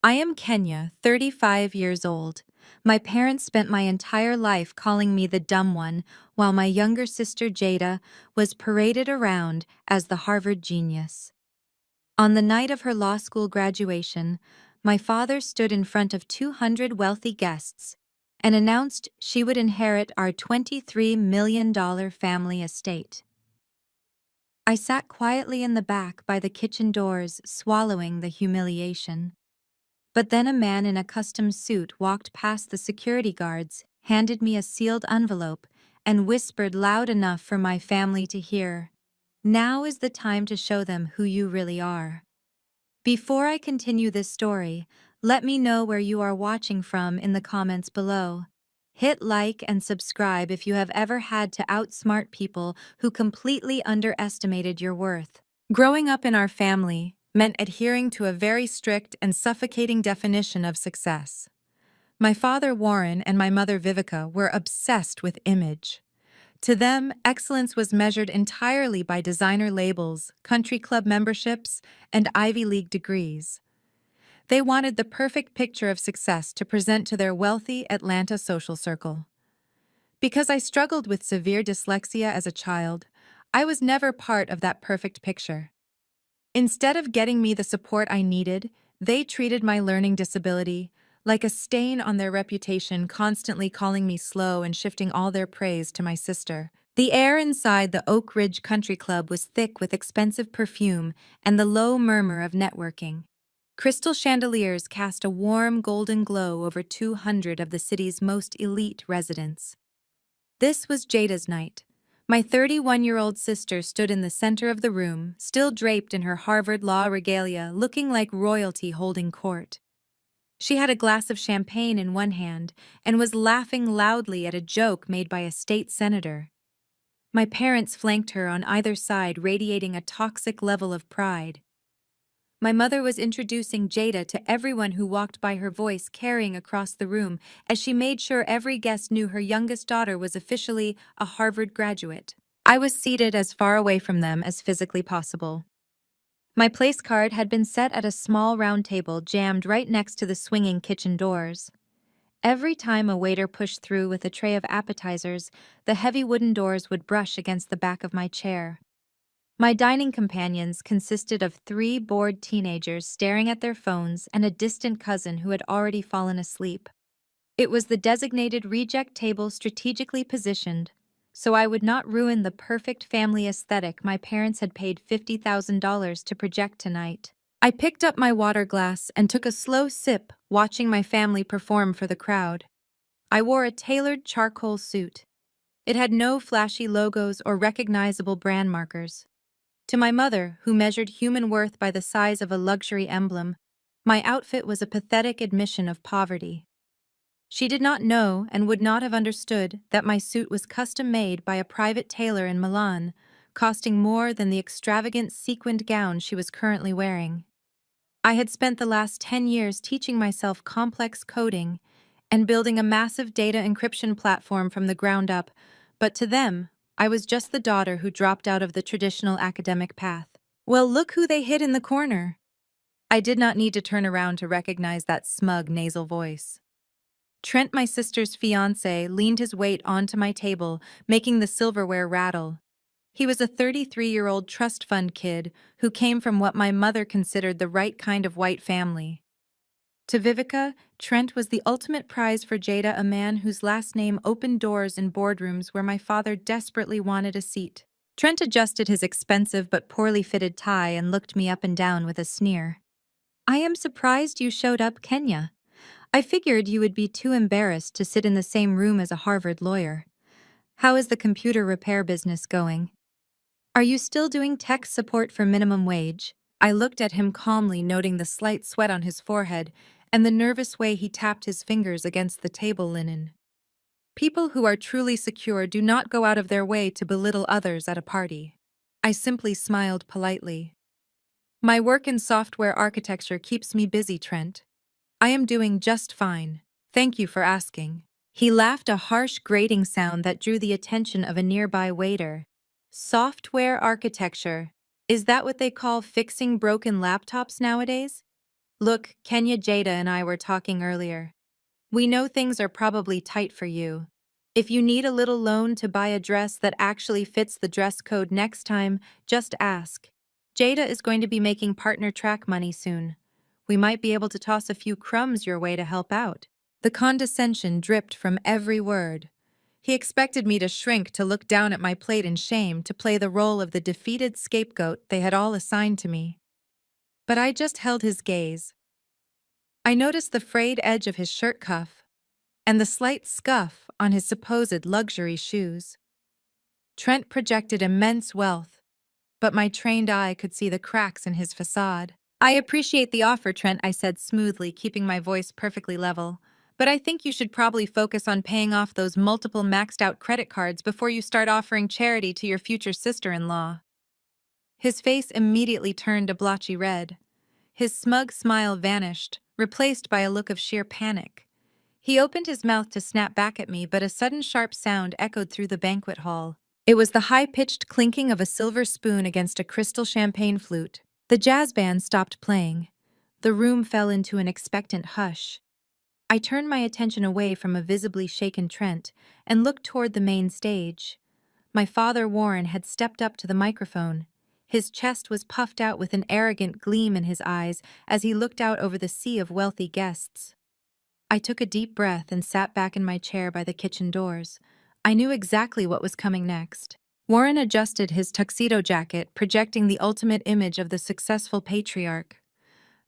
I am Kenya, 35 years old. My parents spent my entire life calling me the dumb one, while my younger sister Jada was paraded around as the Harvard genius. On the night of her law school graduation, my father stood in front of 200 wealthy guests and announced she would inherit our $23 million family estate. I sat quietly in the back by the kitchen doors, swallowing the humiliation. But then a man in a custom suit walked past the security guards, handed me a sealed envelope, and whispered loud enough for my family to hear, "Now is the time to show them who you really are." Before I continue this story, let me know where you are watching from in the comments below. Hit like and subscribe if you have ever had to outsmart people who completely underestimated your worth. Growing up in our family meant adhering to a very strict and suffocating definition of success. My father Warren and my mother Vivica were obsessed with image. To them, excellence was measured entirely by designer labels, country club memberships, and Ivy League degrees. They wanted the perfect picture of success to present to their wealthy Atlanta social circle. Because I struggled with severe dyslexia as a child, I was never part of that perfect picture. Instead of getting me the support I needed, they treated my learning disability like a stain on their reputation, constantly calling me slow and shifting all their praise to my sister. The air inside the Oak Ridge Country Club was thick with expensive perfume and the low murmur of networking. Crystal chandeliers cast a warm golden glow over 200 of the city's most elite residents. This was Jada's night. My 31-year-old sister stood in the center of the room, still draped in her Harvard Law regalia, looking like royalty holding court. She had a glass of champagne in one hand and was laughing loudly at a joke made by a state senator. My parents flanked her on either side, radiating a toxic level of pride. My mother was introducing Jada to everyone who walked by, her voice carrying across the room as she made sure every guest knew her youngest daughter was officially a Harvard graduate. I was seated as far away from them as physically possible. My place card had been set at a small round table jammed right next to the swinging kitchen doors. Every time a waiter pushed through with a tray of appetizers, the heavy wooden doors would brush against the back of my chair. My dining companions consisted of 3 bored teenagers staring at their phones and a distant cousin who had already fallen asleep. It was the designated reject table, strategically positioned, so I would not ruin the perfect family aesthetic my parents had paid $50,000 to project tonight. I picked up my water glass and took a slow sip, watching my family perform for the crowd. I wore a tailored charcoal suit. It had no flashy logos or recognizable brand markers. To my mother, who measured human worth by the size of a luxury emblem, my outfit was a pathetic admission of poverty. She did not know and would not have understood that my suit was custom-made by a private tailor in Milan, costing more than the extravagant sequined gown she was currently wearing. I had spent the last 10 years teaching myself complex coding and building a massive data encryption platform from the ground up, but to them, I was just the daughter who dropped out of the traditional academic path. Well, look who they hid in the corner. I did not need to turn around to recognize that smug nasal voice. Trent, my sister's fiancé, leaned his weight onto my table, making the silverware rattle. He was a 33-year-old trust fund kid who came from what my mother considered the right kind of white family. To Vivica, Trent was the ultimate prize for Jada, a man whose last name opened doors in boardrooms where my father desperately wanted a seat. Trent adjusted his expensive but poorly fitted tie and looked me up and down with a sneer. "I am surprised you showed up, Kenya. I figured you would be too embarrassed to sit in the same room as a Harvard lawyer. How is the computer repair business going? Are you still doing tech support for minimum wage?" I looked at him calmly, noting the slight sweat on his forehead and the nervous way he tapped his fingers against the table linen. People who are truly secure do not go out of their way to belittle others at a party. I simply smiled politely. "My work in software architecture keeps me busy, Trent. I am doing just fine. Thank you for asking." He laughed, a harsh, grating sound that drew the attention of a nearby waiter. "Software architecture. Is that what they call fixing broken laptops nowadays?" Look, Kenya, Jada, and I were talking earlier. We know things are probably tight for you. If you need a little loan to buy a dress that actually fits the dress code next time, just ask. Jada is going to be making partner track money soon. We might be able to toss a few crumbs your way to help out. The condescension dripped from every word. He expected me to shrink, to look down at my plate in shame, to play the role of the defeated scapegoat they had all assigned to me. But I just held his gaze. I noticed the frayed edge of his shirt cuff and the slight scuff on his supposed luxury shoes. Trent projected immense wealth, but my trained eye could see the cracks in his facade. I appreciate the offer, Trent, I said smoothly, keeping my voice perfectly level. But I think you should probably focus on paying off those multiple maxed-out credit cards before you start offering charity to your future sister-in-law. His face immediately turned a blotchy red. His smug smile vanished, replaced by a look of sheer panic. He opened his mouth to snap back at me, but a sudden sharp sound echoed through the banquet hall. It was the high-pitched clinking of a silver spoon against a crystal champagne flute. The jazz band stopped playing. The room fell into an expectant hush. I turned my attention away from a visibly shaken Trent and looked toward the main stage. My father, Warren, had stepped up to the microphone. His chest was puffed out with an arrogant gleam in his eyes as he looked out over the sea of wealthy guests. I took a deep breath and sat back in my chair by the kitchen doors. I knew exactly what was coming next. Warren adjusted his tuxedo jacket, projecting the ultimate image of the successful patriarch.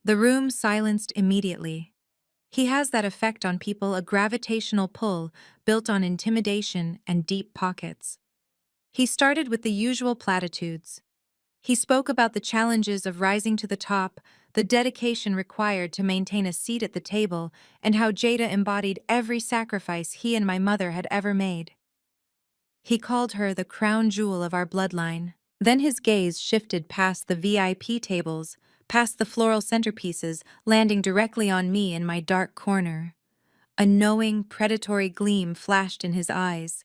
The room silenced immediately. He has that effect on people, a gravitational pull built on intimidation and deep pockets. He started with the usual platitudes. He spoke about the challenges of rising to the top, the dedication required to maintain a seat at the table, and how Jada embodied every sacrifice he and my mother had ever made. He called her the crown jewel of our bloodline. Then his gaze shifted past the VIP tables, past the floral centerpieces, landing directly on me in my dark corner. A knowing, predatory gleam flashed in his eyes.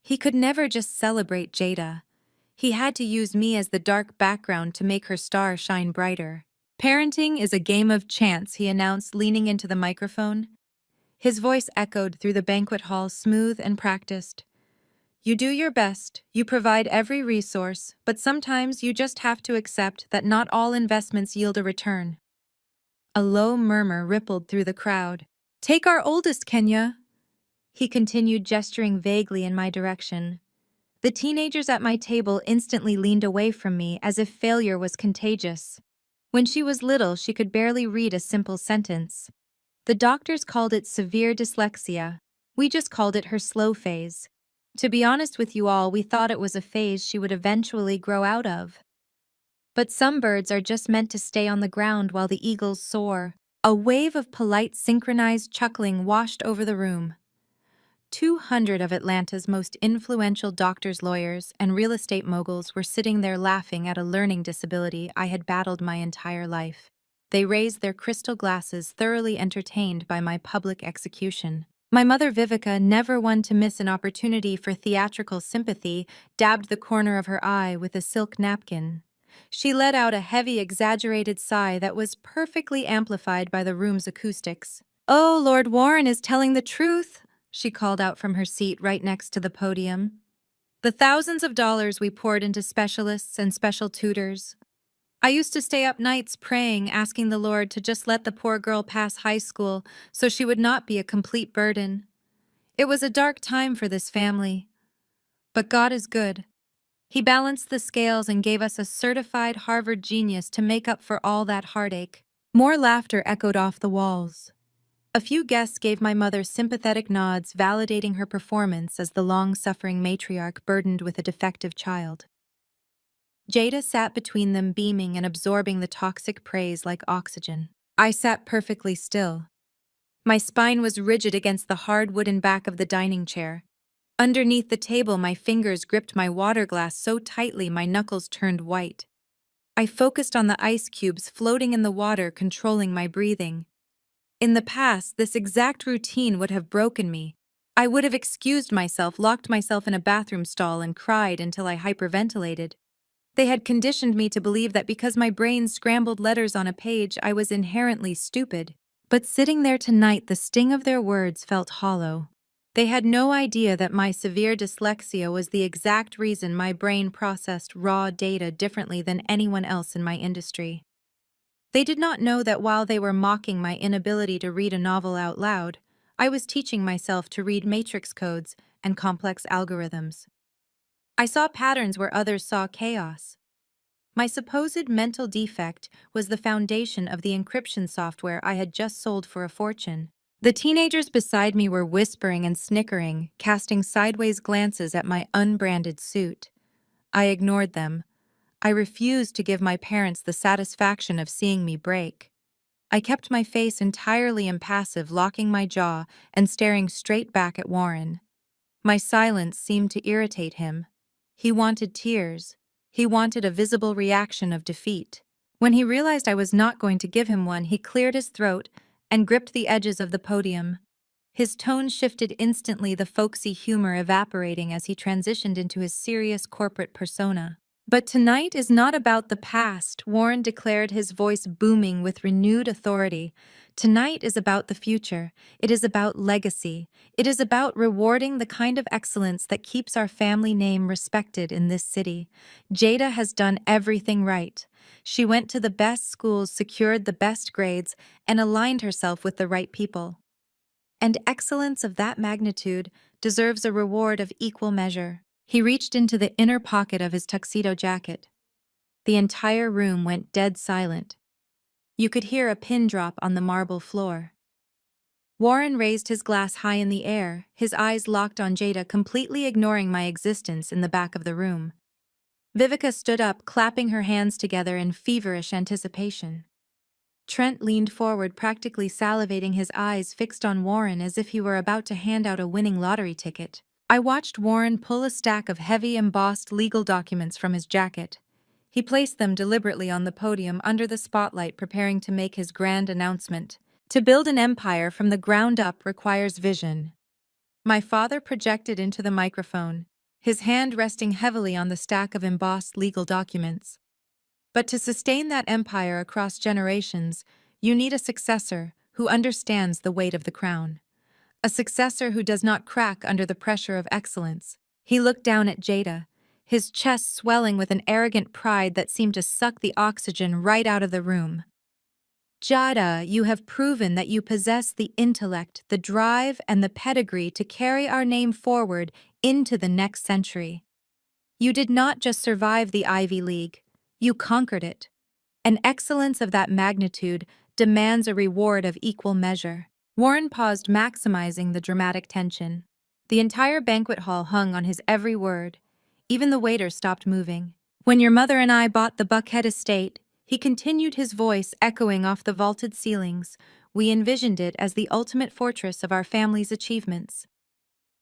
He could never just celebrate Jada. He had to use me as the dark background to make her star shine brighter. Parenting is a game of chance, he announced, leaning into the microphone. His voice echoed through the banquet hall, smooth and practiced. You do your best, you provide every resource, but sometimes you just have to accept that not all investments yield a return. A low murmur rippled through the crowd. Take our oldest, Kenya, he continued, gesturing vaguely in my direction. The teenagers at my table instantly leaned away from me as if failure was contagious. When she was little, she could barely read a simple sentence. The doctors called it severe dyslexia. We just called it her slow phase. To be honest with you all, we thought it was a phase she would eventually grow out of. But some birds are just meant to stay on the ground while the eagles soar. A wave of polite, synchronized chuckling washed over the room. 200 of Atlanta's most influential doctors, lawyers, and real estate moguls were sitting there laughing at a learning disability I had battled my entire life. They raised their crystal glasses, thoroughly entertained by my public execution. My mother, Vivica, never one to miss an opportunity for theatrical sympathy, dabbed the corner of her eye with a silk napkin. She let out a heavy, exaggerated sigh that was perfectly amplified by the room's acoustics. "Oh, Lord Warren is telling the truth," she called out from her seat right next to the podium. "The thousands of dollars we poured into specialists and special tutors. I used to stay up nights praying, asking the Lord to just let the poor girl pass high school so she would not be a complete burden. It was a dark time for this family. But God is good. He balanced the scales and gave us a certified Harvard genius to make up for all that heartache." More laughter echoed off the walls. A few guests gave my mother sympathetic nods, validating her performance as the long-suffering matriarch burdened with a defective child. Jada sat between them, beaming and absorbing the toxic praise like oxygen. I sat perfectly still. My spine was rigid against the hard wooden back of the dining chair. Underneath the table, my fingers gripped my water glass so tightly my knuckles turned white. I focused on the ice cubes floating in the water, controlling my breathing. In the past, this exact routine would have broken me. I would have excused myself, locked myself in a bathroom stall, and cried until I hyperventilated. They had conditioned me to believe that because my brain scrambled letters on a page, I was inherently stupid. But sitting there tonight, the sting of their words felt hollow. They had no idea that my severe dyslexia was the exact reason my brain processed raw data differently than anyone else in my industry. They did not know that while they were mocking my inability to read a novel out loud, I was teaching myself to read matrix codes and complex algorithms. I saw patterns where others saw chaos. My supposed mental defect was the foundation of the encryption software I had just sold for a fortune. The teenagers beside me were whispering and snickering, casting sideways glances at my unbranded suit. I ignored them. I refused to give my parents the satisfaction of seeing me break. I kept my face entirely impassive, locking my jaw and staring straight back at Warren. My silence seemed to irritate him. He wanted tears. He wanted a visible reaction of defeat. When he realized I was not going to give him one, he cleared his throat and gripped the edges of the podium. His tone shifted instantly, the folksy humor evaporating as he transitioned into his serious corporate persona. But tonight is not about the past, Warren declared, his voice booming with renewed authority. Tonight is about the future. It is about legacy. It is about rewarding the kind of excellence that keeps our family name respected in this city. Jada has done everything right. She went to the best schools, secured the best grades, and aligned herself with the right people. And excellence of that magnitude deserves a reward of equal measure. He reached into the inner pocket of his tuxedo jacket. The entire room went dead silent. You could hear a pin drop on the marble floor. Warren raised his glass high in the air, his eyes locked on Jada, completely ignoring my existence in the back of the room. Vivica stood up, clapping her hands together in feverish anticipation. Trent leaned forward, practically salivating, his eyes fixed on Warren as if he were about to hand out a winning lottery ticket. I watched Warren pull a stack of heavy embossed legal documents from his jacket. He placed them deliberately on the podium under the spotlight, preparing to make his grand announcement. To build an empire from the ground up requires vision. My father projected into the microphone, his hand resting heavily on the stack of embossed legal documents. But to sustain that empire across generations, you need a successor who understands the weight of the crown. A successor who does not crack under the pressure of excellence. He looked down at Jada, his chest swelling with an arrogant pride that seemed to suck the oxygen right out of the room. Jada, you have proven that you possess the intellect, the drive, and the pedigree to carry our name forward into the next century. You did not just survive the Ivy League, you conquered it. An excellence of that magnitude demands a reward of equal measure. Warren paused, maximizing the dramatic tension. The entire banquet hall hung on his every word. Even the waiter stopped moving. When your mother and I bought the Buckhead estate, he continued, his voice echoing off the vaulted ceilings, we envisioned it as the ultimate fortress of our family's achievements.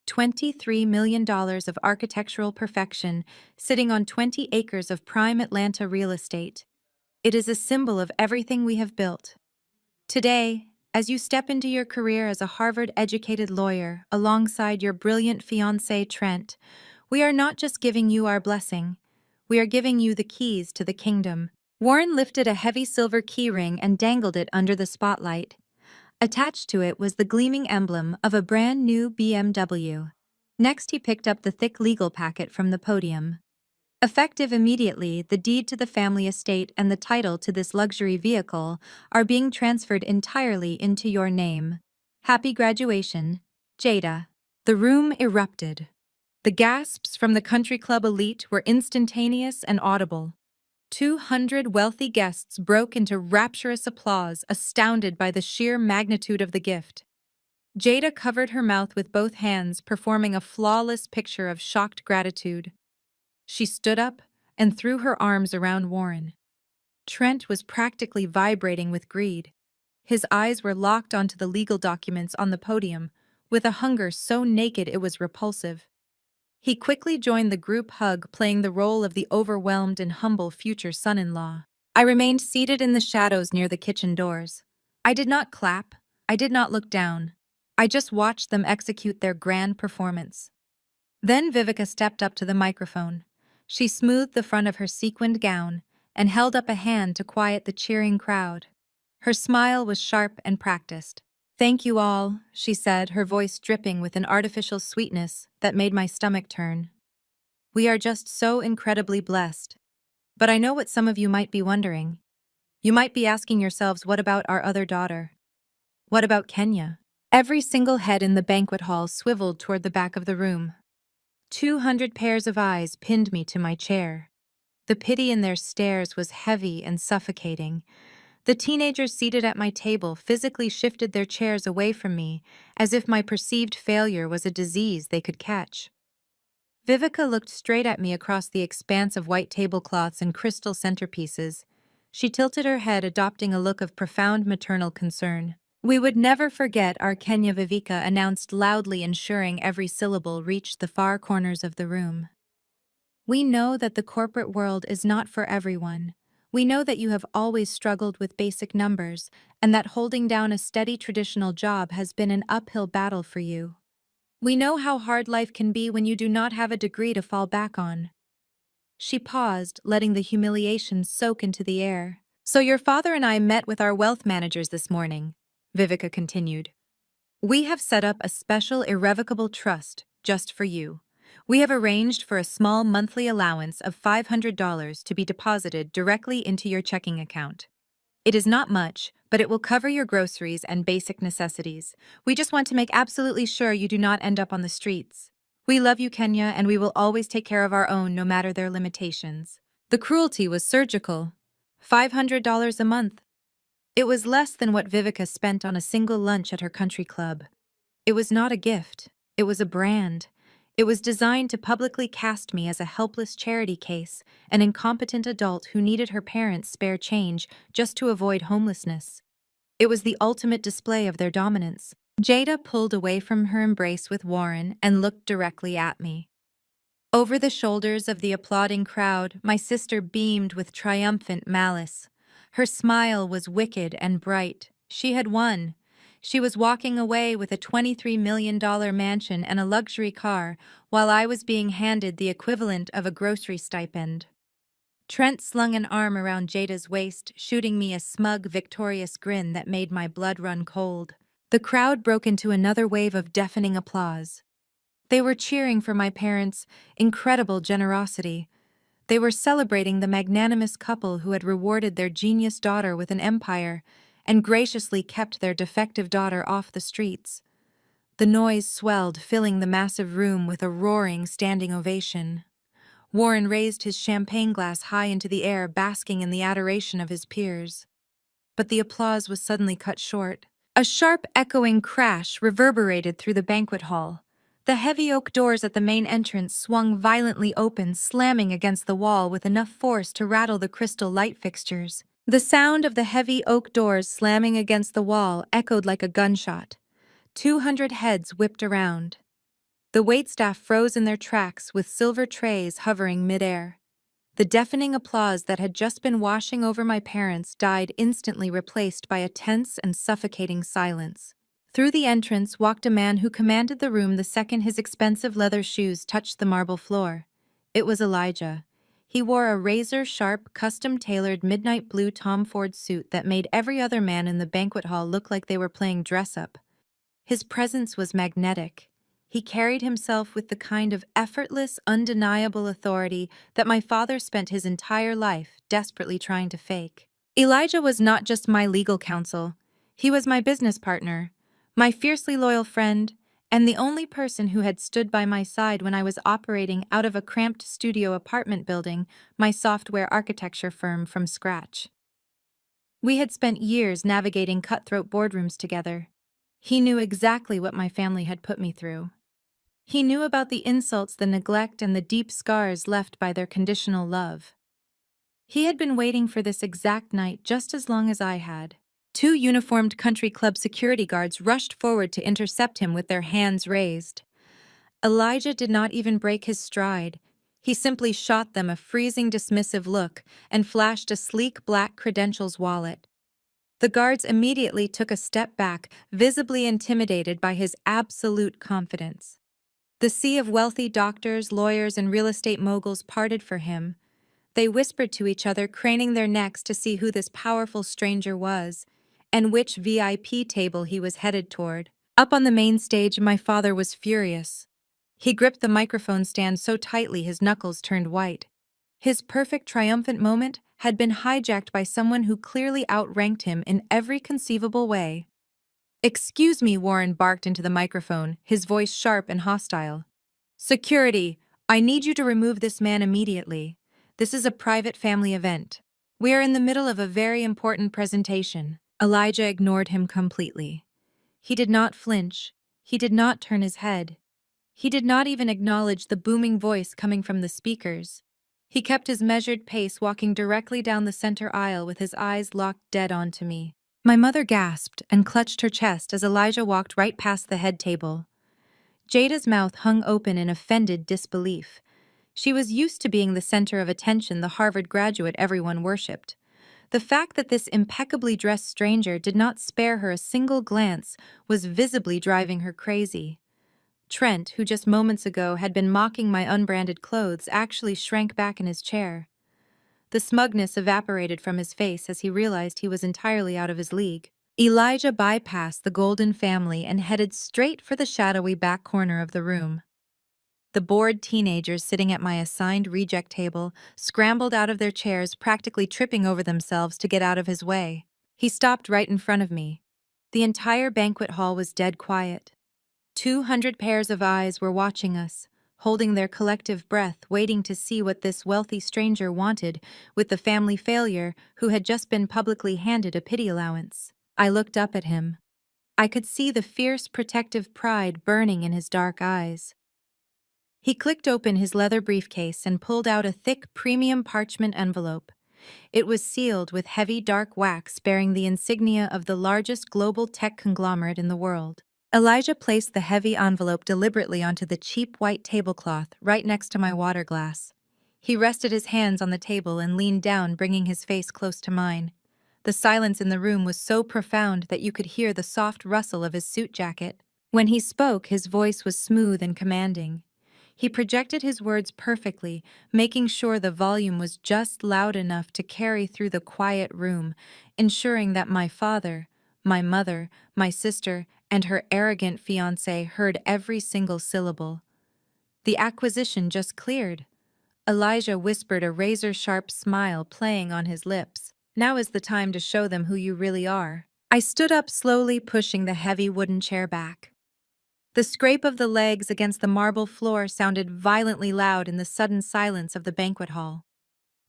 $23 million of architectural perfection, sitting on 20 acres of prime Atlanta real estate. It is a symbol of everything we have built. Today, as you step into your career as a Harvard-educated lawyer alongside your brilliant fiancé, Trent, we are not just giving you our blessing, we are giving you the keys to the kingdom. Warren lifted a heavy silver keyring and dangled it under the spotlight. Attached to it was the gleaming emblem of a brand new BMW. Next, he picked up the thick legal packet from the podium. Effective immediately, the deed to the family estate and the title to this luxury vehicle are being transferred entirely into your name. Happy graduation, Jada. The room erupted. The gasps from the country club elite were instantaneous and audible. 200 wealthy guests broke into rapturous applause, astounded by the sheer magnitude of the gift. Jada covered her mouth with both hands, performing a flawless picture of shocked gratitude. She stood up and threw her arms around Warren. Trent was practically vibrating with greed. His eyes were locked onto the legal documents on the podium, with a hunger so naked it was repulsive. He quickly joined the group hug, playing the role of the overwhelmed and humble future son-in-law. I remained seated in the shadows near the kitchen doors. I did not clap. I did not look down. I just watched them execute their grand performance. Then Vivica stepped up to the microphone. She smoothed the front of her sequined gown and held up a hand to quiet the cheering crowd. Her smile was sharp and practiced. "Thank you all," she said, her voice dripping with an artificial sweetness that made my stomach turn. "We are just so incredibly blessed. But I know what some of you might be wondering. You might be asking yourselves, what about our other daughter? What about Kenya?" Every single head in the banquet hall swiveled toward the back of the room. 200 pairs of eyes pinned me to my chair. The pity in their stares was heavy and suffocating. The teenagers seated at my table physically shifted their chairs away from me, as if my perceived failure was a disease they could catch. Vivica looked straight at me across the expanse of white tablecloths and crystal centerpieces. She tilted her head, adopting a look of profound maternal concern. "We would never forget our Kenya," Vivica announced loudly, ensuring every syllable reached the far corners of the room. "We know that the corporate world is not for everyone. We know that you have always struggled with basic numbers, and that holding down a steady traditional job has been an uphill battle for you. We know how hard life can be when you do not have a degree to fall back on." She paused, letting the humiliation soak into the air. "So your father and I met with our wealth managers this morning," Vivica continued. "We have set up a special irrevocable trust just for you. We have arranged for a small monthly allowance of $500 to be deposited directly into your checking account. It is not much, but it will cover your groceries and basic necessities. We just want to make absolutely sure you do not end up on the streets. We love you, Kenya, and we will always take care of our own no matter their limitations." The cruelty was surgical. $500 a month. It was less than what Vivica spent on a single lunch at her country club. It was not a gift. It was a brand. It was designed to publicly cast me as a helpless charity case, an incompetent adult who needed her parents' spare change just to avoid homelessness. It was the ultimate display of their dominance. Jada pulled away from her embrace with Warren and looked directly at me. Over the shoulders of the applauding crowd, my sister beamed with triumphant malice. Her smile was wicked and bright. She had won. She was walking away with a $23 million mansion and a luxury car, while I was being handed the equivalent of a grocery stipend. Trent slung an arm around Jada's waist, shooting me a smug, victorious grin that made my blood run cold. The crowd broke into another wave of deafening applause. They were cheering for my parents' incredible generosity. They were celebrating the magnanimous couple who had rewarded their genius daughter with an empire and graciously kept their defective daughter off the streets. The noise swelled, filling the massive room with a roaring standing ovation. Warren raised his champagne glass high into the air, basking in the adoration of his peers. But the applause was suddenly cut short. A sharp, echoing crash reverberated through the banquet hall. The heavy oak doors at the main entrance swung violently open, slamming against the wall with enough force to rattle the crystal light fixtures. The sound of the heavy oak doors slamming against the wall echoed like a gunshot. 200 heads whipped around. The waitstaff froze in their tracks with silver trays hovering midair. The deafening applause that had just been washing over my parents died, instantly replaced by a tense and suffocating silence. Through the entrance walked a man who commanded the room the second his expensive leather shoes touched the marble floor. It was Elijah. He wore a razor-sharp, custom-tailored midnight blue Tom Ford suit that made every other man in the banquet hall look like they were playing dress-up. His presence was magnetic. He carried himself with the kind of effortless, undeniable authority that my father spent his entire life desperately trying to fake. Elijah was not just my legal counsel. He was my business partner, my fiercely loyal friend, and the only person who had stood by my side when I was operating out of a cramped studio apartment building my software architecture firm from scratch. We had spent years navigating cutthroat boardrooms together. He knew exactly what my family had put me through. He knew about the insults, the neglect, and the deep scars left by their conditional love. He had been waiting for this exact night just as long as I had. 2 uniformed country club security guards rushed forward to intercept him with their hands raised. Elijah did not even break his stride. He simply shot them a freezing, dismissive look and flashed a sleek black credentials wallet. The guards immediately took a step back, visibly intimidated by his absolute confidence. The sea of wealthy doctors, lawyers, and real estate moguls parted for him. They whispered to each other, craning their necks to see who this powerful stranger was and which VIP table he was headed toward. Up on the main stage, my father was furious. He gripped the microphone stand so tightly his knuckles turned white. His perfect triumphant moment had been hijacked by someone who clearly outranked him in every conceivable way. "Excuse me," Warren barked into the microphone, his voice sharp and hostile. "Security, I need you to remove this man immediately. This is a private family event. We are in the middle of a very important presentation." Elijah ignored him completely. He did not flinch. He did not turn his head. He did not even acknowledge the booming voice coming from the speakers. He kept his measured pace, walking directly down the center aisle with his eyes locked dead onto me. My mother gasped and clutched her chest as Elijah walked right past the head table. Jada's mouth hung open in offended disbelief. She was used to being the center of attention, the Harvard graduate everyone worshipped. The fact that this impeccably dressed stranger did not spare her a single glance was visibly driving her crazy. Trent, who just moments ago had been mocking my unbranded clothes, actually shrank back in his chair. The smugness evaporated from his face as he realized he was entirely out of his league. Elijah bypassed the Golden family and headed straight for the shadowy back corner of the room. The bored teenagers sitting at my assigned reject table scrambled out of their chairs, practically tripping over themselves to get out of his way. He stopped right in front of me. The entire banquet hall was dead quiet. 200 pairs of eyes were watching us, holding their collective breath, waiting to see what this wealthy stranger wanted with the family failure who had just been publicly handed a pity allowance. I looked up at him. I could see the fierce protective pride burning in his dark eyes. He clicked open his leather briefcase and pulled out a thick premium parchment envelope. It was sealed with heavy dark wax bearing the insignia of the largest global tech conglomerate in the world. Elijah placed the heavy envelope deliberately onto the cheap white tablecloth right next to my water glass. He rested his hands on the table and leaned down, bringing his face close to mine. The silence in the room was so profound that you could hear the soft rustle of his suit jacket. When he spoke, his voice was smooth and commanding. He projected his words perfectly, making sure the volume was just loud enough to carry through the quiet room, ensuring that my father, my mother, my sister, and her arrogant fiancé heard every single syllable. The acquisition just cleared. Elijah whispered, a razor-sharp smile playing on his lips. "Now is the time to show them who you really are." I stood up slowly, pushing the heavy wooden chair back. The scrape of the legs against the marble floor sounded violently loud in the sudden silence of the banquet hall.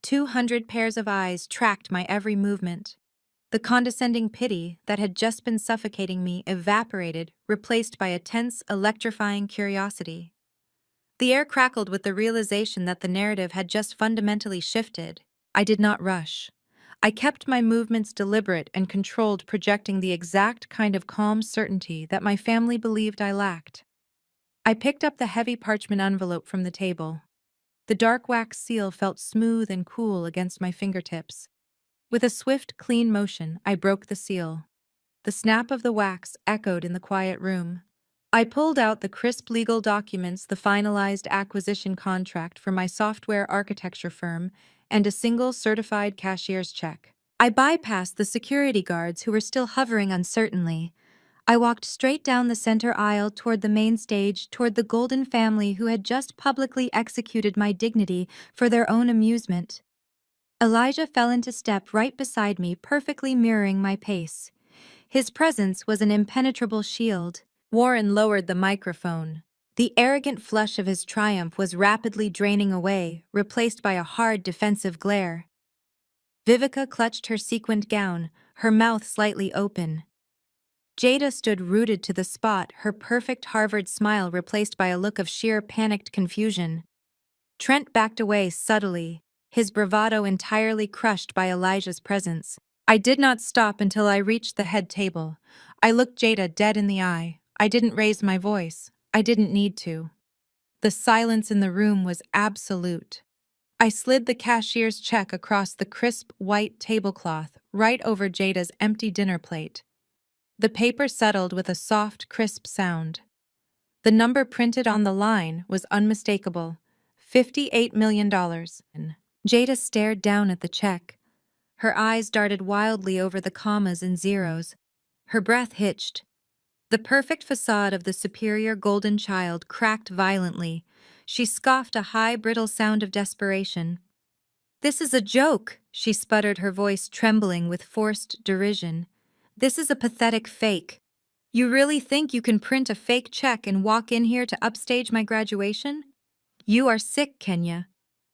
200 pairs of eyes tracked my every movement. The condescending pity that had just been suffocating me evaporated, replaced by a tense, electrifying curiosity. The air crackled with the realization that the narrative had just fundamentally shifted. I did not rush. I kept my movements deliberate and controlled, projecting the exact kind of calm certainty that my family believed I lacked. I picked up the heavy parchment envelope from the table. The dark wax seal felt smooth and cool against my fingertips. With a swift, clean motion, I broke the seal. The snap of the wax echoed in the quiet room. I pulled out the crisp legal documents, the finalized acquisition contract for my software architecture firm, and a single certified cashier's check. I bypassed the security guards who were still hovering uncertainly. I walked straight down the center aisle toward the main stage, toward the Golden family who had just publicly executed my dignity for their own amusement. Elijah fell into step right beside me, perfectly mirroring my pace. His presence was an impenetrable shield. Warren lowered the microphone. The arrogant flush of his triumph was rapidly draining away, replaced by a hard defensive glare. Vivica clutched her sequined gown, her mouth slightly open. Jada stood rooted to the spot, her perfect Harvard smile replaced by a look of sheer panicked confusion. Trent backed away subtly, his bravado entirely crushed by Elijah's presence. I did not stop until I reached the head table. I looked Jada dead in the eye. I didn't raise my voice. I didn't need to. The silence in the room was absolute. I slid the cashier's check across the crisp white tablecloth, right over Jada's empty dinner plate. The paper settled with a soft, crisp sound. The number printed on the line was unmistakable: $58 million. Jada stared down at the check. Her eyes darted wildly over the commas and zeros. Her breath hitched. The perfect facade of the superior golden child cracked violently. She scoffed a high, brittle sound of desperation. "This is a joke," she sputtered, her voice trembling with forced derision. "This is a pathetic fake. You really think you can print a fake check and walk in here to upstage my graduation? You are sick, Kenya.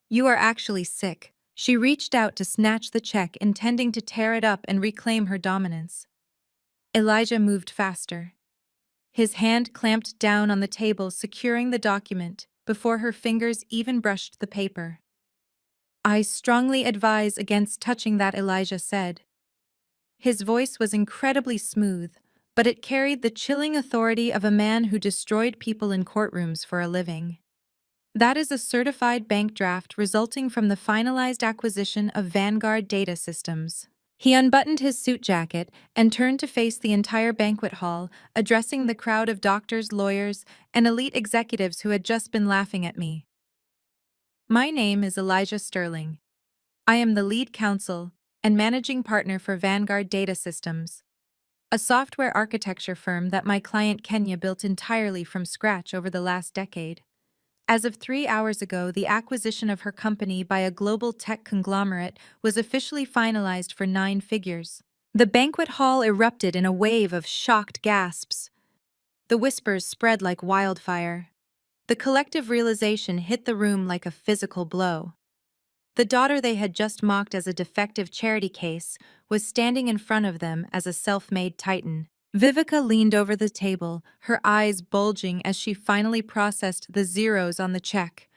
You are actually sick." She reached out to snatch the check, intending to tear it up and reclaim her dominance. Elijah moved faster. His hand clamped down on the table, securing the document before her fingers even brushed the paper. "I strongly advise against touching that," Elijah said. His voice was incredibly smooth, but it carried the chilling authority of a man who destroyed people in courtrooms for a living. "That is a certified bank draft resulting from the finalized acquisition of Vanguard Data Systems." He unbuttoned his suit jacket and turned to face the entire banquet hall, addressing the crowd of doctors, lawyers, and elite executives who had just been laughing at me. "My name is Elijah Sterling. I am the lead counsel and managing partner for Vanguard Data Systems, a software architecture firm that my client Kenya built entirely from scratch over the last decade. As of 3 hours ago, the acquisition of her company by a global tech conglomerate was officially finalized for 9 figures." The banquet hall erupted in a wave of shocked gasps. The whispers spread like wildfire. The collective realization hit the room like a physical blow. The daughter they had just mocked as a defective charity case was standing in front of them as a self-made titan. Vivica leaned over the table, her eyes bulging as she finally processed the zeros on the check.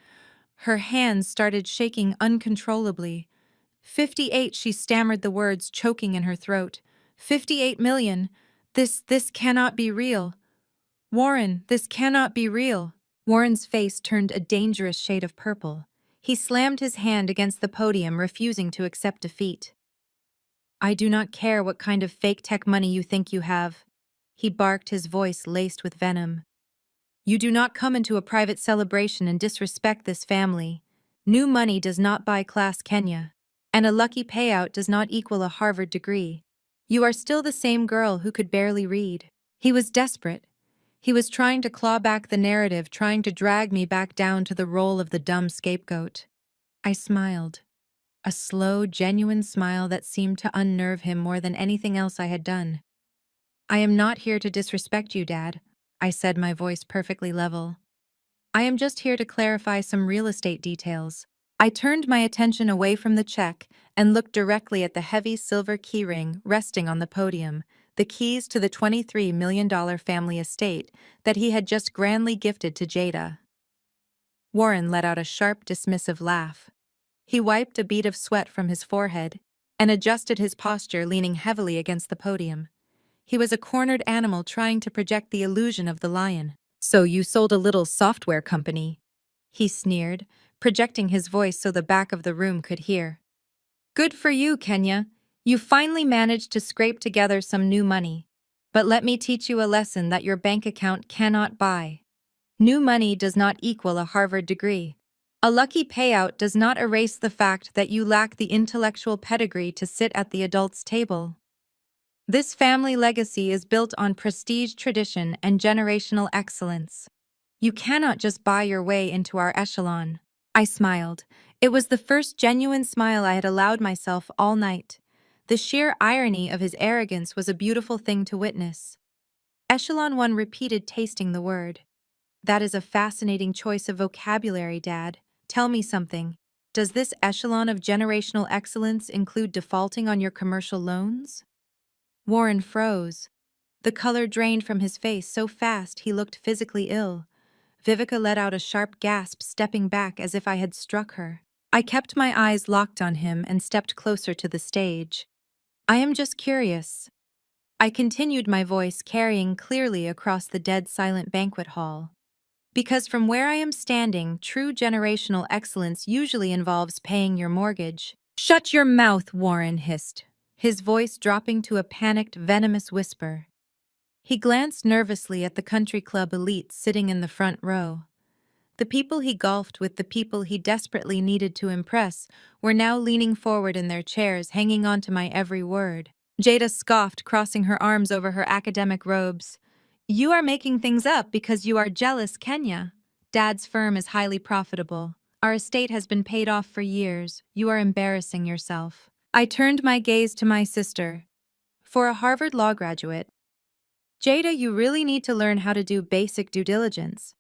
Her hands started shaking uncontrollably. 58, she stammered the words, choking in her throat. 58 million. This cannot be real. Warren, this cannot be real. Warren's face turned a dangerous shade of purple. He slammed his hand against the podium, refusing to accept defeat. "I do not care what kind of fake tech money you think you have," he barked, his voice laced with venom. "You do not come into a private celebration and disrespect this family. New money does not buy class, Kenya, and a lucky payout does not equal a Harvard degree. You are still the same girl who could barely read." He was desperate. He was trying to claw back the narrative, trying to drag me back down to the role of the dumb scapegoat. I smiled. A slow, genuine smile that seemed to unnerve him more than anything else I had done. "I am not here to disrespect you, Dad," I said, my voice perfectly level. "I am just here to clarify some real estate details." I turned my attention away from the check and looked directly at the heavy silver keyring resting on the podium, the keys to the $23 million family estate that he had just grandly gifted to Jada. Warren let out a sharp, dismissive laugh. He wiped a bead of sweat from his forehead and adjusted his posture, leaning heavily against the podium. He was a cornered animal trying to project the illusion of the lion. "So you sold a little software company," he sneered, projecting his voice so the back of the room could hear. "Good for you, Kenya. You finally managed to scrape together some new money. But let me teach you a lesson that your bank account cannot buy. New money does not equal a Harvard degree. A lucky payout does not erase the fact that you lack the intellectual pedigree to sit at the adults' table. This family legacy is built on prestige, tradition, and generational excellence. You cannot just buy your way into our echelon." I smiled. It was the first genuine smile I had allowed myself all night. The sheer irony of his arrogance was a beautiful thing to witness. Echelon 1 repeated, tasting the word. "That is a fascinating choice of vocabulary, Dad. Tell me something. Does this echelon of generational excellence include defaulting on your commercial loans?" Warren froze. The color drained from his face so fast he looked physically ill. Vivica let out a sharp gasp, stepping back as if I had struck her. I kept my eyes locked on him and stepped closer to the stage. "I am just curious." I continued, my voice carrying clearly across the dead silent banquet hall. "Because from where I am standing, true generational excellence usually involves paying your mortgage." "Shut your mouth," Warren hissed, his voice dropping to a panicked, venomous whisper. He glanced nervously at the country club elites sitting in the front row. The people he golfed with, the people he desperately needed to impress, were now leaning forward in their chairs, hanging on to my every word. Jada scoffed, crossing her arms over her academic robes. "You are making things up because you are jealous, Kenya. Dad's firm is highly profitable. Our estate has been paid off for years. You are embarrassing yourself." I turned my gaze to my sister. For a Harvard law graduate, Jada, you really need to learn how to do basic due diligence.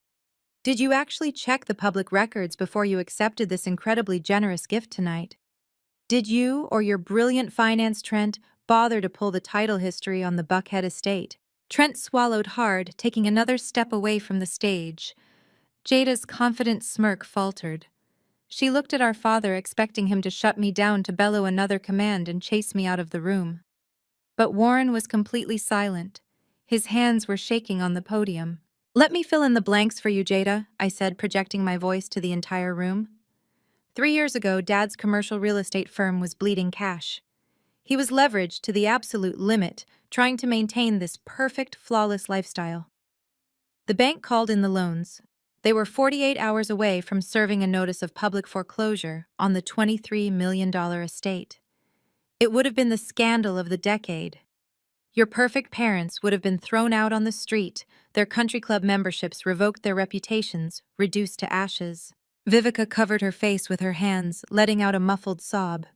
Did you actually check the public records before you accepted this incredibly generous gift tonight? Did you, or your brilliant finance Trent, bother to pull the title history on the Buckhead estate? Trent swallowed hard, taking another step away from the stage. Jada's confident smirk faltered. She looked at our father, expecting him to shut me down, to bellow another command and chase me out of the room. But Warren was completely silent. His hands were shaking on the podium. "Let me fill in the blanks for you, Jada," I said, projecting my voice to the entire room. 3 years ago, Dad's commercial real estate firm was bleeding cash. He was leveraged to the absolute limit, trying to maintain this perfect, flawless lifestyle. The bank called in the loans. They were 48 hours away from serving a notice of public foreclosure on the $23 million estate. It would have been the scandal of the decade. Your perfect parents would have been thrown out on the street, their country club memberships revoked, their reputations reduced to ashes. Vivica covered her face with her hands, letting out a muffled sob.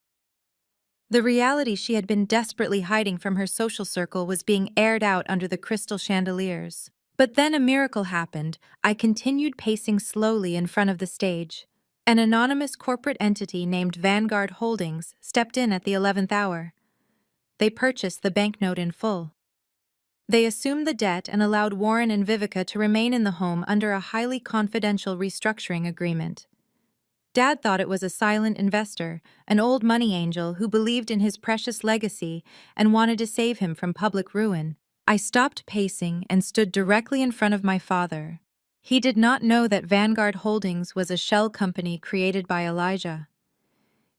The reality she had been desperately hiding from her social circle was being aired out under the crystal chandeliers. But then a miracle happened. I continued pacing slowly in front of the stage. An anonymous corporate entity named Vanguard Holdings stepped in at the 11th hour. They purchased the banknote in full. They assumed the debt and allowed Warren and Vivica to remain in the home under a highly confidential restructuring agreement. Dad thought it was a silent investor, an old money angel who believed in his precious legacy and wanted to save him from public ruin. I stopped pacing and stood directly in front of my father. He did not know that Vanguard Holdings was a shell company created by Elijah.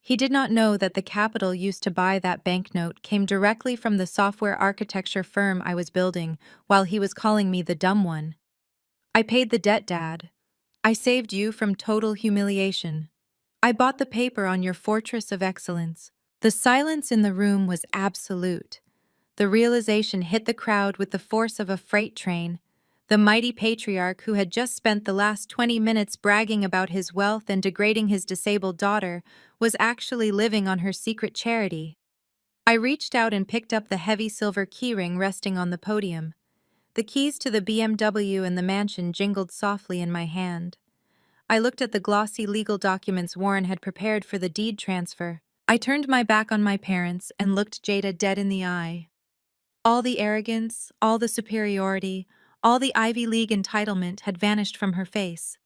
He did not know that the capital used to buy that banknote came directly from the software architecture firm I was building while he was calling me the dumb one. "I paid the debt, Dad. I saved you from total humiliation. I bought the paper on your fortress of excellence." The silence in the room was absolute. The realization hit the crowd with the force of a freight train. The mighty patriarch who had just spent the last 20 minutes bragging about his wealth and degrading his disabled daughter was actually living on her secret charity. I reached out and picked up the heavy silver keyring resting on the podium. The keys to the BMW and the mansion jingled softly in my hand. I looked at the glossy legal documents Warren had prepared for the deed transfer. I turned my back on my parents and looked Jada dead in the eye. All the arrogance, all the superiority, all the Ivy League entitlement had vanished from her face.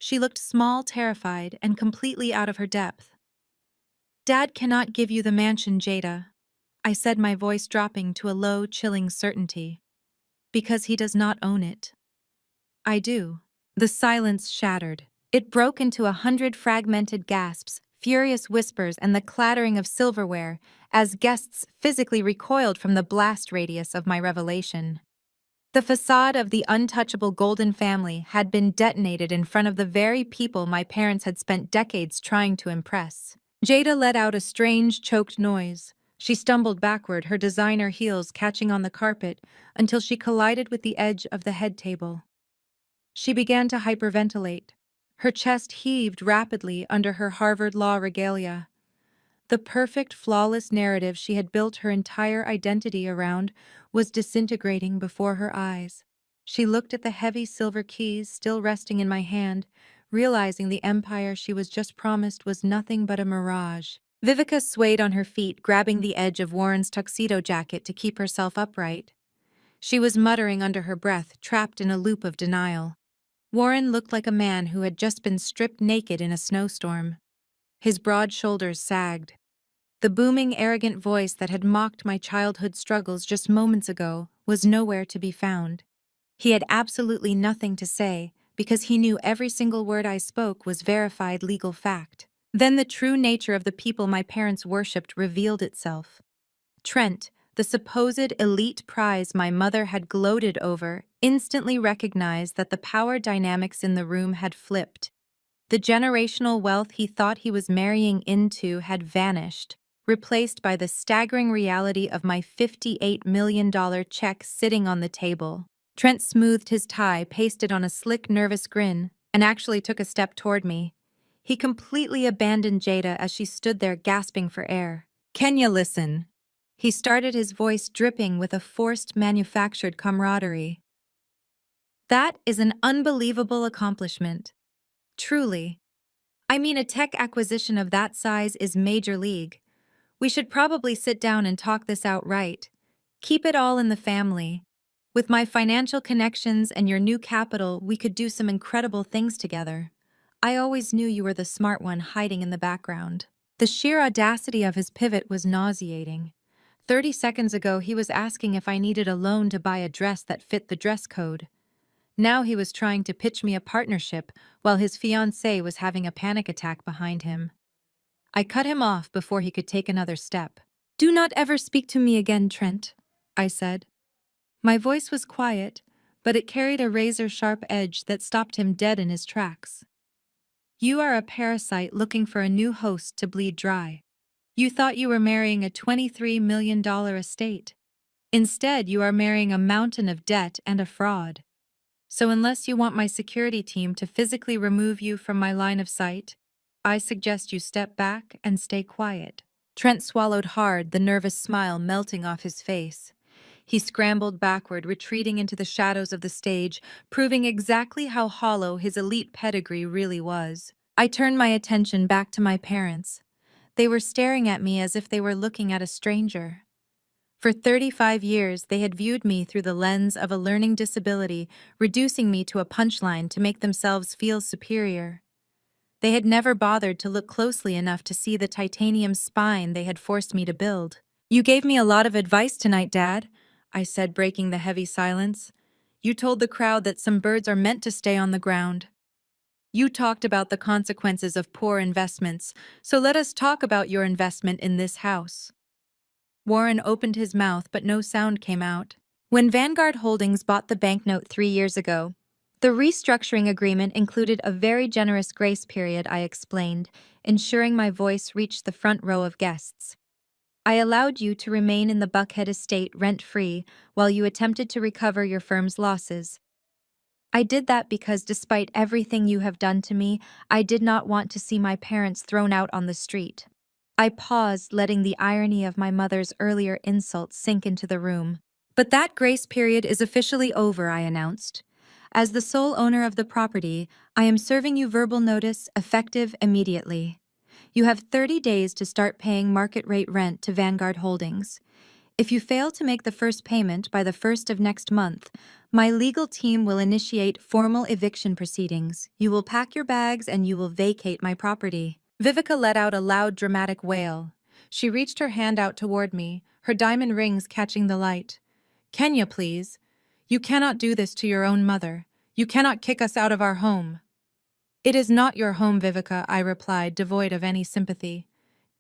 She looked small, terrified, and completely out of her depth. "Dad cannot give you the mansion, Jada," I said, my voice dropping to a low, chilling certainty. "Because he does not own it." "I do." The silence shattered. It broke into 100 fragmented gasps, furious whispers, and the clattering of silverware as guests physically recoiled from the blast radius of my revelation. The facade of the untouchable Golden family had been detonated in front of the very people my parents had spent decades trying to impress. Jada let out a strange, choked noise. She stumbled backward, her designer heels catching on the carpet, until she collided with the edge of the head table. She began to hyperventilate. Her chest heaved rapidly under her Harvard Law regalia. The perfect, flawless narrative she had built her entire identity around was disintegrating before her eyes. She looked at the heavy silver keys still resting in my hand, realizing the empire she was just promised was nothing but a mirage. Vivica swayed on her feet, grabbing the edge of Warren's tuxedo jacket to keep herself upright. She was muttering under her breath, trapped in a loop of denial. Warren looked like a man who had just been stripped naked in a snowstorm. His broad shoulders sagged. The booming, arrogant voice that had mocked my childhood struggles just moments ago was nowhere to be found. He had absolutely nothing to say, because he knew every single word I spoke was verified legal fact. Then the true nature of the people my parents worshipped revealed itself. Trent, The supposed elite prize my mother had gloated over instantly recognized that the power dynamics in the room had flipped. The generational wealth he thought he was marrying into had vanished, replaced by the staggering reality of my $58 million check sitting on the table. Trent smoothed his tie, pasted on a slick, nervous grin, and actually took a step toward me. He completely abandoned Jada as she stood there gasping for air. "Kenya, listen." He started, his voice dripping with a forced, manufactured camaraderie. "That is an unbelievable accomplishment. Truly. I mean, a tech acquisition of that size is major league. We should probably sit down and talk this out right. Keep it all in the family. With my financial connections and your new capital, we could do some incredible things together. I always knew you were the smart one hiding in the background." The sheer audacity of his pivot was nauseating. 30 seconds ago, he was asking if I needed a loan to buy a dress that fit the dress code. Now he was trying to pitch me a partnership while his fiancée was having a panic attack behind him. I cut him off before he could take another step. "Do not ever speak to me again, Trent," I said. My voice was quiet, but it carried a razor-sharp edge that stopped him dead in his tracks. "You are a parasite looking for a new host to bleed dry. You thought you were marrying a $23 million estate. Instead, you are marrying a mountain of debt and a fraud. So unless you want my security team to physically remove you from my line of sight, I suggest you step back and stay quiet." Trent swallowed hard, the nervous smile melting off his face. He scrambled backward, retreating into the shadows of the stage, proving exactly how hollow his elite pedigree really was. I turned my attention back to my parents. They were staring at me as if they were looking at a stranger. For 35 years, they had viewed me through the lens of a learning disability, reducing me to a punchline to make themselves feel superior. They had never bothered to look closely enough to see the titanium spine they had forced me to build. "You gave me a lot of advice tonight, Dad," I said, breaking the heavy silence. "You told the crowd that some birds are meant to stay on the ground. You talked about the consequences of poor investments, so let us talk about your investment in this house." Warren opened his mouth, but no sound came out. "When Vanguard Holdings bought the banknote 3 years ago, the restructuring agreement included a very generous grace period," I explained, ensuring my voice reached the front row of guests. "I allowed you to remain in the Buckhead estate rent-free while you attempted to recover your firm's losses. I did that because despite everything you have done to me, I did not want to see my parents thrown out on the street." I paused, letting the irony of my mother's earlier insult sink into the room. "But that grace period is officially over," I announced. "As the sole owner of the property, I am serving you verbal notice effective immediately. You have 30 days to start paying market rate rent to Vanguard Holdings. If you fail to make the first payment by the 1st of next month, my legal team will initiate formal eviction proceedings. You will pack your bags and you will vacate my property." Vivica let out a loud, dramatic wail. She reached her hand out toward me, her diamond rings catching the light. "Kenya, please. You cannot do this to your own mother. You cannot kick us out of our home." "It is not your home, Vivica," I replied, devoid of any sympathy.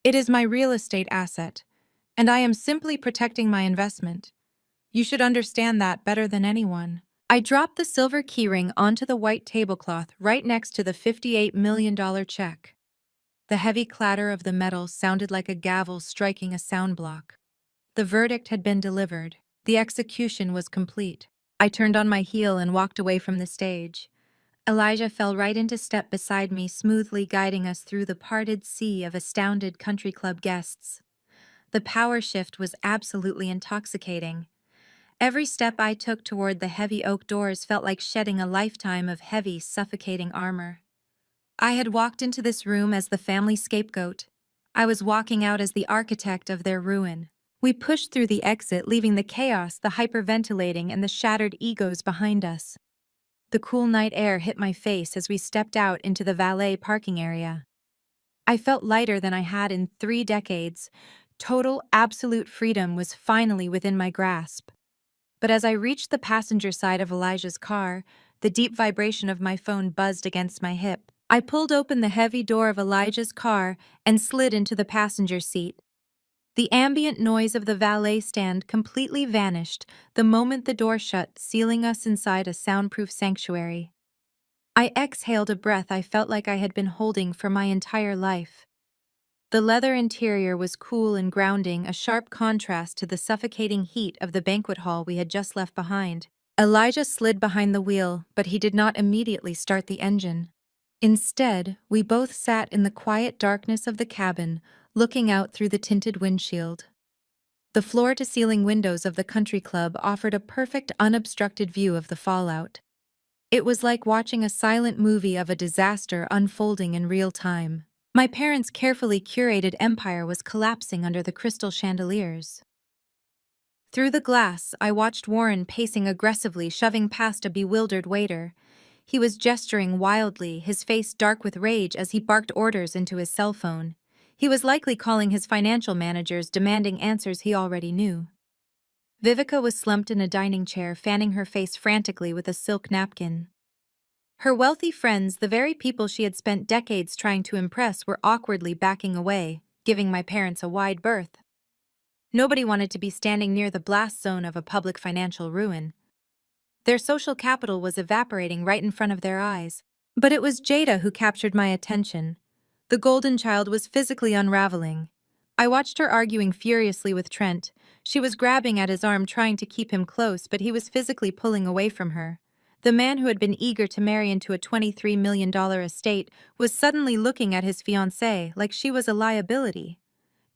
"It is my real estate asset, and I am simply protecting my investment. You should understand that better than anyone." I dropped the silver keyring onto the white tablecloth right next to the $58 million check. The heavy clatter of the metal sounded like a gavel striking a sound block. The verdict had been delivered. The execution was complete. I turned on my heel and walked away from the stage. Elijah fell right into step beside me, smoothly guiding us through the parted sea of astounded country club guests. The power shift was absolutely intoxicating. Every step I took toward the heavy oak doors felt like shedding a lifetime of heavy, suffocating armor. I had walked into this room as the family scapegoat. I was walking out as the architect of their ruin. We pushed through the exit, leaving the chaos, the hyperventilating, and the shattered egos behind us. The cool night air hit my face as we stepped out into the valet parking area. I felt lighter than I had in 3 decades. Total, absolute freedom was finally within my grasp. But as I reached the passenger side of Elijah's car, the deep vibration of my phone buzzed against my hip. I pulled open the heavy door of Elijah's car and slid into the passenger seat. The ambient noise of the valet stand completely vanished the moment the door shut, sealing us inside a soundproof sanctuary. I exhaled a breath I felt like I had been holding for my entire life. The leather interior was cool and grounding, a sharp contrast to the suffocating heat of the banquet hall we had just left behind. Elijah slid behind the wheel, but he did not immediately start the engine. Instead, we both sat in the quiet darkness of the cabin, looking out through the tinted windshield. The floor-to-ceiling windows of the country club offered a perfect unobstructed view of the fallout. It was like watching a silent movie of a disaster unfolding in real time. My parents' carefully curated empire was collapsing under the crystal chandeliers. Through the glass, I watched Warren pacing aggressively, shoving past a bewildered waiter. He was gesturing wildly, his face dark with rage as he barked orders into his cell phone. He was likely calling his financial managers, demanding answers he already knew. Vivica was slumped in a dining chair, fanning her face frantically with a silk napkin. Her wealthy friends, the very people she had spent decades trying to impress, were awkwardly backing away, giving my parents a wide berth. Nobody wanted to be standing near the blast zone of a public financial ruin. Their social capital was evaporating right in front of their eyes. But it was Jada who captured my attention. The golden child was physically unraveling. I watched her arguing furiously with Trent. She was grabbing at his arm, trying to keep him close, but he was physically pulling away from her. The man who had been eager to marry into a $23 million estate was suddenly looking at his fiancée like she was a liability.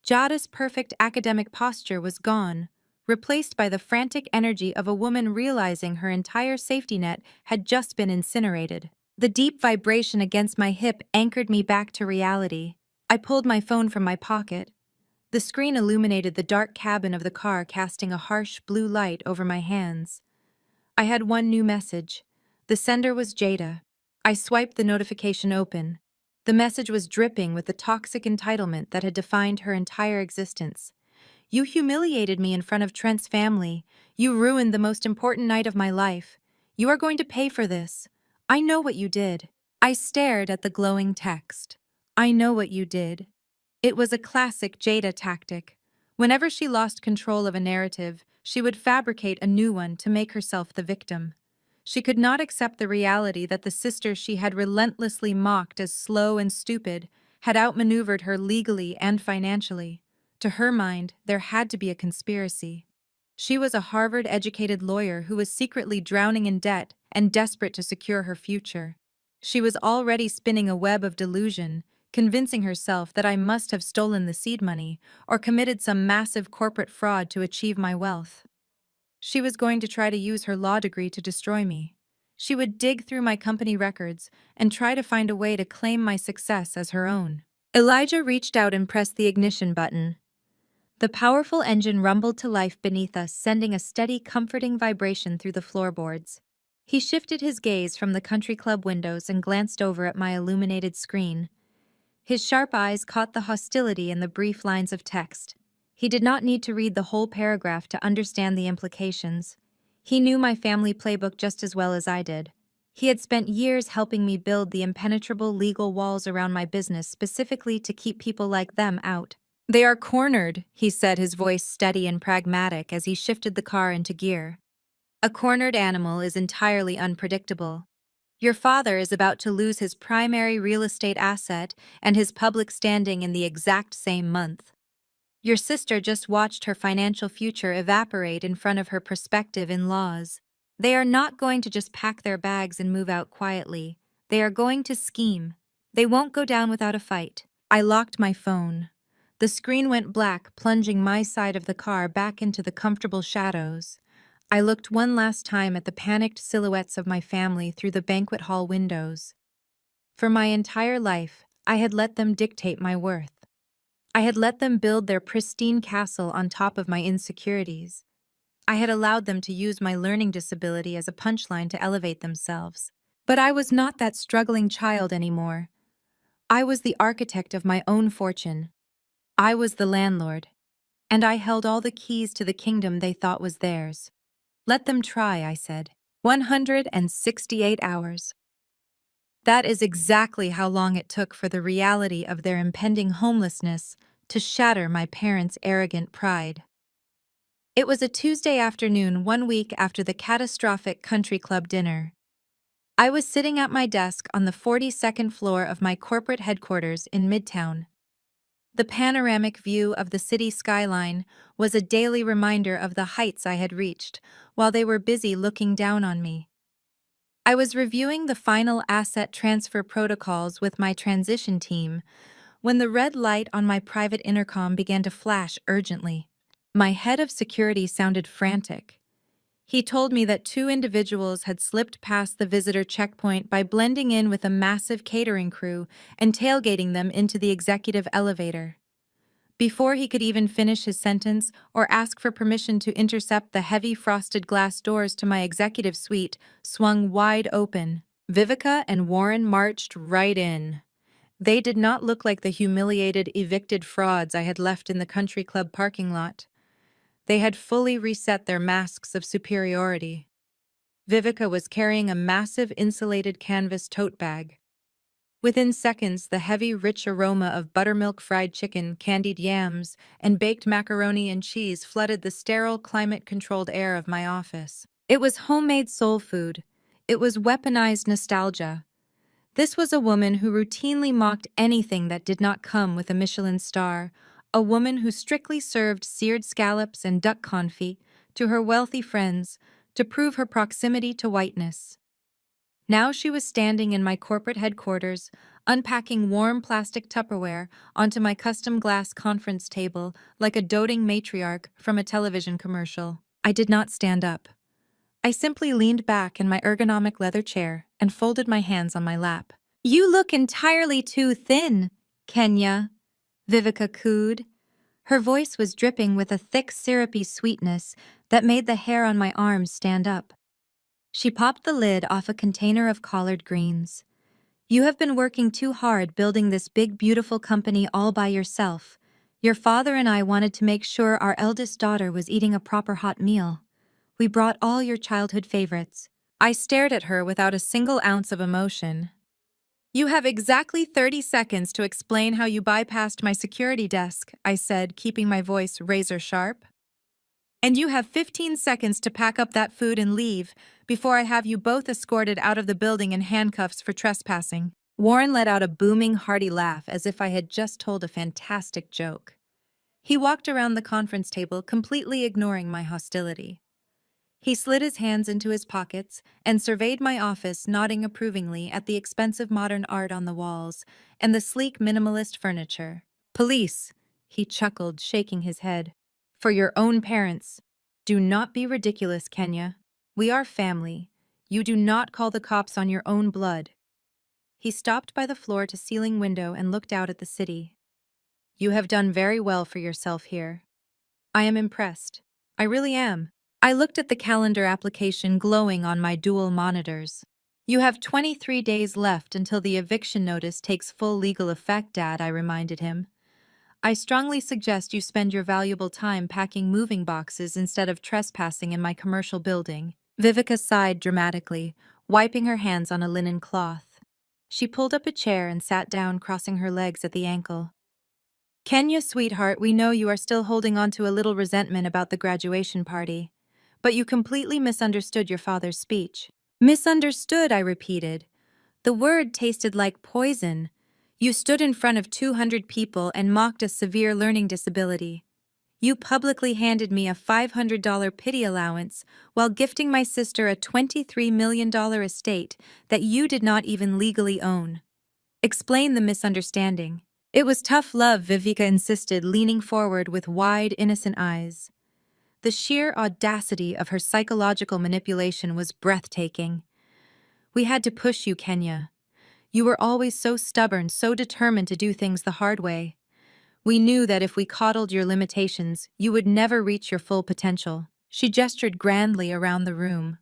Jada's perfect academic posture was gone, replaced by the frantic energy of a woman realizing her entire safety net had just been incinerated. The deep vibration against my hip anchored me back to reality. I pulled my phone from my pocket. The screen illuminated the dark cabin of the car, casting a harsh blue light over my hands. I had one new message. The sender was Jada. I swiped the notification open. The message was dripping with the toxic entitlement that had defined her entire existence. You humiliated me in front of Trent's family. You ruined the most important night of my life. You are going to pay for this. I know what you did. I stared at the glowing text. I know what you did. It was a classic Jada tactic. Whenever she lost control of a narrative, she would fabricate a new one to make herself the victim. She could not accept the reality that the sister she had relentlessly mocked as slow and stupid had outmaneuvered her legally and financially. To her mind, there had to be a conspiracy. She was a Harvard-educated lawyer who was secretly drowning in debt and desperate to secure her future. She was already spinning a web of delusion, convincing herself that I must have stolen the seed money or committed some massive corporate fraud to achieve my wealth. She was going to try to use her law degree to destroy me. She would dig through my company records and try to find a way to claim my success as her own. Elijah reached out and pressed the ignition button. The powerful engine rumbled to life beneath us, sending a steady, comforting vibration through the floorboards. He shifted his gaze from the country club windows and glanced over at my illuminated screen. His sharp eyes caught the hostility in the brief lines of text. He did not need to read the whole paragraph to understand the implications. He knew my family playbook just as well as I did. He had spent years helping me build the impenetrable legal walls around my business specifically to keep people like them out. "They are cornered," he said, his voice steady and pragmatic as he shifted the car into gear. "A cornered animal is entirely unpredictable. Your father is about to lose his primary real estate asset and his public standing in the exact same month. Your sister just watched her financial future evaporate in front of her prospective in-laws. They are not going to just pack their bags and move out quietly. They are going to scheme. They won't go down without a fight." I locked my phone. The screen went black, plunging my side of the car back into the comfortable shadows. I looked one last time at the panicked silhouettes of my family through the banquet hall windows. For my entire life, I had let them dictate my worth. I had let them build their pristine castle on top of my insecurities. I had allowed them to use my learning disability as a punchline to elevate themselves. But I was not that struggling child anymore. I was the architect of my own fortune. I was the landlord. And I held all the keys to the kingdom they thought was theirs. "Let them try," I said. 168 hours. That is exactly how long it took for the reality of their impending homelessness to shatter my parents' arrogant pride. It was a Tuesday afternoon 1 week after the catastrophic country club dinner. I was sitting at my desk on the 42nd floor of my corporate headquarters in Midtown. The panoramic view of the city skyline was a daily reminder of the heights I had reached, while they were busy looking down on me. I was reviewing the final asset transfer protocols with my transition team when the red light on my private intercom began to flash urgently. My head of security sounded frantic. He told me that two individuals had slipped past the visitor checkpoint by blending in with a massive catering crew and tailgating them into the executive elevator. Before he could even finish his sentence or ask for permission to intercept, the heavy frosted glass doors to my executive suite swung wide open. Vivica and Warren marched right in. They did not look like the humiliated, evicted frauds I had left in the country club parking lot. They had fully reset their masks of superiority. Vivica was carrying a massive insulated canvas tote bag. Within seconds, the heavy, rich aroma of buttermilk fried chicken, candied yams, and baked macaroni and cheese flooded the sterile, climate-controlled air of my office. It was homemade soul food. It was weaponized nostalgia. This was a woman who routinely mocked anything that did not come with a Michelin star, a woman who strictly served seared scallops and duck confit to her wealthy friends to prove her proximity to whiteness. Now she was standing in my corporate headquarters, unpacking warm plastic Tupperware onto my custom glass conference table like a doting matriarch from a television commercial. I did not stand up. I simply leaned back in my ergonomic leather chair and folded my hands on my lap. "You look entirely too thin, Kenya," Vivica cooed. Her voice was dripping with a thick, syrupy sweetness that made the hair on my arms stand up. She popped the lid off a container of collard greens. "You have been working too hard building this big, beautiful company all by yourself. Your father and I wanted to make sure our eldest daughter was eating a proper hot meal. We brought all your childhood favorites." I stared at her without a single ounce of emotion. "You have exactly 30 seconds to explain how you bypassed my security desk," I said, keeping my voice razor sharp. "And you have 15 seconds to pack up that food and leave before I have you both escorted out of the building in handcuffs for trespassing." Warren let out a booming, hearty laugh as if I had just told a fantastic joke. He walked around the conference table, completely ignoring my hostility. He slid his hands into his pockets and surveyed my office, nodding approvingly at the expensive modern art on the walls and the sleek minimalist furniture. "Police," he chuckled, shaking his head. "For your own parents. Do not be ridiculous, Kenya. We are family. You do not call the cops on your own blood." He stopped by the floor-to-ceiling window and looked out at the city. "You have done very well for yourself here. I am impressed. I really am." I looked at the calendar application glowing on my dual monitors. "You have 23 days left until the eviction notice takes full legal effect, Dad," I reminded him. "I strongly suggest you spend your valuable time packing moving boxes instead of trespassing in my commercial building." Vivica sighed dramatically, wiping her hands on a linen cloth. She pulled up a chair and sat down, crossing her legs at the ankle. "Kenya, sweetheart, we know you are still holding on to a little resentment about the graduation party. But you completely misunderstood your father's speech." "Misunderstood," I repeated. "The word tasted like poison. You stood in front of 200 people and mocked a severe learning disability. You publicly handed me a $500 pity allowance while gifting my sister a $23 million estate that you did not even legally own. Explain the misunderstanding." "It was tough love," Vivica insisted, leaning forward with wide, innocent eyes. The sheer audacity of her psychological manipulation was breathtaking. "We had to push you, Kenya. You were always so stubborn, so determined to do things the hard way. We knew that if we coddled your limitations, you would never reach your full potential." She gestured grandly around the room.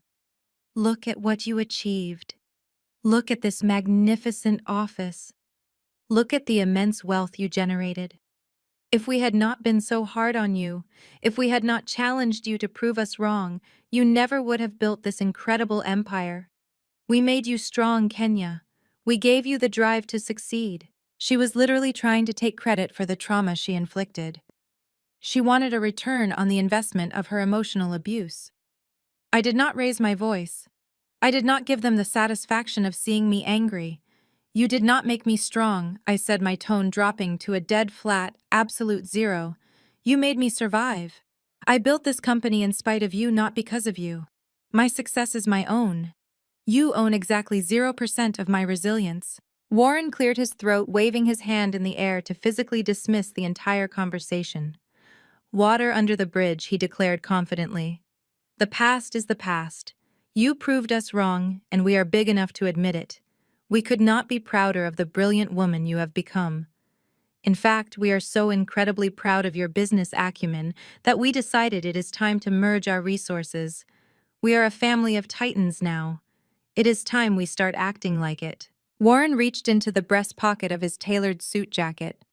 "Look at what you achieved. Look at this magnificent office. Look at the immense wealth you generated. If we had not been so hard on you, if we had not challenged you to prove us wrong, you never would have built this incredible empire. We made you strong, Kenya. We gave you the drive to succeed." She was literally trying to take credit for the trauma she inflicted. She wanted a return on the investment of her emotional abuse. I did not raise my voice. I did not give them the satisfaction of seeing me angry. You did not make me strong, I said, my tone dropping to a dead flat, absolute zero. You made me survive. I built this company in spite of you, not because of you. My success is my own. You own exactly 0% of my resilience. Warren cleared his throat, waving his hand in the air to physically dismiss the entire conversation. Water under the bridge, he declared confidently. The past is the past. You proved us wrong, and we are big enough to admit it. We could not be prouder of the brilliant woman you have become. In fact, we are so incredibly proud of your business acumen that we decided it is time to merge our resources. We are a family of titans now. It is time we start acting like it. Warren reached into the breast pocket of his tailored suit jacket.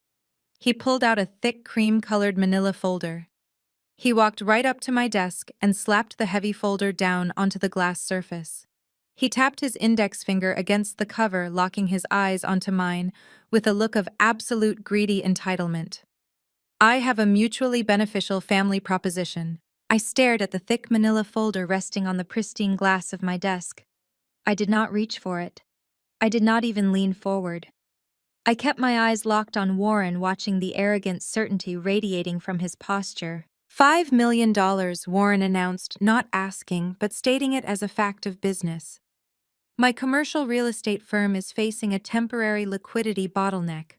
He pulled out a thick cream-colored manila folder. He walked right up to my desk and slapped the heavy folder down onto the glass surface. He tapped his index finger against the cover, locking his eyes onto mine with a look of absolute greedy entitlement. I have a mutually beneficial family proposition. I stared at the thick manila folder resting on the pristine glass of my desk. I did not reach for it. I did not even lean forward. I kept my eyes locked on Warren, watching the arrogant certainty radiating from his posture. $5 million, Warren announced, not asking, but stating it as a fact of business. My commercial real estate firm is facing a temporary liquidity bottleneck.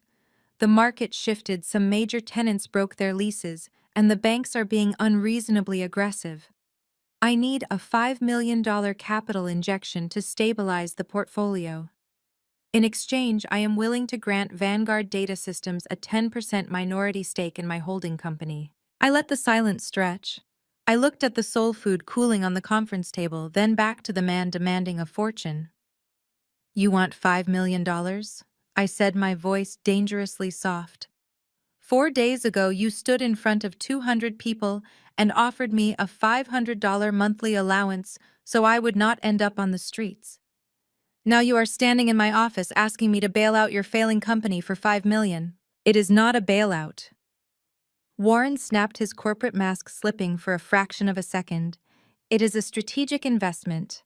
The market shifted, some major tenants broke their leases, and the banks are being unreasonably aggressive. I need a $5 million capital injection to stabilize the portfolio. In exchange, I am willing to grant Vanguard Data Systems a 10% minority stake in my holding company. I let the silence stretch. I looked at the soul food cooling on the conference table, then back to the man demanding a fortune. You want $5 million? I said, my voice dangerously soft. 4 days ago, you stood in front of 200 people and offered me a $500 monthly allowance so I would not end up on the streets. Now you are standing in my office asking me to bail out your failing company for $5 million. It is not a bailout. Warren snapped, his corporate mask slipping for a fraction of a second. It is a strategic investment.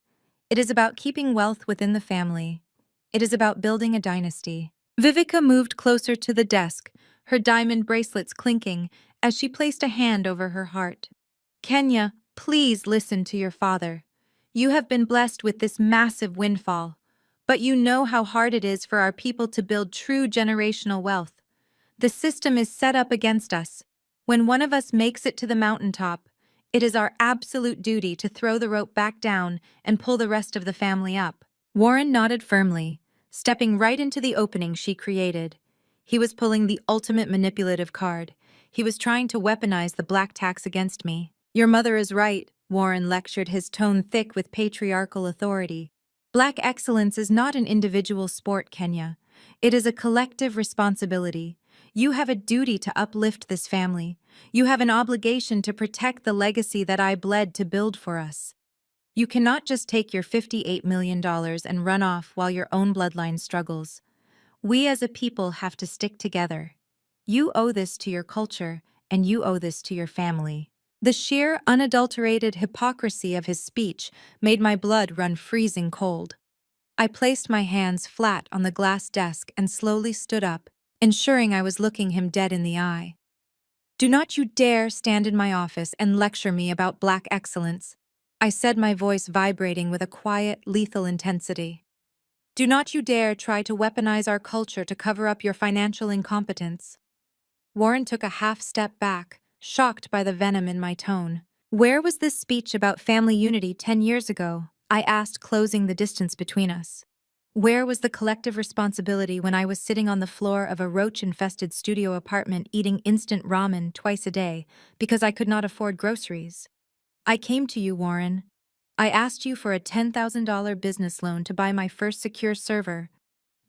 It is about keeping wealth within the family. It is about building a dynasty. Viveka moved closer to the desk, her diamond bracelets clinking, as she placed a hand over her heart. Kenya, please listen to your father. You have been blessed with this massive windfall, but you know how hard it is for our people to build true generational wealth. The system is set up against us. When one of us makes it to the mountaintop, it is our absolute duty to throw the rope back down and pull the rest of the family up. Warren nodded firmly, stepping right into the opening she created. He was pulling the ultimate manipulative card. He was trying to weaponize the black tax against me. Your mother is right, Warren lectured, his tone thick with patriarchal authority. Black excellence is not an individual sport, Kenya. It is a collective responsibility. You have a duty to uplift this family. You have an obligation to protect the legacy that I bled to build for us. You cannot just take your $58 million and run off while your own bloodline struggles. We as a people have to stick together. You owe this to your culture, and you owe this to your family. The sheer, unadulterated hypocrisy of his speech made my blood run freezing cold. I placed my hands flat on the glass desk and slowly stood up, ensuring I was looking him dead in the eye. Do not you dare stand in my office and lecture me about black excellence, I said, my voice vibrating with a quiet, lethal intensity. Do not you dare try to weaponize our culture to cover up your financial incompetence. Warren took a half step back, shocked by the venom in my tone. Where was this speech about family unity 10 years ago? I asked, closing the distance between us. Where was the collective responsibility when I was sitting on the floor of a roach-infested studio apartment eating instant ramen twice a day because I could not afford groceries? I came to you, Warren. I asked you for a $10,000 business loan to buy my first secure server.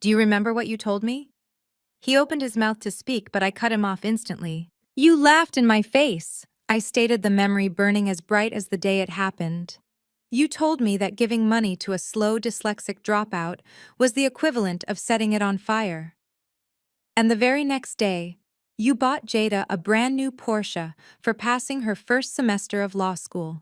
Do you remember what you told me? He opened his mouth to speak, but I cut him off instantly. You laughed in my face, I stated, the memory burning as bright as the day it happened. You told me that giving money to a slow dyslexic dropout was the equivalent of setting it on fire. And the very next day, you bought Jada a brand new Porsche for passing her first semester of law school.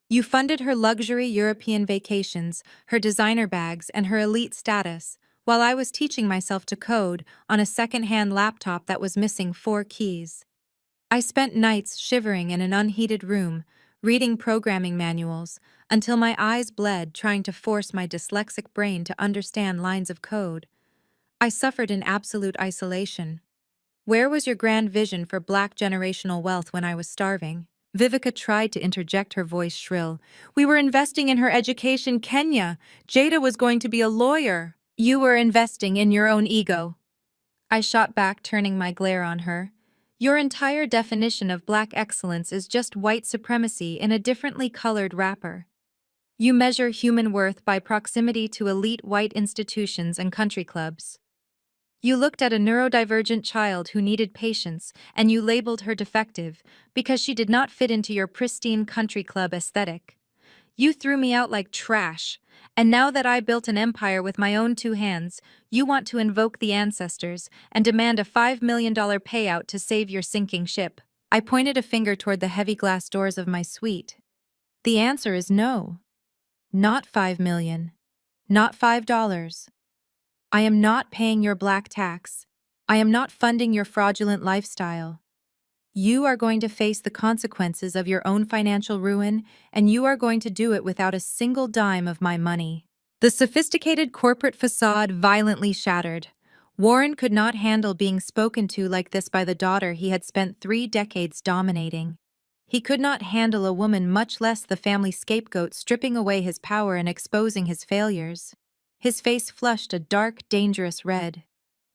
You funded her luxury European vacations, her designer bags, and her elite status, while I was teaching myself to code on a second-hand laptop that was missing 4 keys. I spent nights shivering in an unheated room, reading programming manuals, until my eyes bled trying to force my dyslexic brain to understand lines of code. I suffered in absolute isolation. Where was your grand vision for Black generational wealth when I was starving? Vivica tried to interject, her voice shrill. We were investing in her education, Kenya. Jada was going to be a lawyer. You were investing in your own ego. I shot back, turning my glare on her. Your entire definition of Black excellence is just white supremacy in a differently colored wrapper. You measure human worth by proximity to elite white institutions and country clubs. You looked at a neurodivergent child who needed patience, and you labeled her defective because she did not fit into your pristine country club aesthetic. You threw me out like trash, and now that I built an empire with my own 2 hands, you want to invoke the ancestors and demand a $5 million payout to save your sinking ship. I pointed a finger toward the heavy glass doors of my suite. The answer is no. Not 5 million. Not $5. I am not paying your Black tax. I am not funding your fraudulent lifestyle. You are going to face the consequences of your own financial ruin, and you are going to do it without a single dime of my money. The sophisticated corporate facade violently shattered. Warren could not handle being spoken to like this by the daughter he had spent 3 decades dominating. He could not handle a woman, much less the family scapegoat, stripping away his power and exposing his failures. His face flushed a dark, dangerous red.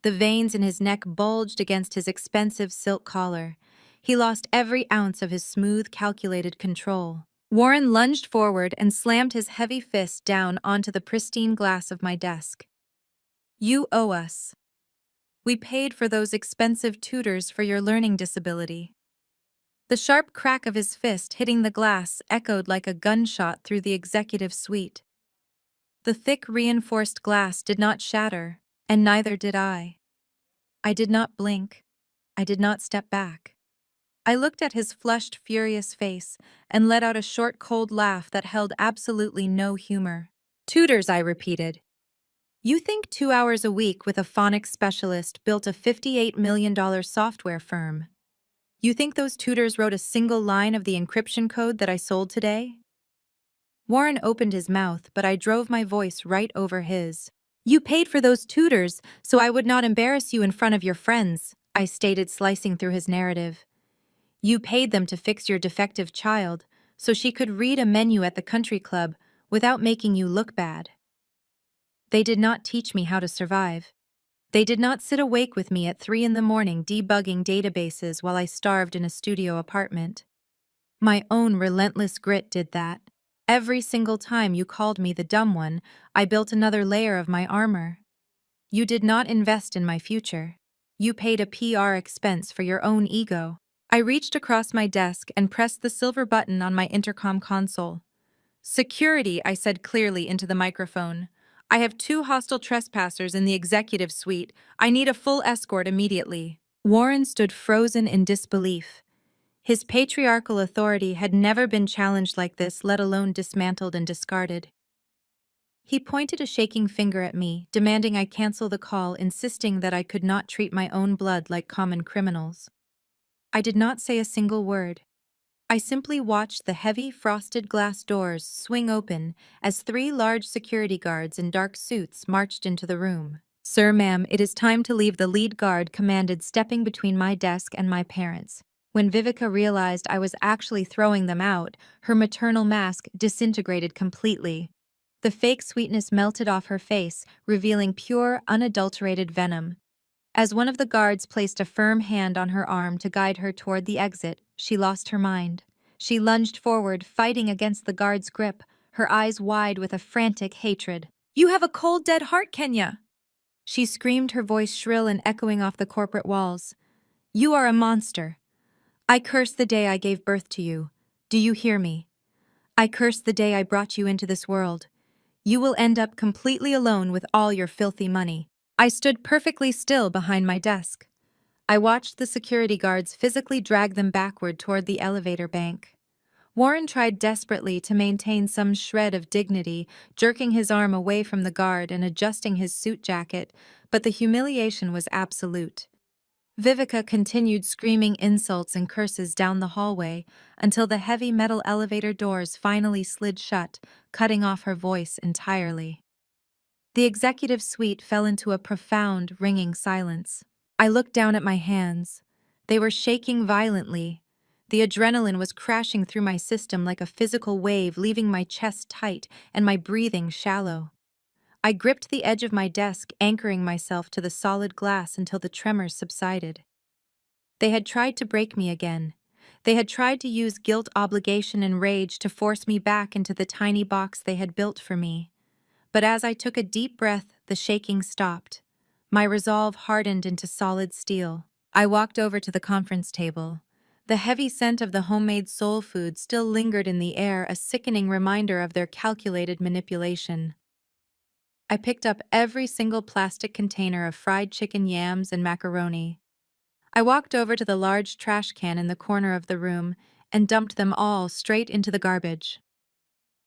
The veins in his neck bulged against his expensive silk collar. He lost every ounce of his smooth, calculated control. Warren lunged forward and slammed his heavy fist down onto the pristine glass of my desk. You owe us. We paid for those expensive tutors for your learning disability. The sharp crack of his fist hitting the glass echoed like a gunshot through the executive suite. The thick, reinforced glass did not shatter, and neither did I. I did not blink. I did not step back. I looked at his flushed, furious face and let out a short, cold laugh that held absolutely no humor. Tutors, I repeated. You think 2 hours a week with a phonics specialist built a $58 million software firm? You think those tutors wrote a single line of the encryption code that I sold today? Warren opened his mouth, but I drove my voice right over his. You paid for those tutors so I would not embarrass you in front of your friends, I stated, slicing through his narrative. You paid them to fix your defective child so she could read a menu at the country club without making you look bad. They did not teach me how to survive. They did not sit awake with me at 3 in the morning debugging databases while I starved in a studio apartment. My own relentless grit did that. Every single time you called me the dumb one, I built another layer of my armor. You did not invest in my future. You paid a PR expense for your own ego. I reached across my desk and pressed the silver button on my intercom console. Security, I said clearly into the microphone. I have 2 hostile trespassers in the executive suite. I need a full escort immediately. Warren stood frozen in disbelief. His patriarchal authority had never been challenged like this, let alone dismantled and discarded. He pointed a shaking finger at me, demanding I cancel the call, insisting that I could not treat my own blood like common criminals. I did not say a single word. I simply watched the heavy, frosted glass doors swing open as 3 large security guards in dark suits marched into the room. Sir, ma'am, it is time to leave, the lead guard commanded, stepping between my desk and my parents. When Vivica realized I was actually throwing them out, her maternal mask disintegrated completely. The fake sweetness melted off her face, revealing pure, unadulterated venom. As one of the guards placed a firm hand on her arm to guide her toward the exit, she lost her mind. She lunged forward, fighting against the guard's grip, her eyes wide with a frantic hatred. You have a cold, dead heart, Kenya! She screamed, her voice shrill and echoing off the corporate walls. You are a monster. I curse the day I gave birth to you. Do you hear me? I curse the day I brought you into this world. You will end up completely alone with all your filthy money. I stood perfectly still behind my desk. I watched the security guards physically drag them backward toward the elevator bank. Warren tried desperately to maintain some shred of dignity, jerking his arm away from the guard and adjusting his suit jacket, but the humiliation was absolute. Vivica continued screaming insults and curses down the hallway until the heavy metal elevator doors finally slid shut, cutting off her voice entirely. The executive suite fell into a profound, ringing silence. I looked down at my hands. They were shaking violently. The adrenaline was crashing through my system like a physical wave, leaving my chest tight and my breathing shallow. I gripped the edge of my desk, anchoring myself to the solid glass until the tremors subsided. They had tried to break me again. They had tried to use guilt, obligation, and rage to force me back into the tiny box they had built for me. But as I took a deep breath, the shaking stopped. My resolve hardened into solid steel. I walked over to the conference table. The heavy scent of the homemade soul food still lingered in the air, a sickening reminder of their calculated manipulation. I picked up every single plastic container of fried chicken, yams, and macaroni. I walked over to the large trash can in the corner of the room and dumped them all straight into the garbage.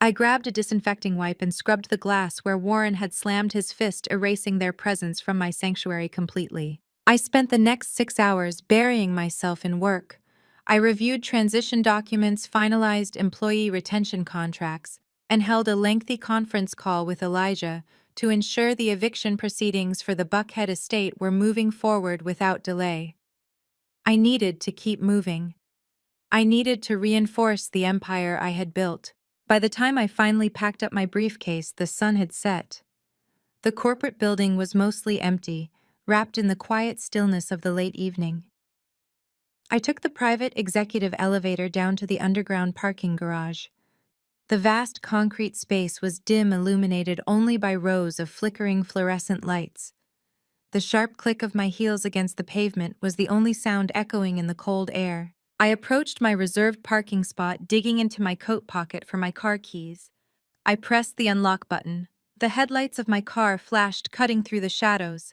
I grabbed a disinfecting wipe and scrubbed the glass where Warren had slammed his fist, erasing their presence from my sanctuary completely. I spent the next 6 hours burying myself in work. I reviewed transition documents, finalized employee retention contracts, and held a lengthy conference call with Elijah to ensure the eviction proceedings for the Buckhead estate were moving forward without delay. I needed to keep moving. I needed to reinforce the empire I had built. By the time I finally packed up my briefcase, the sun had set. The corporate building was mostly empty, wrapped in the quiet stillness of the late evening. I took the private executive elevator down to the underground parking garage. The vast concrete space was dim, illuminated only by rows of flickering fluorescent lights. The sharp click of my heels against the pavement was the only sound echoing in the cold air. I approached my reserved parking spot, digging into my coat pocket for my car keys. I pressed the unlock button. The headlights of my car flashed, cutting through the shadows.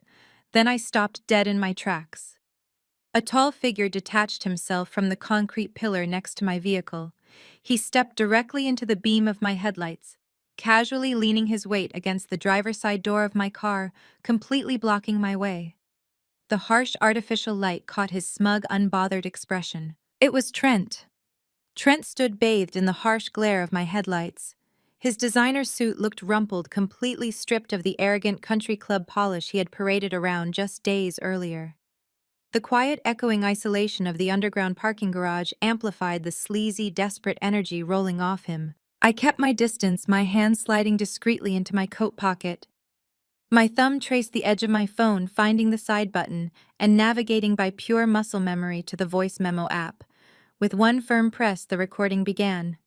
Then I stopped dead in my tracks. A tall figure detached himself from the concrete pillar next to my vehicle. He stepped directly into the beam of my headlights, casually leaning his weight against the driver's side door of my car, completely blocking my way. The harsh artificial light caught his smug, unbothered expression. It was Trent. Trent stood bathed in the harsh glare of my headlights. His designer suit looked rumpled, completely stripped of the arrogant country club polish he had paraded around just days earlier. The quiet, echoing isolation of the underground parking garage amplified the sleazy, desperate energy rolling off him. I kept my distance, my hand sliding discreetly into my coat pocket. My thumb traced the edge of my phone, finding the side button and navigating by pure muscle memory to the voice memo app. With one firm press, the recording began.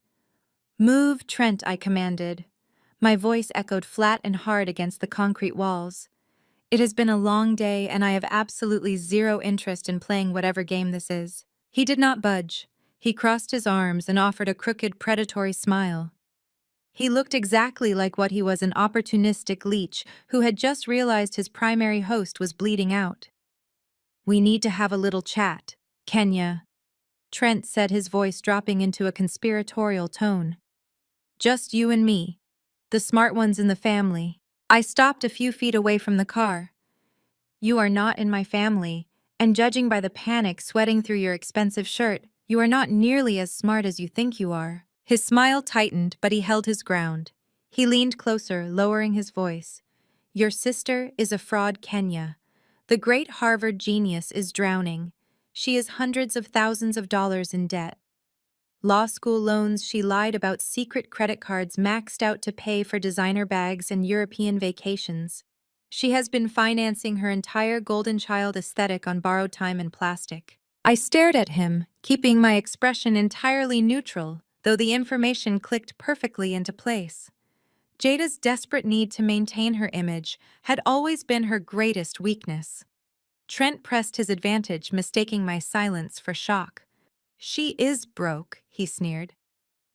"Move, Trent," I commanded. My voice echoed flat and hard against the concrete walls. "It has been a long day, and I have absolutely zero interest in playing whatever game this is." He did not budge. He crossed his arms and offered a crooked, predatory smile. He looked exactly like what he was, an opportunistic leech who had just realized his primary host was bleeding out. "We need to have a little chat, Kenya," Trent said, his voice dropping into a conspiratorial tone. "Just you and me. The smart ones in the family." I stopped a few feet away from the car. "You are not in my family, and judging by the panic sweating through your expensive shirt, you are not nearly as smart as you think you are." His smile tightened, but he held his ground. He leaned closer, lowering his voice. "Your sister is a fraud, Kenya. The great Harvard genius is drowning. She is hundreds of thousands of dollars in debt. Law school loans she lied about, secret credit cards maxed out to pay for designer bags and European vacations. She has been financing her entire golden child aesthetic on borrowed time and plastic." I stared at him, keeping my expression entirely neutral, though the information clicked perfectly into place. Jada's desperate need to maintain her image had always been her greatest weakness. Trent pressed his advantage, mistaking my silence for shock. "She is broke," he sneered.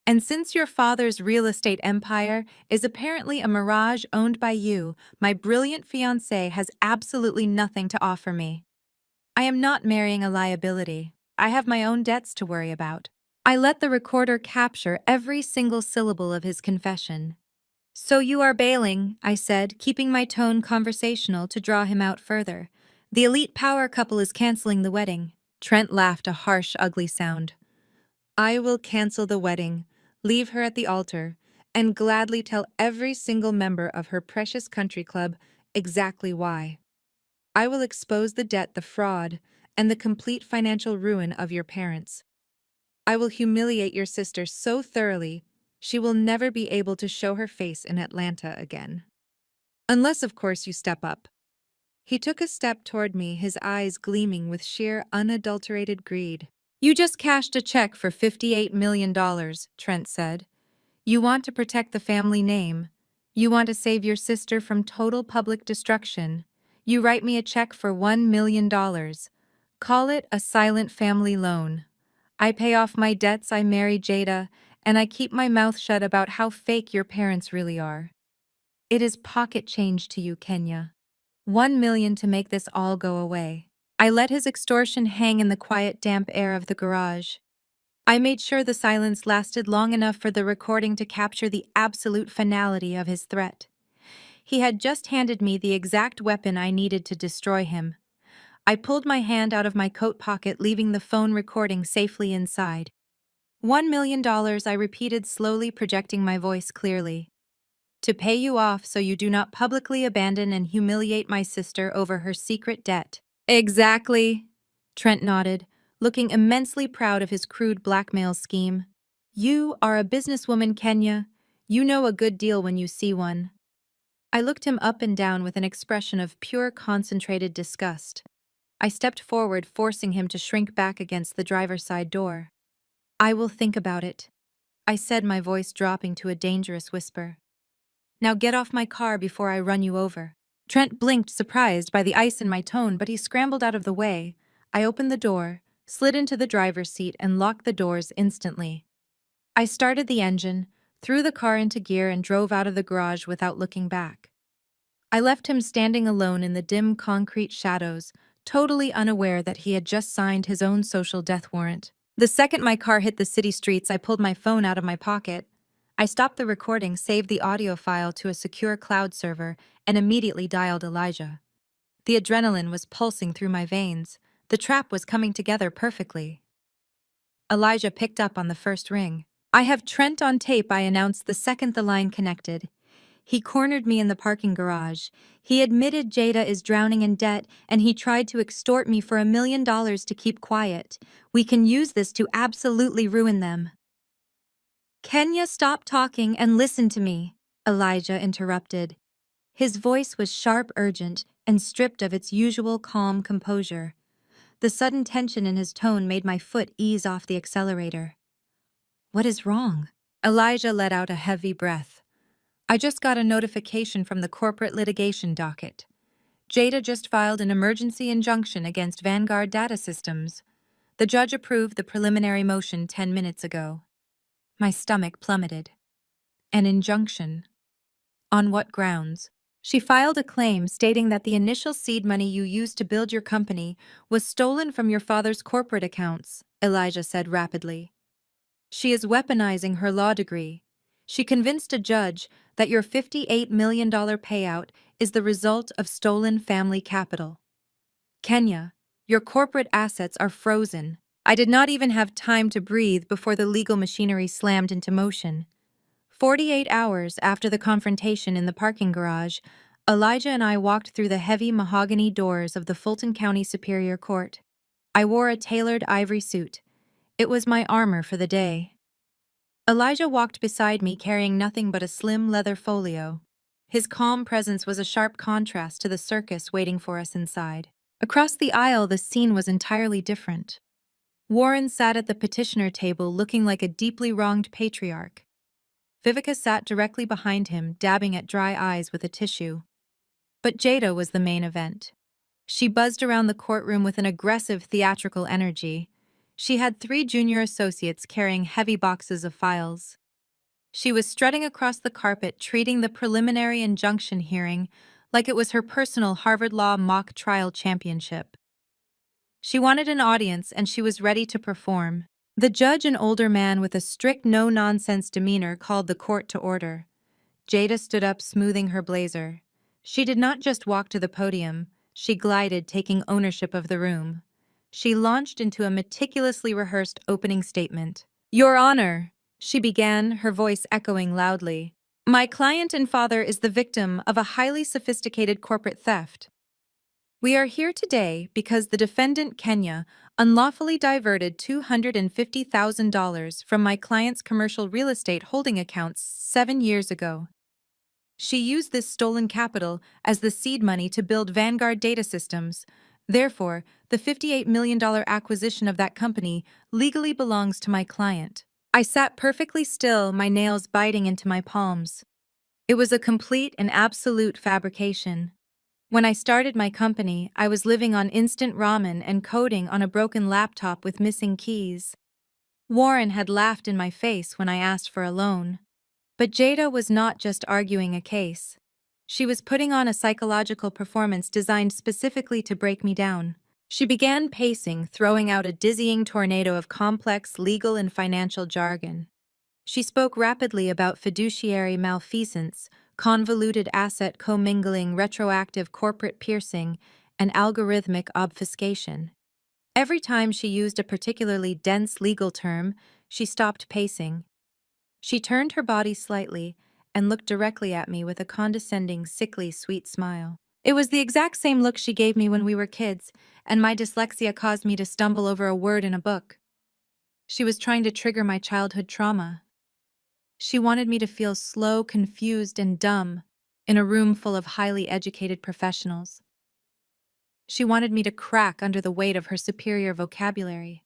And since your father's real estate empire is apparently a mirage owned by you, my brilliant fiancé has absolutely nothing to offer me. I am not marrying a liability. I have my own debts to worry about. I let the recorder capture every single syllable of his confession. So you are bailing, I said, keeping my tone conversational to draw him out further. The elite power couple is canceling the wedding. Trent laughed a harsh, ugly sound. I will cancel the wedding, leave her at the altar, and gladly tell every single member of her precious country club exactly why. I will expose the debt, the fraud, and the complete financial ruin of your parents. I will humiliate your sister so thoroughly she will never be able to show her face in Atlanta again. Unless, of course, you step up. He took a step toward me, his eyes gleaming with sheer, unadulterated greed. You just cashed a check for $58 million, Trent said. You want to protect the family name. You want to save your sister from total public destruction. You write me a check for $1 million. Call it a silent family loan. I pay off my debts, I marry Jada, and I keep my mouth shut about how fake your parents really are. It is pocket change to you, Kenya. 1 million to make this all go away. I let his extortion hang in the quiet, damp air of the garage. I made sure the silence lasted long enough for the recording to capture the absolute finality of his threat. He had just handed me the exact weapon I needed to destroy him. I pulled my hand out of my coat pocket, leaving the phone recording safely inside. $1 million, I repeated slowly, projecting my voice clearly. To pay you off so you do not publicly abandon and humiliate my sister over her secret debt. Exactly, Trent nodded, looking immensely proud of his crude blackmail scheme. You are a businesswoman, Kenya. You know a good deal when you see one. I looked him up and down with an expression of pure, concentrated disgust. I stepped forward, forcing him to shrink back against the driver's side door. I will think about it, I said, my voice dropping to a dangerous whisper. Now get off my car before I run you over. Trent blinked, surprised by the ice in my tone, but he scrambled out of the way. I opened the door, slid into the driver's seat, and locked the doors instantly. I started the engine, threw the car into gear, and drove out of the garage without looking back. I left him standing alone in the dim concrete shadows, totally unaware that he had just signed his own social death warrant. The second my car hit the city streets, I pulled my phone out of my pocket. I stopped the recording, saved the audio file to a secure cloud server, and immediately dialed Elijah. The adrenaline was pulsing through my veins. The trap was coming together perfectly. Elijah picked up on the first ring. I have Trent on tape, I announced the second the line connected. He cornered me in the parking garage. He admitted Jada is drowning in debt, and he tried to extort me for $1 million to keep quiet. We can use this to absolutely ruin them. Kenya, stop talking and listen to me, Elijah interrupted. His voice was sharp, urgent, and stripped of its usual calm composure. The sudden tension in his tone made my foot ease off the accelerator. What is wrong? Elijah let out a heavy breath. I just got a notification from the corporate litigation docket. Jada just filed an emergency injunction against Vanguard Data Systems. The judge approved the preliminary motion 10 minutes ago. My stomach plummeted. An injunction? On what grounds? She filed a claim stating that the initial seed money you used to build your company was stolen from your father's corporate accounts, Elijah said rapidly. She is weaponizing her law degree. She convinced a judge that your $58 million payout is the result of stolen family capital. Kenya, your corporate assets are frozen. I did not even have time to breathe before the legal machinery slammed into motion. 48 hours after the confrontation in the parking garage, Elijah and I walked through the heavy mahogany doors of the Fulton County Superior Court. I wore a tailored ivory suit. It was my armor for the day. Elijah walked beside me, carrying nothing but a slim leather folio. His calm presence was a sharp contrast to the circus waiting for us inside. Across the aisle, the scene was entirely different. Warren sat at the petitioner table looking like a deeply wronged patriarch. Vivica sat directly behind him, dabbing at dry eyes with a tissue. But Jada was the main event. She buzzed around the courtroom with an aggressive, theatrical energy. She had 3 junior associates carrying heavy boxes of files. She was strutting across the carpet, treating the preliminary injunction hearing like it was her personal Harvard Law mock trial championship. She wanted an audience and she was ready to perform. The judge, an older man with a strict no-nonsense demeanor, called the court to order. Jada stood up, smoothing her blazer. She did not just walk to the podium, she glided, taking ownership of the room. She launched into a meticulously rehearsed opening statement. "Your Honor," she began, her voice echoing loudly, "my client and father is the victim of a highly sophisticated corporate theft. We are here today because the defendant, Kenya, unlawfully diverted $250,000 from my client's commercial real estate holding accounts 7 years ago. She used this stolen capital as the seed money to build Vanguard Data Systems. Therefore, the $58 million acquisition of that company legally belongs to my client." I sat perfectly still, my nails biting into my palms. It was a complete and absolute fabrication. When I started my company, I was living on instant ramen and coding on a broken laptop with missing keys. Warren had laughed in my face when I asked for a loan. But Jada was not just arguing a case. She was putting on a psychological performance designed specifically to break me down. She began pacing, throwing out a dizzying tornado of complex legal and financial jargon. She spoke rapidly about fiduciary malfeasance, convoluted asset commingling, retroactive corporate piercing, and algorithmic obfuscation. Every time she used a particularly dense legal term, she stopped pacing. She turned her body slightly and looked directly at me with a condescending, sickly, sweet smile. It was the exact same look she gave me when we were kids, and my dyslexia caused me to stumble over a word in a book. She was trying to trigger my childhood trauma. She wanted me to feel slow, confused, and dumb in a room full of highly educated professionals. She wanted me to crack under the weight of her superior vocabulary.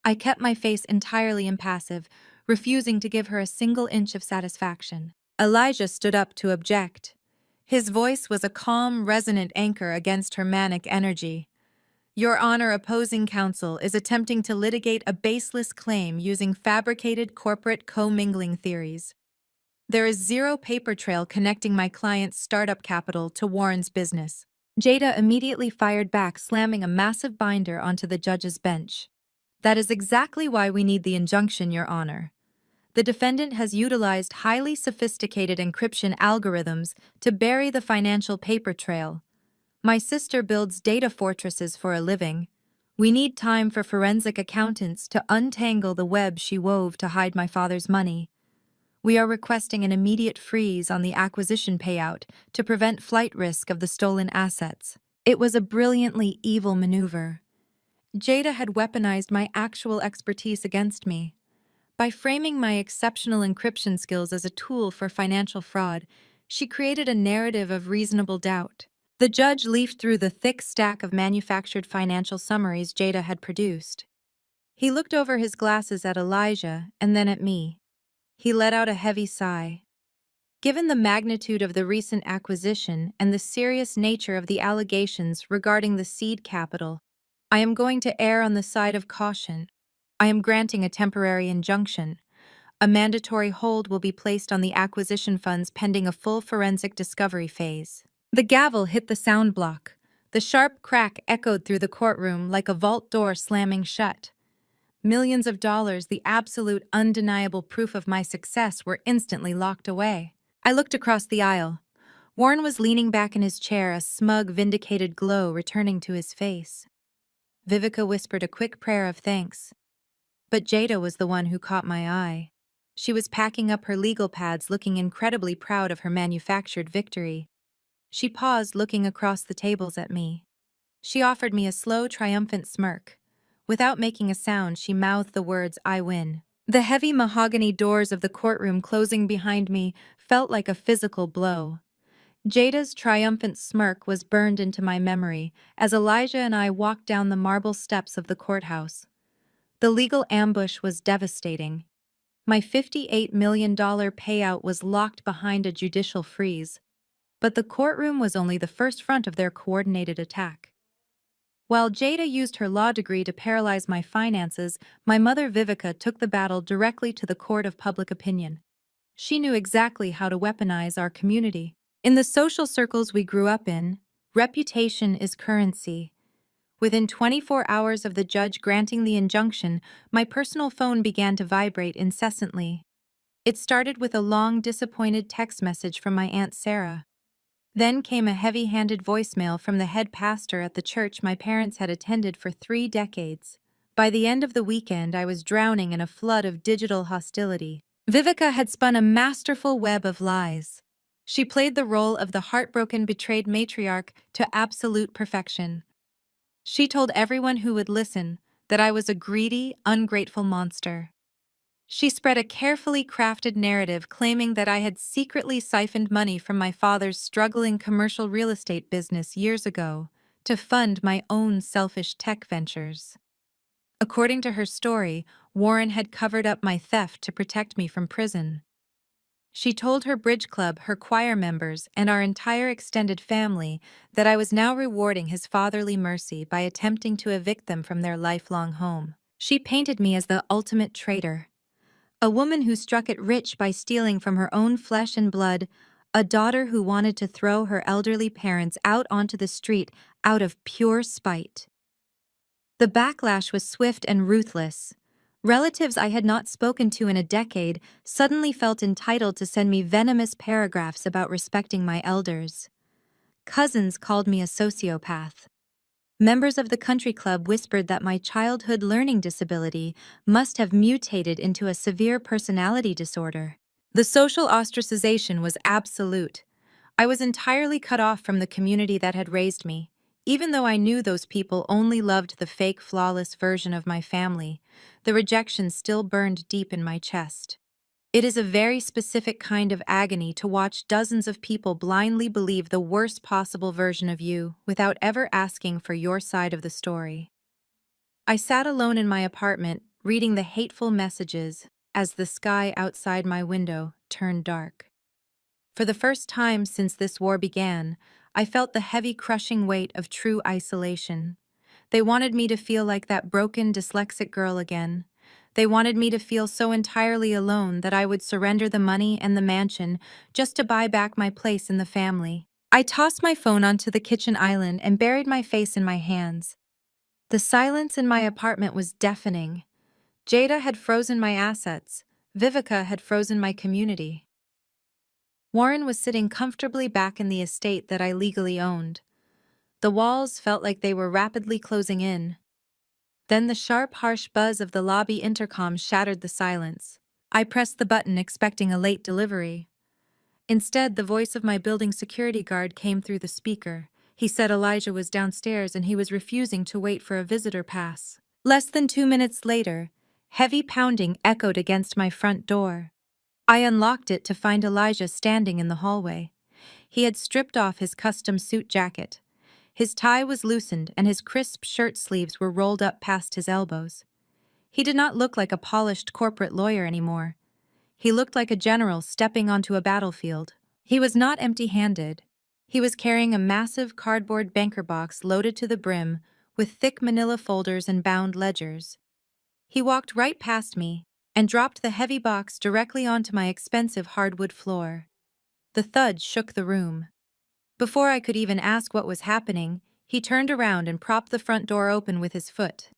I kept my face entirely impassive, refusing to give her a single inch of satisfaction. Elijah stood up to object. His voice was a calm, resonant anchor against her manic energy. "Your Honor, opposing counsel is attempting to litigate a baseless claim using fabricated corporate commingling theories. There is zero paper trail connecting my client's startup capital to Warren's business." Jada immediately fired back, slamming a massive binder onto the judge's bench. "That is exactly why we need the injunction, Your Honor. The defendant has utilized highly sophisticated encryption algorithms to bury the financial paper trail. My sister builds data fortresses for a living. We need time for forensic accountants to untangle the web she wove to hide my father's money. We are requesting an immediate freeze on the acquisition payout to prevent flight risk of the stolen assets." It was a brilliantly evil maneuver. Jada had weaponized my actual expertise against me. By framing my exceptional encryption skills as a tool for financial fraud, she created a narrative of reasonable doubt. The judge leafed through the thick stack of manufactured financial summaries Jada had produced. He looked over his glasses at Elijah and then at me. He let out a heavy sigh. Given the magnitude of the recent acquisition and the serious nature of the allegations regarding the seed capital, I am going to err on the side of caution. I am granting a temporary injunction. A mandatory hold will be placed on the acquisition funds pending a full forensic discovery phase. The gavel hit the sound block. The sharp crack echoed through the courtroom like a vault door slamming shut. Millions of dollars, the absolute undeniable proof of my success, were instantly locked away. I looked across the aisle. Warren was leaning back in his chair, a smug, vindicated glow returning to his face. Vivica whispered a quick prayer of thanks. But Jada was the one who caught my eye. She was packing up her legal pads, looking incredibly proud of her manufactured victory. She paused, looking across the tables at me. She offered me a slow, triumphant smirk. Without making a sound, she mouthed the words, "I win." The heavy mahogany doors of the courtroom closing behind me felt like a physical blow. Jada's triumphant smirk was burned into my memory as Elijah and I walked down the marble steps of the courthouse. The legal ambush was devastating. My $58 million payout was locked behind a judicial freeze, but the courtroom was only the first front of their coordinated attack. While Jada used her law degree to paralyze my finances, my mother Vivica took the battle directly to the court of public opinion. She knew exactly how to weaponize our community. In the social circles we grew up in, reputation is currency. Within 24 hours of the judge granting the injunction, my personal phone began to vibrate incessantly. It started with a long, disappointed text message from my Aunt Sarah. Then came a heavy-handed voicemail from the head pastor at the church my parents had attended for 3 decades. By the end of the weekend, I was drowning in a flood of digital hostility. Vivica had spun a masterful web of lies. She played the role of the heartbroken, betrayed matriarch to absolute perfection. She told everyone who would listen that I was a greedy, ungrateful monster. She spread a carefully crafted narrative claiming that I had secretly siphoned money from my father's struggling commercial real estate business years ago to fund my own selfish tech ventures. According to her story, Warren had covered up my theft to protect me from prison. She told her bridge club, her choir members, and our entire extended family that I was now rewarding his fatherly mercy by attempting to evict them from their lifelong home. She painted me as the ultimate traitor, a woman who struck it rich by stealing from her own flesh and blood, a daughter who wanted to throw her elderly parents out onto the street out of pure spite. The backlash was swift and ruthless. Relatives I had not spoken to in a decade suddenly felt entitled to send me venomous paragraphs about respecting my elders. Cousins called me a sociopath. Members of the country club whispered that my childhood learning disability must have mutated into a severe personality disorder. The social ostracization was absolute. I was entirely cut off from the community that had raised me. Even though I knew those people only loved the fake, flawless version of my family, the rejection still burned deep in my chest. It is a very specific kind of agony to watch dozens of people blindly believe the worst possible version of you without ever asking for your side of the story. I sat alone in my apartment, reading the hateful messages as the sky outside my window turned dark. For the first time since this war began, I felt the heavy, crushing weight of true isolation. They wanted me to feel like that broken, dyslexic girl again. They wanted me to feel so entirely alone that I would surrender the money and the mansion just to buy back my place in the family. I tossed my phone onto the kitchen island and buried my face in my hands. The silence in my apartment was deafening. Jada had frozen my assets. Vivica had frozen my community. Warren was sitting comfortably back in the estate that I legally owned. The walls felt like they were rapidly closing in. Then the sharp, harsh buzz of the lobby intercom shattered the silence. I pressed the button expecting a late delivery. Instead, the voice of my building security guard came through the speaker. He said Elijah was downstairs and he was refusing to wait for a visitor pass. Less than 2 minutes later, heavy pounding echoed against my front door. I unlocked it to find Elijah standing in the hallway. He had stripped off his custom suit jacket. His tie was loosened and his crisp shirt sleeves were rolled up past his elbows. He did not look like a polished corporate lawyer anymore. He looked like a general stepping onto a battlefield. He was not empty-handed. He was carrying a massive cardboard banker box loaded to the brim with thick manila folders and bound ledgers. He walked right past me and dropped the heavy box directly onto my expensive hardwood floor. The thud shook the room. Before I could even ask what was happening, he turned around and propped the front door open with his foot.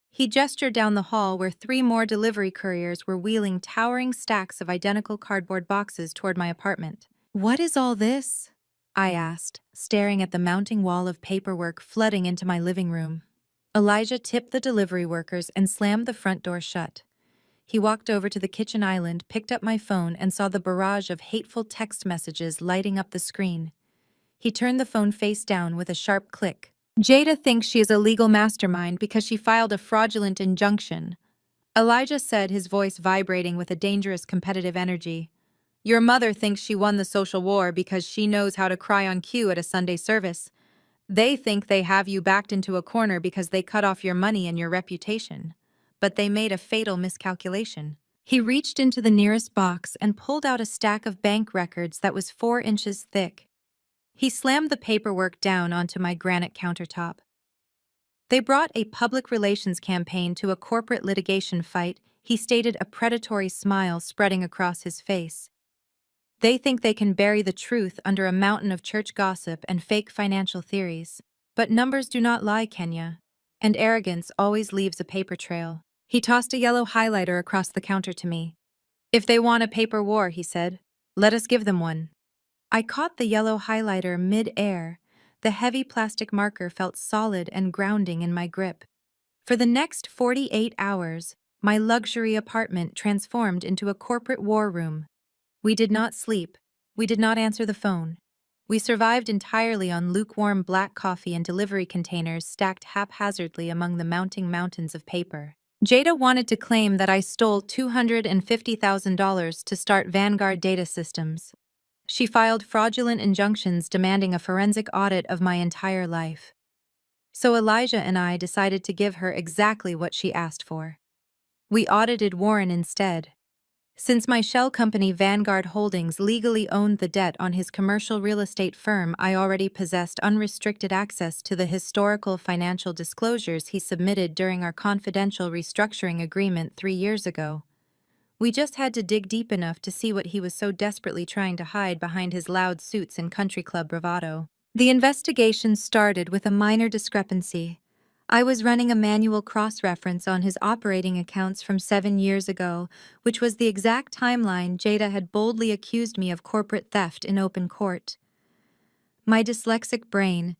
He gestured down the hall where 3 more delivery couriers were wheeling towering stacks of identical cardboard boxes toward my apartment. "What is all this?" I asked, staring at the mounting wall of paperwork flooding into my living room. Elijah tipped the delivery workers and slammed the front door shut. He walked over to the kitchen island, picked up my phone, and saw the barrage of hateful text messages lighting up the screen. He turned the phone face down with a sharp click. "Jada thinks she is a legal mastermind because she filed a fraudulent injunction," Elijah said, his voice vibrating with a dangerous competitive energy. "Your mother thinks she won the social war because she knows how to cry on cue at a Sunday service. They think they have you backed into a corner because they cut off your money and your reputation. But they made a fatal miscalculation." He reached into the nearest box and pulled out a stack of bank records that was 4 inches thick. He slammed the paperwork down onto my granite countertop. They brought a public relations campaign to a corporate litigation fight, he stated, a predatory smile spreading across his face. They think they can bury the truth under a mountain of church gossip and fake financial theories. But numbers do not lie, Kenya. And arrogance always leaves a paper trail. He tossed a yellow highlighter across the counter to me. If they want a paper war, he said, let us give them one. I caught the yellow highlighter mid-air. The heavy plastic marker felt solid and grounding in my grip. For the next 48 hours, my luxury apartment transformed into a corporate war room. We did not sleep. We did not answer the phone. We survived entirely on lukewarm black coffee and delivery containers stacked haphazardly among the mounting mountains of paper. Jada wanted to claim that I stole $250,000 to start Vanguard Data Systems. She filed fraudulent injunctions demanding a forensic audit of my entire life. So Elijah and I decided to give her exactly what she asked for. We audited Warren instead. Since my shell company Vanguard Holdings legally owned the debt on his commercial real estate firm, I already possessed unrestricted access to the historical financial disclosures he submitted during our confidential restructuring agreement 3 years ago. We just had to dig deep enough to see what he was so desperately trying to hide behind his loud suits and country club bravado. The investigation started with a minor discrepancy. I was running a manual cross-reference on his operating accounts from 7 years ago, which was the exact timeline Jada had boldly accused me of corporate theft in open court. My dyslexic brain,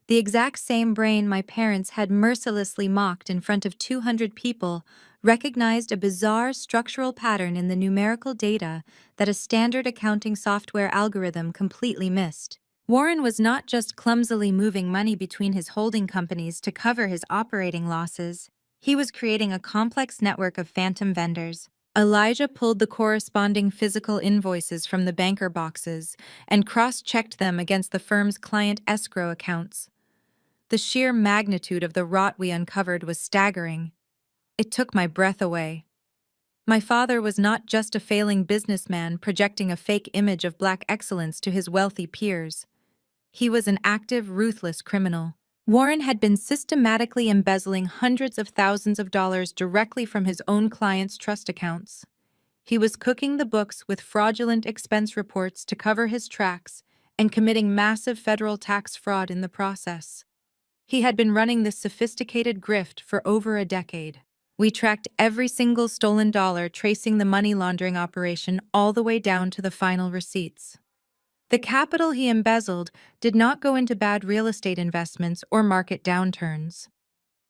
the exact same brain my parents had mercilessly mocked in front of 200 people, recognized a bizarre structural pattern in the numerical data that a standard accounting software algorithm completely missed. Warren was not just clumsily moving money between his holding companies to cover his operating losses. He was creating a complex network of phantom vendors. Elijah pulled the corresponding physical invoices from the banker boxes and cross-checked them against the firm's client escrow accounts. The sheer magnitude of the rot we uncovered was staggering. It took my breath away. My father was not just a failing businessman projecting a fake image of black excellence to his wealthy peers. He was an active, ruthless criminal. Warren had been systematically embezzling hundreds of thousands of dollars directly from his own clients' trust accounts. He was cooking the books with fraudulent expense reports to cover his tracks and committing massive federal tax fraud in the process. He had been running this sophisticated grift for over a decade. We tracked every single stolen dollar, tracing the money laundering operation all the way down to the final receipts. The capital he embezzled did not go into bad real estate investments or market downturns.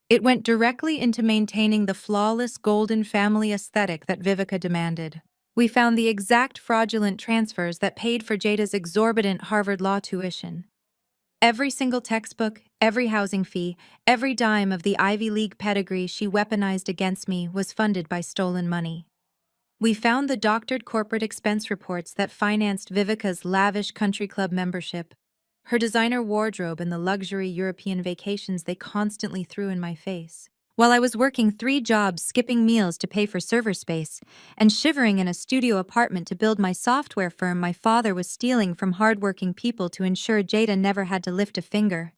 It went directly into maintaining the flawless golden family aesthetic that Vivica demanded. We found the exact fraudulent transfers that paid for Jada's exorbitant Harvard Law tuition. Every single textbook, every housing fee, every dime of the Ivy League pedigree she weaponized against me was funded by stolen money. We found the doctored corporate expense reports that financed Vivica's lavish country club membership, her designer wardrobe, and the luxury European vacations they constantly threw in my face. While I was working 3 jobs, skipping meals to pay for server space, and shivering in a studio apartment to build my software firm, my father was stealing from hardworking people to ensure Jada never had to lift a finger.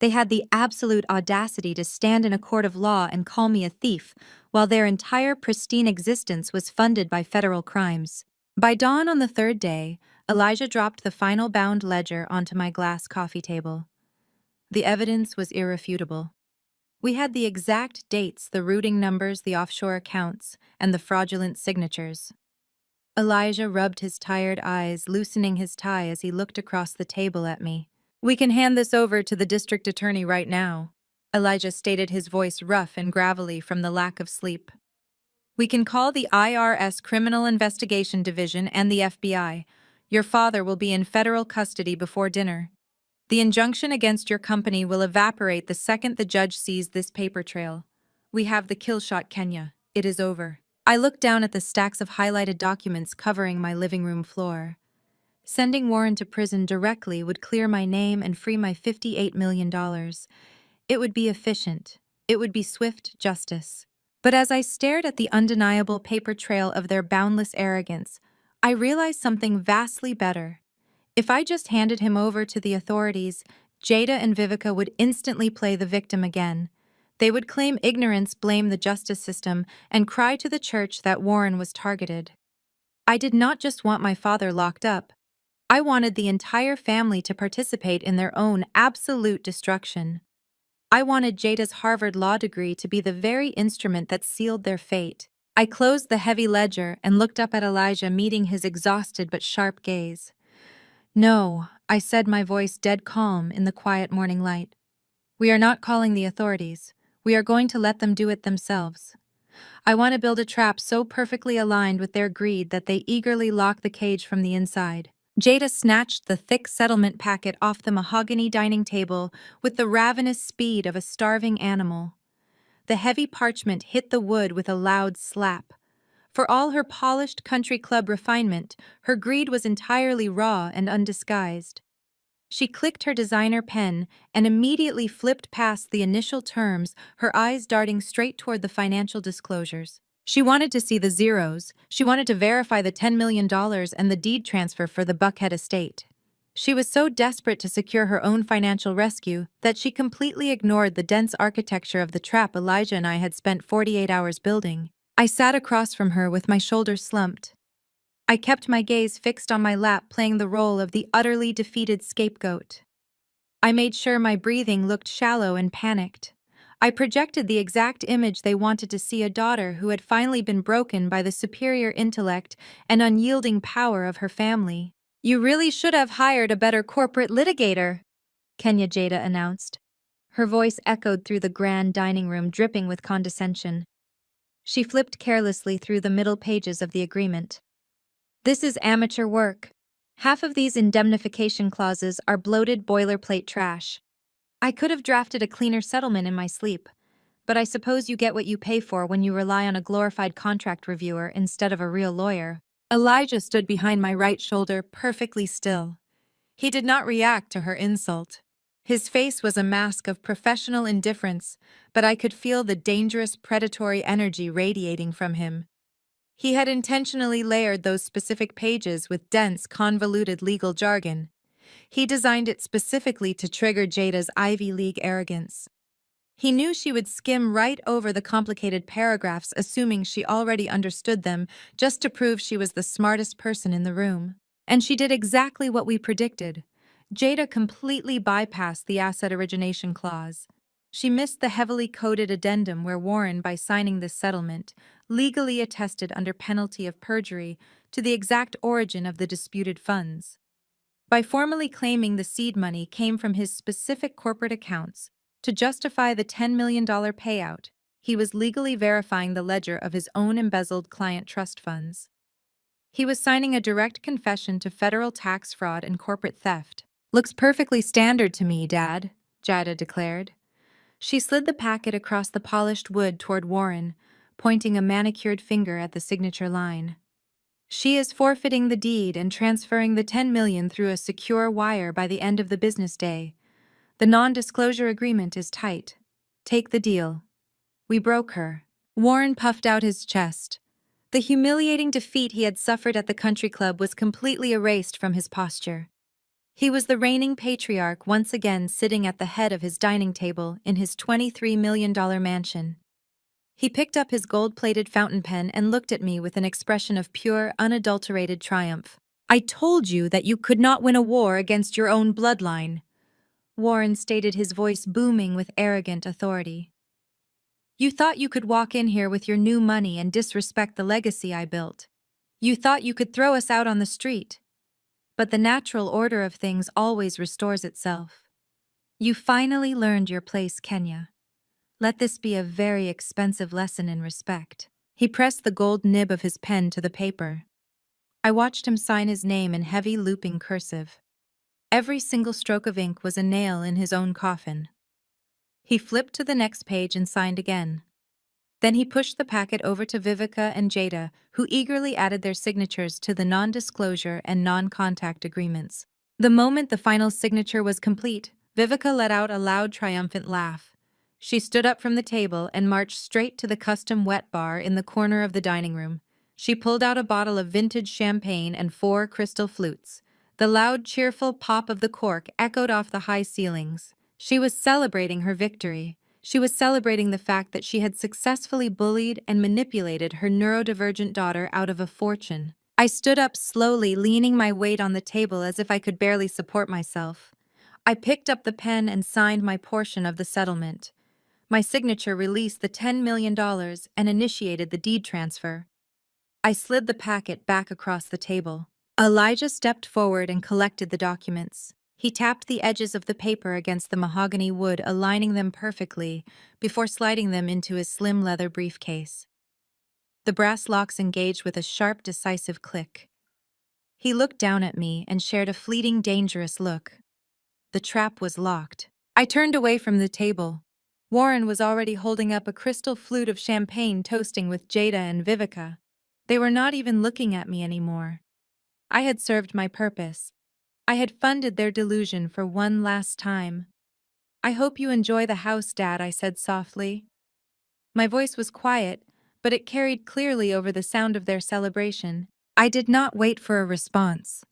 They had the absolute audacity to stand in a court of law and call me a thief, while their entire pristine existence was funded by federal crimes. By dawn on the 3rd day, Elijah dropped the final bound ledger onto my glass coffee table. The evidence was irrefutable. We had the exact dates, the routing numbers, the offshore accounts, and the fraudulent signatures. Elijah rubbed his tired eyes, loosening his tie as he looked across the table at me. "We can hand this over to the district attorney right now," Elijah stated, his voice rough and gravelly from the lack of sleep. "We can call the IRS Criminal Investigation Division and the FBI. Your father will be in federal custody before dinner. The injunction against your company will evaporate the second the judge sees this paper trail. We have the kill shot, Kenya. It is over." I looked down at the stacks of highlighted documents covering my living room floor. Sending Warren to prison directly would clear my name and free my $58 million. It would be efficient. It would be swift justice. But as I stared at the undeniable paper trail of their boundless arrogance, I realized something vastly better. If I just handed him over to the authorities, Jada and Vivica would instantly play the victim again. They would claim ignorance, blame the justice system, and cry to the church that Warren was targeted. I did not just want my father locked up. I wanted the entire family to participate in their own absolute destruction. I wanted Jada's Harvard law degree to be the very instrument that sealed their fate. I closed the heavy ledger and looked up at Elijah, meeting his exhausted but sharp gaze. "No," I said, my voice dead calm in the quiet morning light. "We are not calling the authorities. We are going to let them do it themselves. I want to build a trap so perfectly aligned with their greed that they eagerly lock the cage from the inside." Jada snatched the thick settlement packet off the mahogany dining table with the ravenous speed of a starving animal. The heavy parchment hit the wood with a loud slap. For all her polished country club refinement, her greed was entirely raw and undisguised. She clicked her designer pen and immediately flipped past the initial terms, her eyes darting straight toward the financial disclosures. She wanted to see the zeros. She wanted to verify the $10 million and the deed transfer for the Buckhead estate. She was so desperate to secure her own financial rescue that she completely ignored the dense architecture of the trap Elijah and I had spent 48 hours building. I sat across from her with my shoulders slumped. I kept my gaze fixed on my lap, playing the role of the utterly defeated scapegoat. I made sure my breathing looked shallow and panicked. I projected the exact image they wanted to see: a daughter who had finally been broken by the superior intellect and unyielding power of her family. "You really should have hired a better corporate litigator," Kenya Jada announced. Her voice echoed through the grand dining room, dripping with condescension. She flipped carelessly through the middle pages of the agreement. "This is amateur work. Half of these indemnification clauses are bloated boilerplate trash. I could have drafted a cleaner settlement in my sleep, but I suppose you get what you pay for when you rely on a glorified contract reviewer instead of a real lawyer." Elijah stood behind my right shoulder, perfectly still. He did not react to her insult. His face was a mask of professional indifference, but I could feel the dangerous predatory energy radiating from him. He had intentionally layered those specific pages with dense, convoluted legal jargon. He designed it specifically to trigger Jada's Ivy League arrogance. He knew she would skim right over the complicated paragraphs, assuming she already understood them, just to prove she was the smartest person in the room. And she did exactly what we predicted. Jada completely bypassed the asset origination clause. She missed the heavily coded addendum where Warren, by signing this settlement, legally attested under penalty of perjury to the exact origin of the disputed funds. By formally claiming the seed money came from his specific corporate accounts to justify the $10 million payout, he was legally verifying the ledger of his own embezzled client trust funds. He was signing a direct confession to federal tax fraud and corporate theft. "Looks perfectly standard to me, Dad," Jada declared. She slid the packet across the polished wood toward Warren, pointing a manicured finger at the signature line. "She is forfeiting the deed and transferring the $10 million through a secure wire by the end of the business day. The non-disclosure agreement is tight. Take the deal." We broke her. Warren puffed out his chest. The humiliating defeat he had suffered at the country club was completely erased from his posture. He was the reigning patriarch, once again sitting at the head of his dining table in his $23 million mansion. He picked up his gold-plated fountain pen and looked at me with an expression of pure, unadulterated triumph. "I told you that you could not win a war against your own bloodline," Warren stated, his voice booming with arrogant authority. "You thought you could walk in here with your new money and disrespect the legacy I built. You thought you could throw us out on the street. But the natural order of things always restores itself. You finally learned your place, Kenya. Let this be a very expensive lesson in respect." He pressed the gold nib of his pen to the paper. I watched him sign his name in heavy looping cursive. Every single stroke of ink was a nail in his own coffin. He flipped to the next page and signed again. Then he pushed the packet over to Vivica and Jada, who eagerly added their signatures to the non-disclosure and non-contact agreements. The moment the final signature was complete, Vivica let out a loud, triumphant laugh. She stood up from the table and marched straight to the custom wet bar in the corner of the dining room. She pulled out a bottle of vintage champagne and 4 crystal flutes. The loud, cheerful pop of the cork echoed off the high ceilings. She was celebrating her victory. She was celebrating the fact that she had successfully bullied and manipulated her neurodivergent daughter out of a fortune. I stood up slowly, leaning my weight on the table as if I could barely support myself. I picked up the pen and signed my portion of the settlement. My signature released the $10 million and initiated the deed transfer. I slid the packet back across the table. Elijah stepped forward and collected the documents. He tapped the edges of the paper against the mahogany wood, aligning them perfectly, before sliding them into his slim leather briefcase. The brass locks engaged with a sharp, decisive click. He looked down at me and shared a fleeting, dangerous look. The trap was locked. I turned away from the table. Warren was already holding up a crystal flute of champagne, toasting with Jada and Vivica. They were not even looking at me anymore. I had served my purpose. I had funded their delusion for one last time. "I hope you enjoy the house, Dad," I said softly. My voice was quiet, but it carried clearly over the sound of their celebration. I did not wait for a response.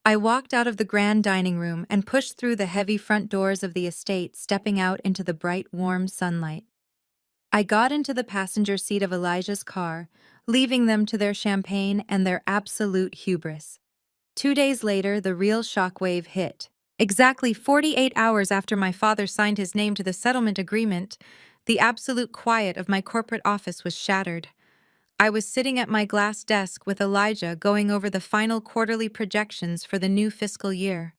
I walked out of the grand dining room and pushed through the heavy front doors of the estate, stepping out into the bright, warm sunlight. I got into the passenger seat of Elijah's car, leaving them to their champagne and their absolute hubris. 2 days later, the real shockwave hit. Exactly 48 hours after my father signed his name to the settlement agreement, the absolute quiet of my corporate office was shattered. I was sitting at my glass desk with Elijah, going over the final quarterly projections for the new fiscal year.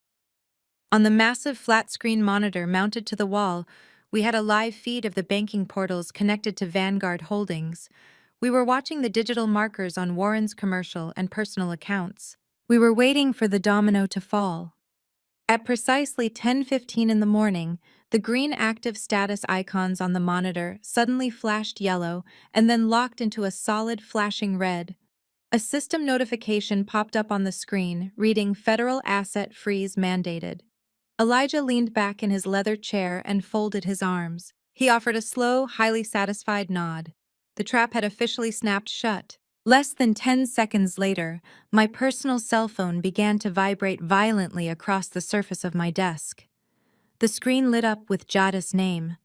On the massive flat-screen monitor mounted to the wall, we had a live feed of the banking portals connected to Vanguard Holdings. We were watching the digital markers on Warren's commercial and personal accounts. We were waiting for the domino to fall. At precisely 10:15 in the morning, the green active status icons on the monitor suddenly flashed yellow and then locked into a solid flashing red. A system notification popped up on the screen, reading "Federal Asset Freeze Mandated." Elijah leaned back in his leather chair and folded his arms. He offered a slow, highly satisfied nod. The trap had officially snapped shut. Less than 10 seconds later, my personal cell phone began to vibrate violently across the surface of my desk. The screen lit up with Jada's name.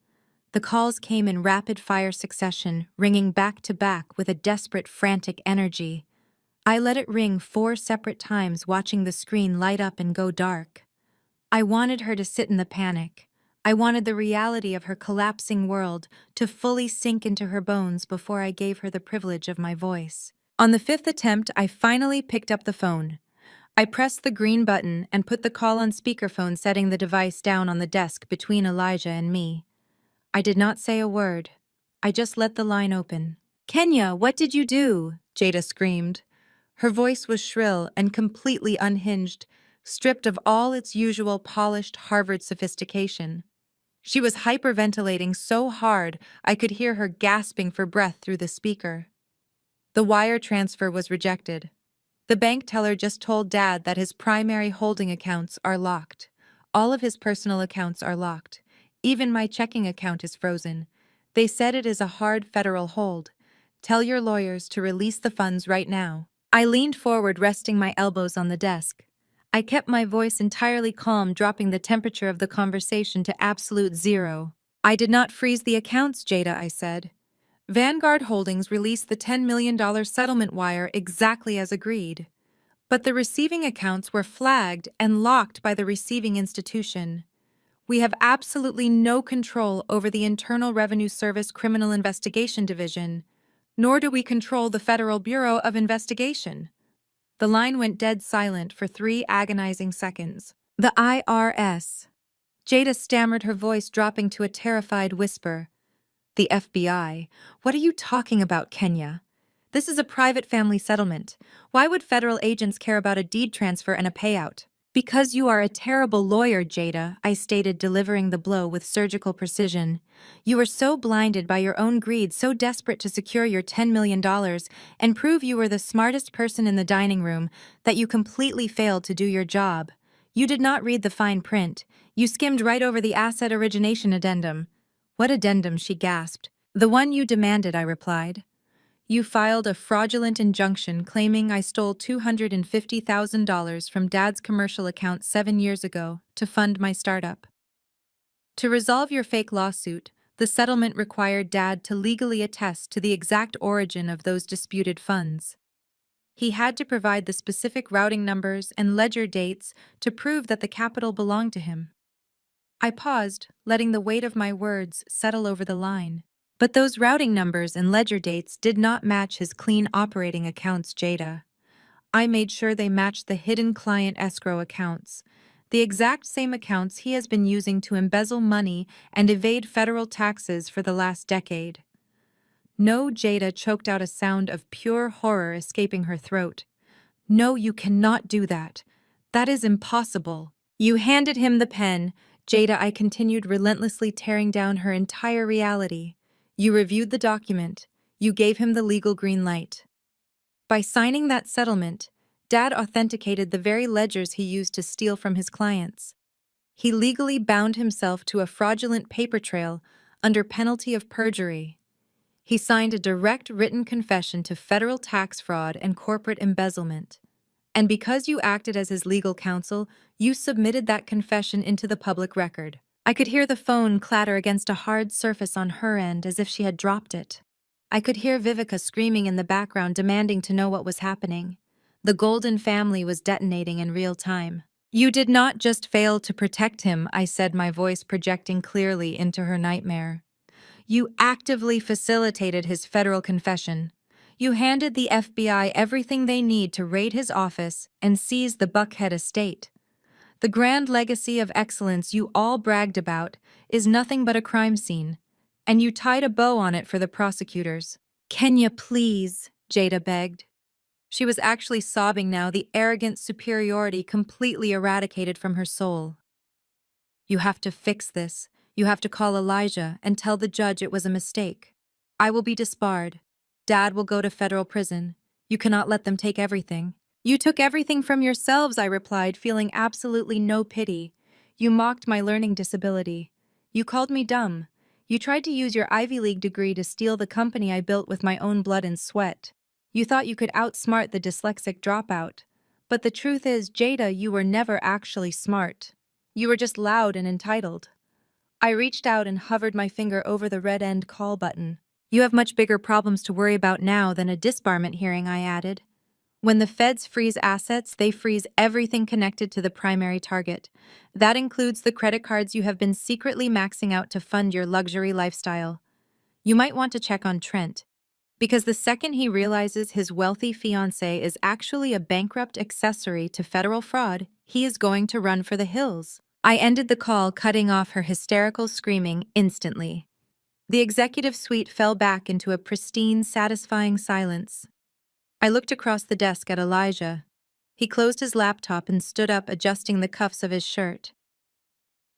The calls came in rapid-fire succession, ringing back to back with a desperate, frantic energy. I let it ring 4 separate times, watching the screen light up and go dark. I wanted her to sit in the panic. I wanted the reality of her collapsing world to fully sink into her bones before I gave her the privilege of my voice. On the 5th attempt, I finally picked up the phone. I pressed the green button and put the call on speakerphone, setting the device down on the desk between Elijah and me. I did not say a word. I just let the line open. "Kenya, what did you do?" Jada screamed. Her voice was shrill and completely unhinged, stripped of all its usual polished Harvard sophistication. She was hyperventilating so hard I could hear her gasping for breath through the speaker. The wire transfer was rejected. The bank teller just told Dad that his primary holding accounts are locked. All of his personal accounts are locked. Even my checking account is frozen. They said it is a hard federal hold. Tell your lawyers to release the funds right now. I leaned forward, resting my elbows on the desk. I kept my voice entirely calm, dropping the temperature of the conversation to absolute zero. "I did not freeze the accounts, Jada," I said. "Vanguard Holdings released the $10 million settlement wire exactly as agreed. But the receiving accounts were flagged and locked by the receiving institution. We have absolutely no control over the Internal Revenue Service Criminal Investigation Division, nor do we control the Federal Bureau of Investigation." The line went dead silent for 3 agonizing seconds. "The IRS." Jada stammered, her voice dropping to a terrified whisper. "The FBI. What are you talking about, Kenya? This is a private family settlement. Why would federal agents care about a deed transfer and a payout?" "Because you are a terrible lawyer, Jada," I stated, delivering the blow with surgical precision. "You were so blinded by your own greed, so desperate to secure your $10 million and prove you were the smartest person in the dining room, that you completely failed to do your job. You did not read the fine print. You skimmed right over the asset origination addendum." "What addendum?" she gasped. "The one you demanded," I replied. "You filed a fraudulent injunction claiming I stole $250,000 from Dad's commercial account 7 years ago to fund my startup. To resolve your fake lawsuit, The settlement required Dad to legally attest to the exact origin of those disputed funds. He had to provide the specific routing numbers and ledger dates to prove that the capital belonged to him. I paused, letting the weight of my words settle over the line. But those routing numbers and ledger dates did not match his clean operating accounts, Jada. I made sure they matched the hidden client escrow accounts, the exact same accounts he has been using to embezzle money and evade federal taxes for the last decade. No, Jada choked out a sound of pure horror escaping her throat. No, you cannot do that. That is impossible. You handed him the pen. Jada, I continued, relentlessly tearing down her entire reality. You reviewed the document. You gave him the legal green light. By signing that settlement, Dad authenticated the very ledgers he used to steal from his clients. He legally bound himself to a fraudulent paper trail under penalty of perjury. He signed a direct written confession to federal tax fraud and corporate embezzlement. And because you acted as his legal counsel, you submitted that confession into the public record. I could hear the phone clatter against a hard surface on her end as if she had dropped it. I could hear Vivica screaming in the background, demanding to know what was happening. The Golden family was detonating in real time. You did not just fail to protect him, I said, my voice projecting clearly into her nightmare. You actively facilitated his federal confession. You handed the FBI everything they need to raid his office and seize the Buckhead estate. The grand legacy of excellence you all bragged about is nothing but a crime scene, and you tied a bow on it for the prosecutors. Kenya, please, Jada begged. She was actually sobbing now, the arrogant superiority completely eradicated from her soul. You have to fix this. You have to call Elijah and tell the judge it was a mistake. I will be disbarred. Dad will go to federal prison. You cannot let them take everything. You took everything from yourselves, I replied, feeling absolutely no pity. You mocked my learning disability. You called me dumb. You tried to use your Ivy League degree to steal the company I built with my own blood and sweat. You thought you could outsmart the dyslexic dropout. But the truth is, Jada, you were never actually smart. You were just loud and entitled. I reached out and hovered my finger over the red end call button. You have much bigger problems to worry about now than a disbarment hearing, I added. When the feds freeze assets, they freeze everything connected to the primary target. That includes the credit cards you have been secretly maxing out to fund your luxury lifestyle. You might want to check on Trent, because the second he realizes his wealthy fiancée is actually a bankrupt accessory to federal fraud, he is going to run for the hills. I ended the call, cutting off her hysterical screaming instantly. The executive suite fell back into a pristine, satisfying silence. I looked across the desk at Elijah. He closed his laptop and stood up, adjusting the cuffs of his shirt.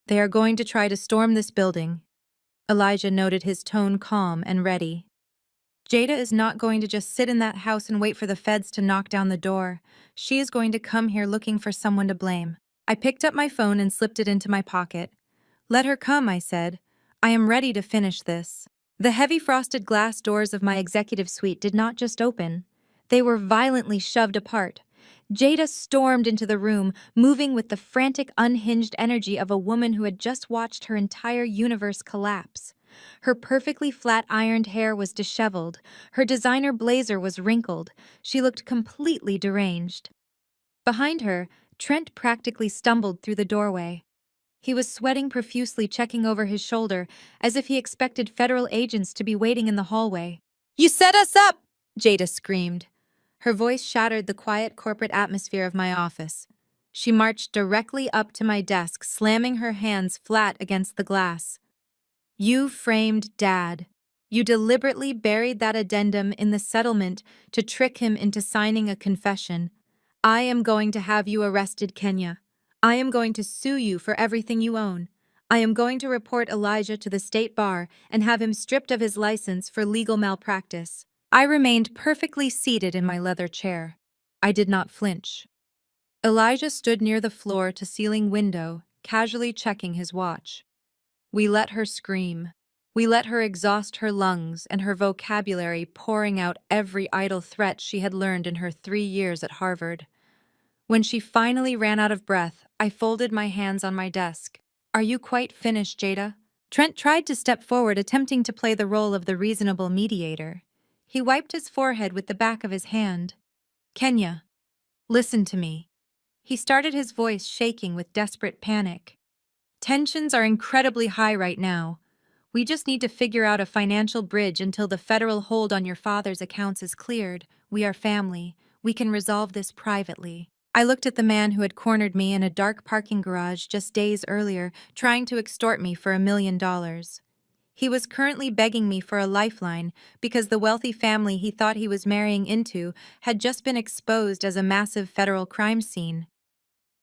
They are going to try to storm this building. Elijah noted, his tone calm and ready. Jada is not going to just sit in that house and wait for the feds to knock down the door. She is going to come here looking for someone to blame. I picked up my phone and slipped it into my pocket. Let her come, I said. I am ready to finish this. The heavy frosted glass doors of my executive suite did not just open. They were violently shoved apart. Jada stormed into the room, moving with the frantic, unhinged energy of a woman who had just watched her entire universe collapse. Her perfectly flat ironed hair was disheveled. Her designer blazer was wrinkled. She looked completely deranged. Behind her, Trent practically stumbled through the doorway. He was sweating profusely, checking over his shoulder, as if he expected federal agents to be waiting in the hallway. "You set us up!" Jada screamed. Her voice shattered the quiet corporate atmosphere of my office. She marched directly up to my desk, slamming her hands flat against the glass. "You framed Dad. You deliberately buried that addendum in the settlement to trick him into signing a confession. I am going to have you arrested, Kenya. I am going to sue you for everything you own. I am going to report Elijah to the state bar and have him stripped of his license for legal malpractice." I remained perfectly seated in my leather chair. I did not flinch. Elijah stood near the floor-to-ceiling window, casually checking his watch. We let her scream. We let her exhaust her lungs and her vocabulary, pouring out every idle threat she had learned in her 3 years at Harvard. When she finally ran out of breath, I folded my hands on my desk. "Are you quite finished, Jada?" Trent tried to step forward, attempting to play the role of the reasonable mediator. He wiped his forehead with the back of his hand. Kenya, listen to me. He started, his voice shaking with desperate panic. Tensions are incredibly high right now. We just need to figure out a financial bridge until the federal hold on your father's accounts is cleared. We are family. We can resolve this privately. I looked at the man who had cornered me in a dark parking garage just days earlier, trying to extort me for $1 million. He was currently begging me for a lifeline because the wealthy family he thought he was marrying into had just been exposed as a massive federal crime scene.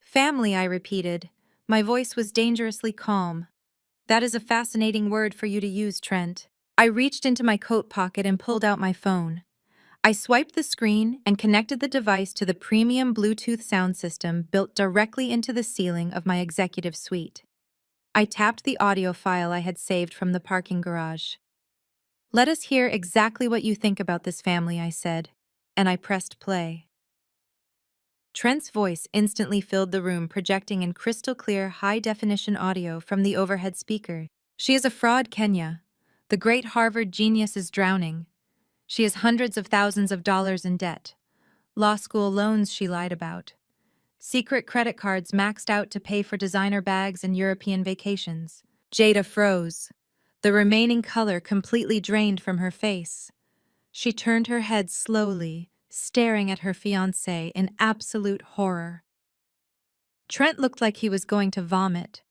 Family, I repeated. My voice was dangerously calm. That is a fascinating word for you to use, Trent. I reached into my coat pocket and pulled out my phone. I swiped the screen and connected the device to the premium Bluetooth sound system built directly into the ceiling of my executive suite. I tapped the audio file I had saved from the parking garage. Let us hear exactly what you think about this family, I said, and I pressed play. Trent's voice instantly filled the room, projecting in crystal-clear, high-definition audio from the overhead speaker. She is a fraud, Kenya. The great Harvard genius is drowning. She has hundreds of thousands of dollars in debt. Law school loans she lied about. Secret credit cards maxed out to pay for designer bags and European vacations. Jada froze. The remaining color completely drained from her face. She turned her head slowly, staring at her fiancé in absolute horror. Trent looked like he was going to vomit.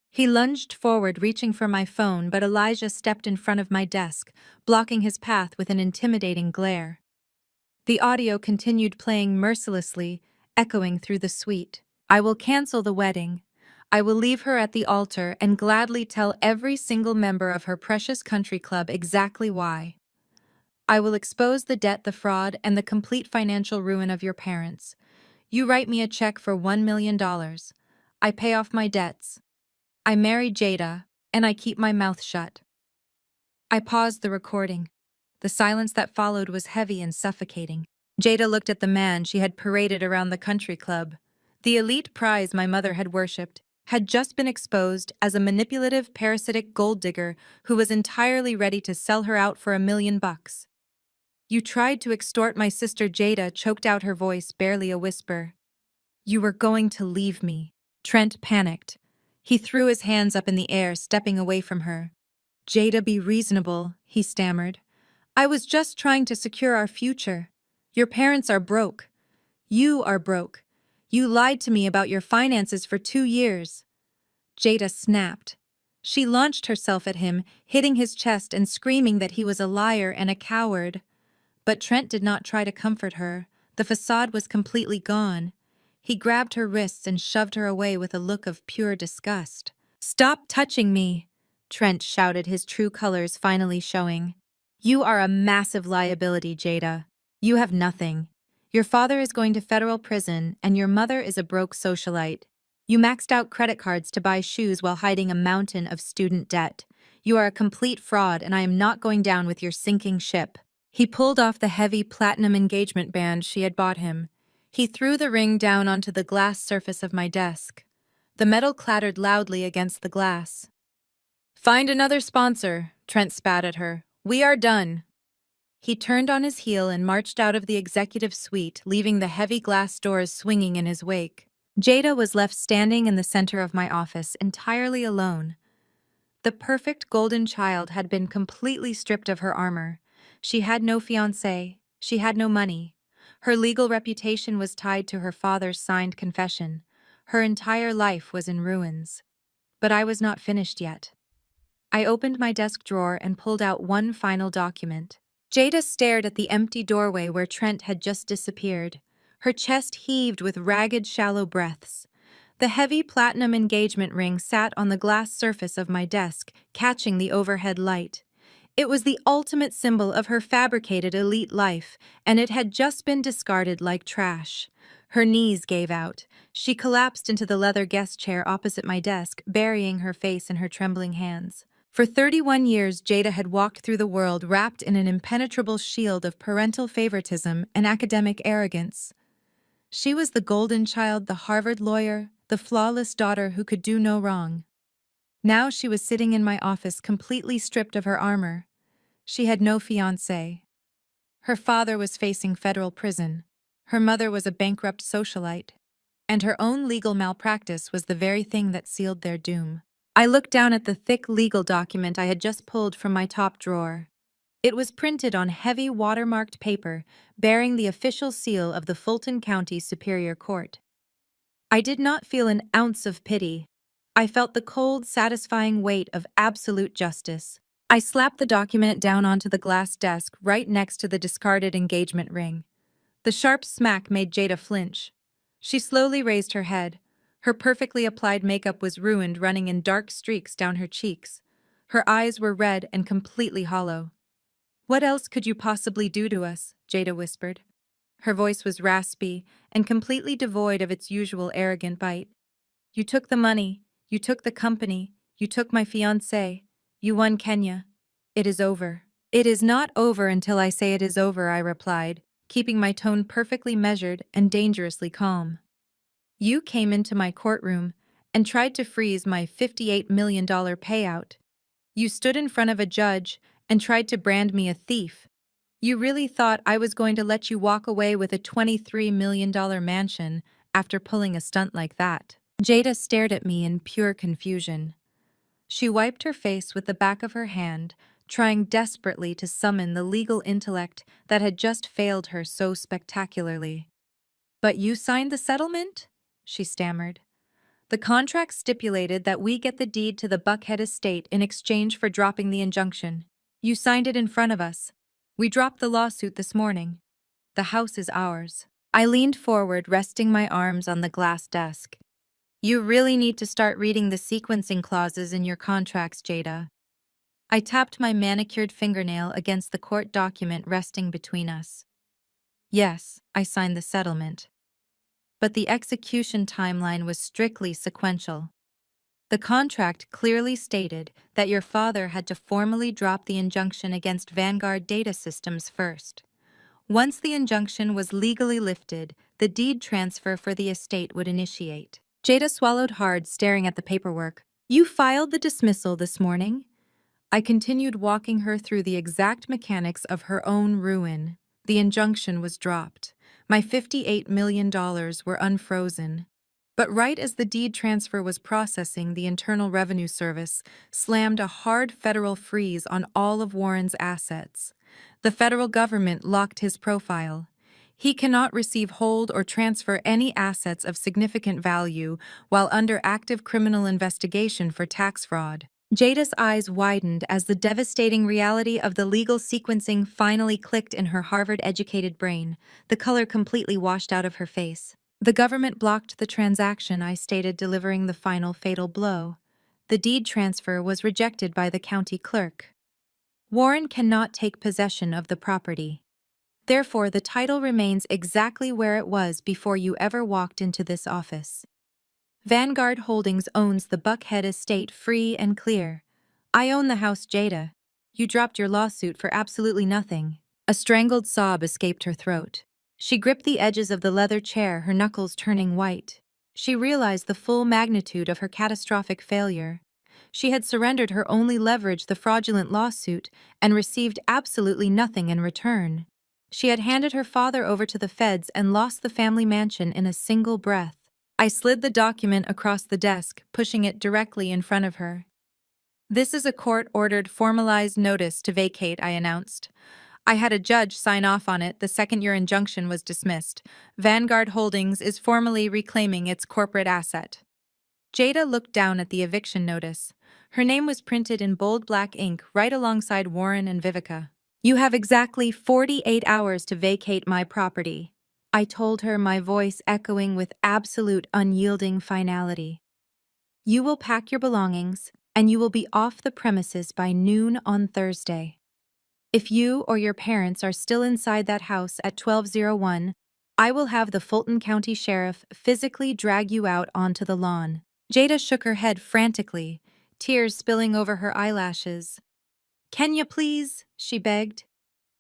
He lunged forward, reaching for my phone, but Elijah stepped in front of my desk, blocking his path with an intimidating glare. The audio continued playing mercilessly, echoing through the suite. I will cancel the wedding. I will leave her at the altar and gladly tell every single member of her precious country club exactly why. I will expose the debt, the fraud, and the complete financial ruin of your parents. You write me a check for $1 million. I pay off my debts. I marry Jada, and I keep my mouth shut. I paused the recording. The silence that followed was heavy and suffocating. Jada looked at the man she had paraded around the country club. The elite prize my mother had worshipped had just been exposed as a manipulative, parasitic gold digger who was entirely ready to sell her out for $1 million. You tried to extort my sister. Jada choked out, her voice barely a whisper. You were going to leave me. Trent panicked. He threw his hands up in the air, stepping away from her. Jada, be reasonable, he stammered. I was just trying to secure our future. Your parents are broke. You are broke. You lied to me about your finances for 2 years. Jada snapped. She launched herself at him, hitting his chest and screaming that he was a liar and a coward. But Trent did not try to comfort her. The facade was completely gone. He grabbed her wrists and shoved her away with a look of pure disgust. Stop touching me, Trent shouted, his true colors finally showing. You are a massive liability, Jada. You have nothing. Your father is going to federal prison, and your mother is a broke socialite. You maxed out credit cards to buy shoes while hiding a mountain of student debt. You are a complete fraud, and I am not going down with your sinking ship. He pulled off the heavy platinum engagement band she had bought him. He threw the ring down onto the glass surface of my desk. The metal clattered loudly against the glass. Find another sponsor, Trent spat at her. We are done. He turned on his heel and marched out of the executive suite, leaving the heavy glass doors swinging in his wake. Jada was left standing in the center of my office, entirely alone. The perfect golden child had been completely stripped of her armor. She had no fiancé. She had no money. Her legal reputation was tied to her father's signed confession. Her entire life was in ruins. But I was not finished yet. I opened my desk drawer and pulled out one final document. Jada stared at the empty doorway where Trent had just disappeared. Her chest heaved with ragged, shallow breaths. The heavy platinum engagement ring sat on the glass surface of my desk, catching the overhead light. It was the ultimate symbol of her fabricated elite life, and it had just been discarded like trash. Her knees gave out. She collapsed into the leather guest chair opposite my desk, burying her face in her trembling hands. For 31 years, Jada had walked through the world wrapped in an impenetrable shield of parental favoritism and academic arrogance. She was the golden child, the Harvard lawyer, the flawless daughter who could do no wrong. Now she was sitting in my office completely stripped of her armor. She had no fiancé. Her father was facing federal prison. Her mother was a bankrupt socialite. And her own legal malpractice was the very thing that sealed their doom. I looked down at the thick legal document I had just pulled from my top drawer. It was printed on heavy watermarked paper, bearing the official seal of the Fulton County Superior Court. I did not feel an ounce of pity. I felt the cold, satisfying weight of absolute justice. I slapped the document down onto the glass desk right next to the discarded engagement ring. The sharp smack made Jada flinch. She slowly raised her head. Her perfectly applied makeup was ruined, running in dark streaks down her cheeks. Her eyes were red and completely hollow. "What else could you possibly do to us?" Jada whispered. Her voice was raspy and completely devoid of its usual arrogant bite. "You took the money, you took the company, you took my fiancé. You won Kenya. It is over." "It is not over until I say it is over," I replied, keeping my tone perfectly measured and dangerously calm. "You came into my courtroom and tried to freeze my $58 million payout. You stood in front of a judge and tried to brand me a thief. You really thought I was going to let you walk away with a $23 million mansion after pulling a stunt like that?" Jada stared at me in pure confusion. She wiped her face with the back of her hand, trying desperately to summon the legal intellect that had just failed her so spectacularly. "But you signed the settlement?" she stammered. "The contract stipulated that we get the deed to the Buckhead estate in exchange for dropping the injunction. You signed it in front of us. We dropped the lawsuit this morning. The house is ours." I leaned forward, resting my arms on the glass desk. "You really need to start reading the sequencing clauses in your contracts, Jada." I tapped my manicured fingernail against the court document resting between us. "Yes, I signed the settlement. But the execution timeline was strictly sequential. The contract clearly stated that your father had to formally drop the injunction against Vanguard Data Systems first. Once the injunction was legally lifted, the deed transfer for the estate would initiate." Jada swallowed hard, staring at the paperwork. "You filed the dismissal this morning?" I continued, walking her through the exact mechanics of her own ruin. The injunction was dropped. My $58 million were unfrozen. But right as the deed transfer was processing, the Internal Revenue Service slammed a hard federal freeze on all of Warren's assets. The federal government locked his profile. He cannot receive, hold, or transfer any assets of significant value while under active criminal investigation for tax fraud. Jada's eyes widened as the devastating reality of the legal sequencing finally clicked in her Harvard-educated brain. The color completely washed out of her face. "The government blocked the transaction," I stated, delivering the final fatal blow. "The deed transfer was rejected by the county clerk. Warren cannot take possession of the property. Therefore, the title remains exactly where it was before you ever walked into this office. Vanguard Holdings owns the Buckhead estate free and clear. I own the house, Jada. You dropped your lawsuit for absolutely nothing." A strangled sob escaped her throat. She gripped the edges of the leather chair, her knuckles turning white. She realized the full magnitude of her catastrophic failure. She had surrendered her only leverage, the fraudulent lawsuit, and received absolutely nothing in return. She had handed her father over to the feds and lost the family mansion in a single breath. I slid the document across the desk, pushing it directly in front of her. "This is a court-ordered formalized notice to vacate," I announced. "I had a judge sign off on it the second your injunction was dismissed. Vanguard Holdings is formally reclaiming its corporate asset." Jada looked down at the eviction notice. Her name was printed in bold black ink right alongside Warren and Vivica. "You have exactly 48 hours to vacate my property," I told her, my voice echoing with absolute unyielding finality. "You will pack your belongings, and you will be off the premises by noon on Thursday. If you or your parents are still inside that house at 12:01, I will have the Fulton County Sheriff physically drag you out onto the lawn." Jada shook her head frantically, tears spilling over her eyelashes. "Kenya, please," she begged.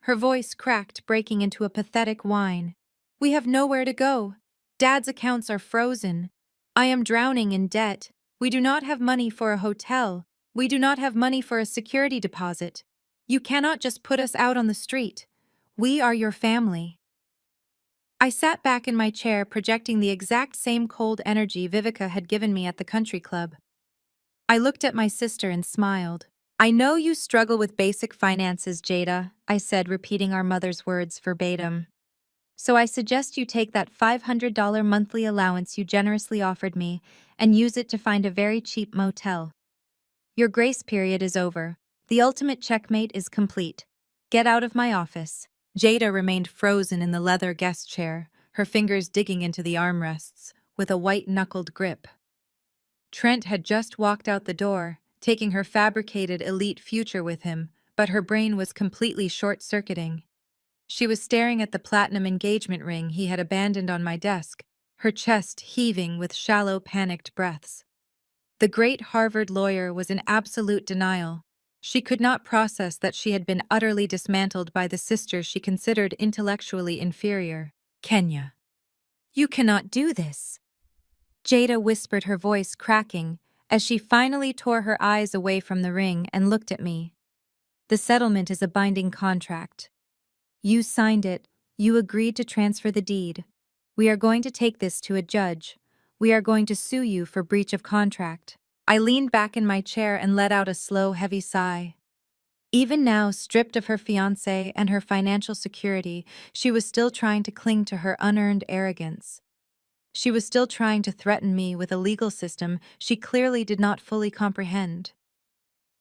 Her voice cracked, breaking into a pathetic whine. "We have nowhere to go. Dad's accounts are frozen. I am drowning in debt. We do not have money for a hotel. We do not have money for a security deposit. You cannot just put us out on the street. We are your family." I sat back in my chair, projecting the exact same cold energy Vivica had given me at the country club. I looked at my sister and smiled. "I know you struggle with basic finances, Jada," I said, repeating our mother's words verbatim. "So I suggest you take that $500 monthly allowance you generously offered me and use it to find a very cheap motel. Your grace period is over. The ultimate checkmate is complete. Get out of my office." Jada remained frozen in the leather guest chair, her fingers digging into the armrests, with a white-knuckled grip. Trent had just walked out the door, taking her fabricated elite future with him, but her brain was completely short-circuiting. She was staring at the platinum engagement ring he had abandoned on my desk, her chest heaving with shallow, panicked breaths. The great Harvard lawyer was in absolute denial. She could not process that she had been utterly dismantled by the sister she considered intellectually inferior. "Kenya, you cannot do this," Jada whispered, her voice cracking, as she finally tore her eyes away from the ring and looked at me. "The settlement is a binding contract. You signed it. You agreed to transfer the deed. We are going to take this to a judge. We are going to sue you for breach of contract." I leaned back in my chair and let out a slow, heavy sigh. Even now, stripped of her fiancé and her financial security, she was still trying to cling to her unearned arrogance. She was still trying to threaten me with a legal system she clearly did not fully comprehend.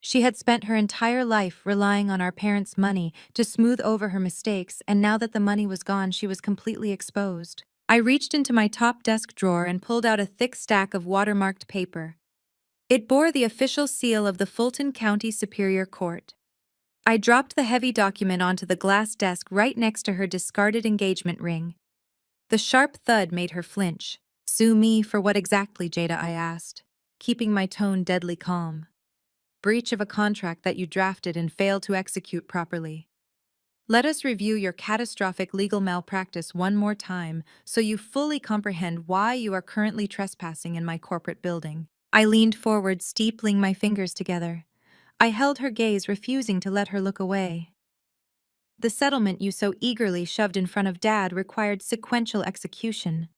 She had spent her entire life relying on our parents' money to smooth over her mistakes, and now that the money was gone, she was completely exposed. I reached into my top desk drawer and pulled out a thick stack of watermarked paper. It bore the official seal of the Fulton County Superior Court. I dropped the heavy document onto the glass desk right next to her discarded engagement ring. The sharp thud made her flinch. "Sue me for what exactly, Jada?" I asked, keeping my tone deadly calm. "Breach of a contract that you drafted and failed to execute properly. Let us review your catastrophic legal malpractice one more time so you fully comprehend why you are currently trespassing in my corporate building." I leaned forward, steepling my fingers together. I held her gaze, refusing to let her look away. "The settlement you so eagerly shoved in front of Dad required sequential execution.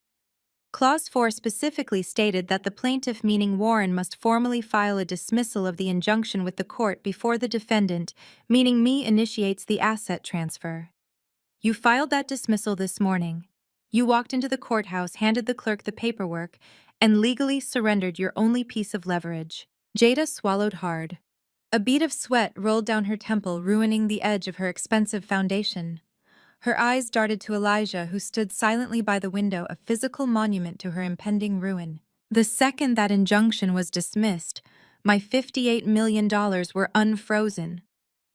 Clause 4 specifically stated that the plaintiff, meaning Warren, must formally file a dismissal of the injunction with the court before the defendant, meaning me, initiates the asset transfer. You filed that dismissal this morning. You walked into the courthouse, handed the clerk the paperwork, and legally surrendered your only piece of leverage." Jada swallowed hard. A bead of sweat rolled down her temple, ruining the edge of her expensive foundation. Her eyes darted to Elijah, who stood silently by the window, a physical monument to her impending ruin. The second that injunction was dismissed, my $58 million were unfrozen.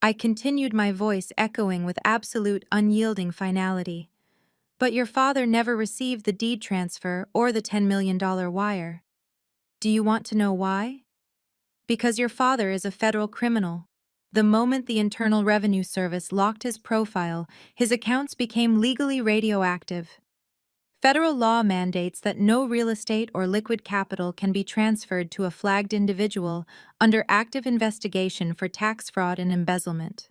I continued, my voice echoing with absolute, unyielding finality. "But your father never received the deed transfer or the $10 million wire. Do you want to know why? Because your father is a federal criminal. The moment the Internal Revenue Service locked his profile, his accounts became legally radioactive. Federal law mandates that no real estate or liquid capital can be transferred to a flagged individual under active investigation for tax fraud and embezzlement.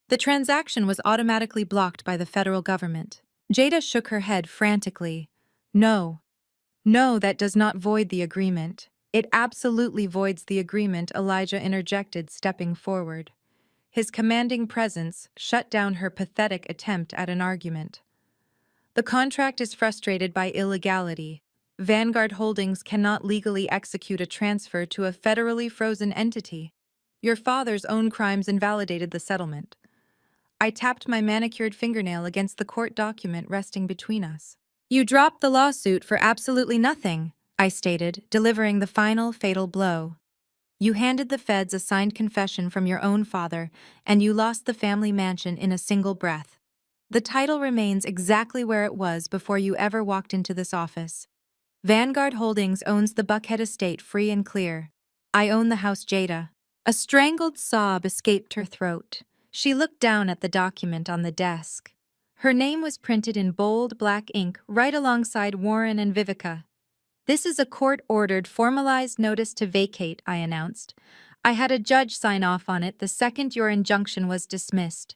The transaction was automatically blocked by the federal government." Jada shook her head frantically. "No. No, that does not void the agreement. It absolutely voids the agreement," Elijah interjected, stepping forward. His commanding presence shut down her pathetic attempt at an argument. "The contract is frustrated by illegality. Vanguard Holdings cannot legally execute a transfer to a federally frozen entity. Your father's own crimes invalidated the settlement." I tapped my manicured fingernail against the court document resting between us. "You dropped the lawsuit for absolutely nothing," I stated, delivering the final, fatal blow. "You handed the feds a signed confession from your own father, and you lost the family mansion in a single breath. The title remains exactly where it was before you ever walked into this office. Vanguard Holdings owns the Buckhead estate free and clear. I own the house, Jada." A strangled sob escaped her throat. She looked down at the document on the desk. Her name was printed in bold black ink right alongside Warren and Vivica. This is a court-ordered formalized notice to vacate, I announced. I had a judge sign off on it the second your injunction was dismissed.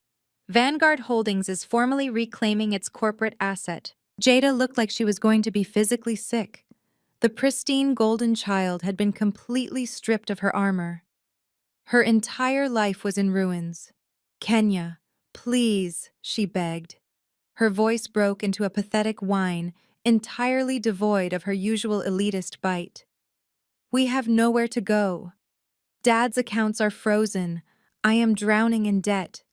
Vanguard Holdings is formally reclaiming its corporate asset. Jada looked like she was going to be physically sick. The pristine golden child had been completely stripped of her armor. Her entire life was in ruins. Kenya, please, she begged. Her voice broke into a pathetic whine, entirely devoid of her usual elitist bite. We have nowhere to go. Dad's accounts are frozen. I am drowning in debt.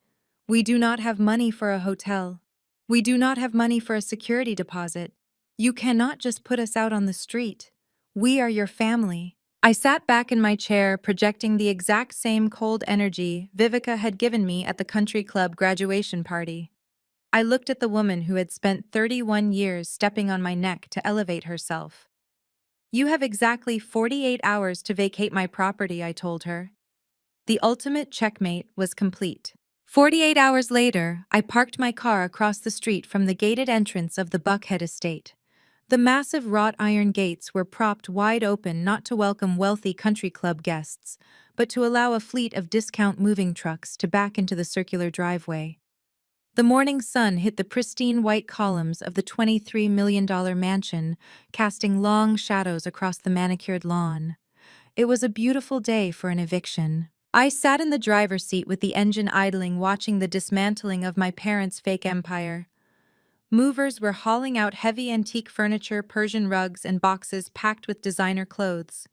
We do not have money for a hotel. We do not have money for a security deposit. You cannot just put us out on the street. We are your family. I sat back in my chair, projecting the exact same cold energy Vivica had given me at the country club graduation party. I looked at the woman who had spent 31 years stepping on my neck to elevate herself. You have exactly 48 hours to vacate my property, I told her. The ultimate checkmate was complete. 48 hours later, I parked my car across the street from the gated entrance of the Buckhead estate. The massive wrought iron gates were propped wide open not to welcome wealthy country club guests, but to allow a fleet of discount moving trucks to back into the circular driveway. The morning sun hit the pristine white columns of the $23 million mansion, casting long shadows across the manicured lawn. It was a beautiful day for an eviction. I sat in the driver's seat with the engine idling, watching the dismantling of my parents' fake empire. Movers were hauling out heavy antique furniture, Persian rugs, and boxes packed with designer clothes.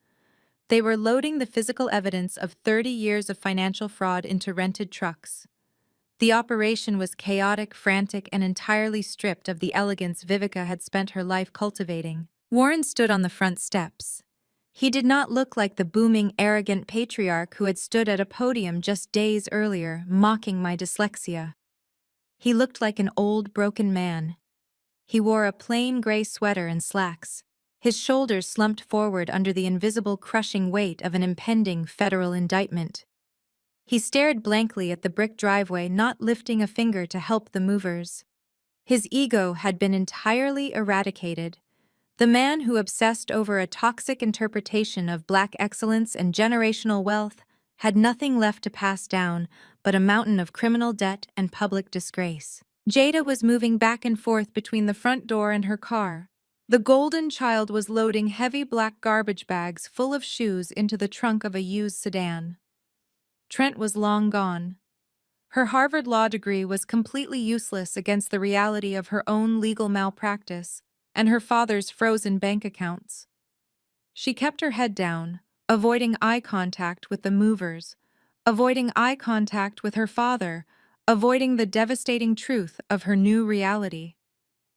They were loading the physical evidence of 30 years of financial fraud into rented trucks. The operation was chaotic, frantic, and entirely stripped of the elegance Vivica had spent her life cultivating. Warren stood on the front steps. He did not look like the booming, arrogant patriarch who had stood at a podium just days earlier, mocking my dyslexia. He looked like an old, broken man. He wore a plain gray sweater and slacks. His shoulders slumped forward under the invisible, crushing weight of an impending federal indictment. He stared blankly at the brick driveway, not lifting a finger to help the movers. His ego had been entirely eradicated. The man who obsessed over a toxic interpretation of Black excellence and generational wealth had nothing left to pass down but a mountain of criminal debt and public disgrace. Jada was moving back and forth between the front door and her car. The golden child was loading heavy black garbage bags full of shoes into the trunk of a used sedan. Trent was long gone. Her Harvard law degree was completely useless against the reality of her own legal malpractice and her father's frozen bank accounts. She kept her head down, avoiding eye contact with the movers, avoiding eye contact with her father, avoiding the devastating truth of her new reality.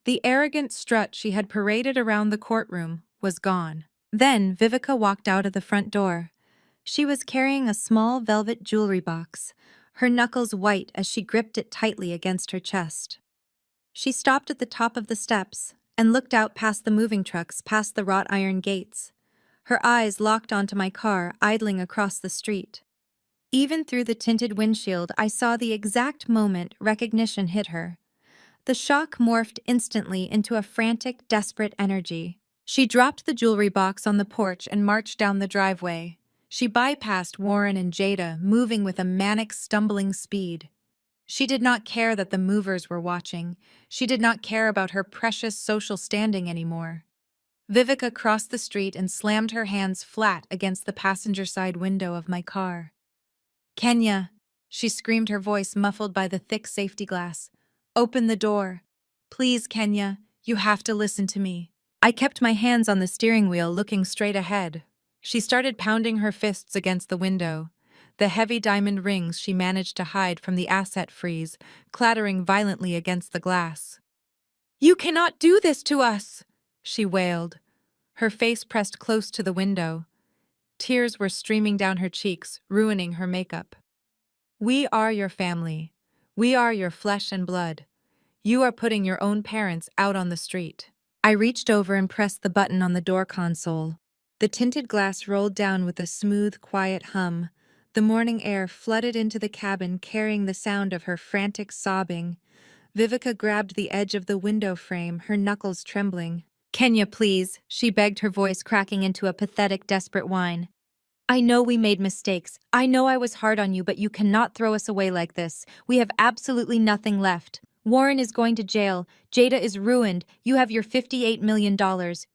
The arrogant strut she had paraded around the courtroom was gone. Then Vivica walked out of the front door. She was carrying a small velvet jewelry box, her knuckles white as she gripped it tightly against her chest. She stopped at the top of the steps and looked out past the moving trucks, past the wrought iron gates. Her eyes locked onto my car, idling across the street. Even through the tinted windshield, I saw the exact moment recognition hit her. The shock morphed instantly into a frantic, desperate energy. She dropped the jewelry box on the porch and marched down the driveway. She bypassed Warren and Jada, moving with a manic, stumbling speed. She did not care that the movers were watching. She did not care about her precious social standing anymore. Vivica crossed the street and slammed her hands flat against the passenger side window of my car. "Kenya," she screamed, her voice muffled by the thick safety glass. "Open the door. Please, Kenya, you have to listen to me." I kept my hands on the steering wheel, looking straight ahead. She started pounding her fists against the window, the heavy diamond rings she managed to hide from the asset freeze clattering violently against the glass. "You cannot do this to us!" she wailed, her face pressed close to the window. Tears were streaming down her cheeks, ruining her makeup. "We are your family. We are your flesh and blood. You are putting your own parents out on the street." I reached over and pressed the button on the door console. The tinted glass rolled down with a smooth, quiet hum. The morning air flooded into the cabin, carrying the sound of her frantic sobbing. Vivica grabbed the edge of the window frame, her knuckles trembling. Kenya, please, she begged, her voice cracking into a pathetic, desperate whine. I know we made mistakes. I know I was hard on you, but you cannot throw us away like this. We have absolutely nothing left. Warren is going to jail. Jada is ruined. You have your $58 million.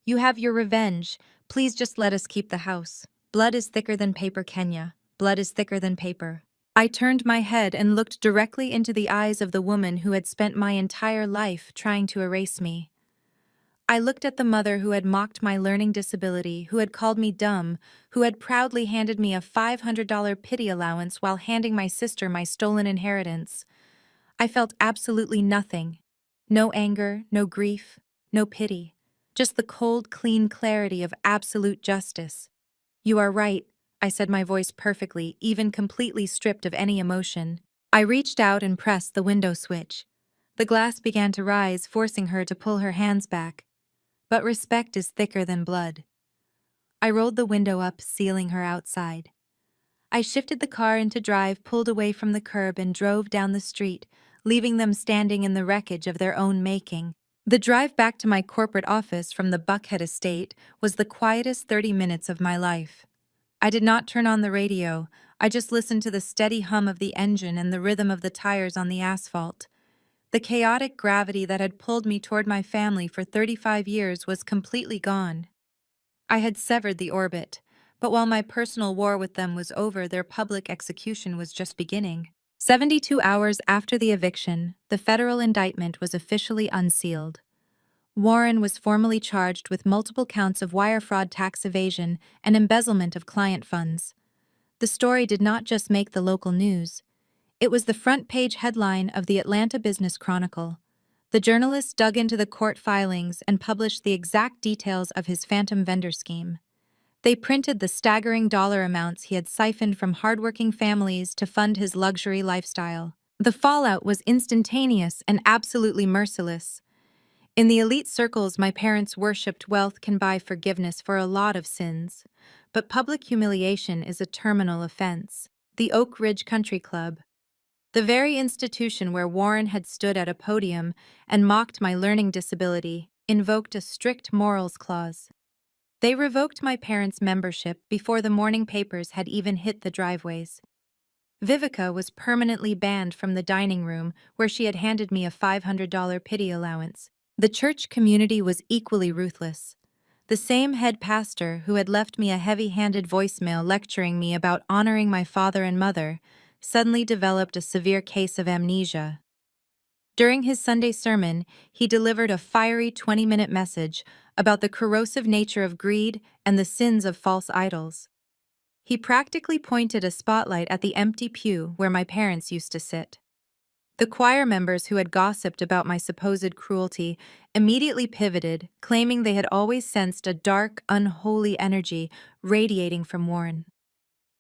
You have your revenge. Please just let us keep the house. Blood is thicker than paper, Kenya. Blood is thicker than paper. I turned my head and looked directly into the eyes of the woman who had spent my entire life trying to erase me. I looked at the mother who had mocked my learning disability, who had called me dumb, who had proudly handed me a $500 pity allowance while handing my sister my stolen inheritance. I felt absolutely nothing. No anger, no grief, no pity. Just the cold, clean clarity of absolute justice. You are right, I said, my voice perfectly, even completely stripped of any emotion. I reached out and pressed the window switch. The glass began to rise, forcing her to pull her hands back. But respect is thicker than blood. I rolled the window up, sealing her outside. I shifted the car into drive, pulled away from the curb, and drove down the street, leaving them standing in the wreckage of their own making. The drive back to my corporate office from the Buckhead estate was the quietest 30 minutes of my life. I did not turn on the radio. I just listened to the steady hum of the engine and the rhythm of the tires on the asphalt. The chaotic gravity that had pulled me toward my family for 35 years was completely gone. I had severed the orbit, but while my personal war with them was over, their public execution was just beginning. 72 hours after the eviction, the federal indictment was officially unsealed. Warren was formally charged with multiple counts of wire fraud, tax evasion, and embezzlement of client funds. The story did not just make the local news. It was the front-page headline of the Atlanta Business Chronicle. The journalist dug into the court filings and published the exact details of his phantom vendor scheme. They printed the staggering dollar amounts he had siphoned from hardworking families to fund his luxury lifestyle. The fallout was instantaneous and absolutely merciless. In the elite circles my parents worshipped, wealth can buy forgiveness for a lot of sins, but public humiliation is a terminal offense. The Oak Ridge Country Club, the very institution where Warren had stood at a podium and mocked my learning disability, invoked a strict morals clause. They revoked my parents' membership before the morning papers had even hit the driveways. Vivica was permanently banned from the dining room where she had handed me a $500 pity allowance. The church community was equally ruthless. The same head pastor who had left me a heavy-handed voicemail lecturing me about honoring my father and mother suddenly developed a severe case of amnesia. During his Sunday sermon, he delivered a fiery 20-minute message about the corrosive nature of greed and the sins of false idols. He practically pointed a spotlight at the empty pew where my parents used to sit. The choir members who had gossiped about my supposed cruelty immediately pivoted, claiming they had always sensed a dark, unholy energy radiating from Warren.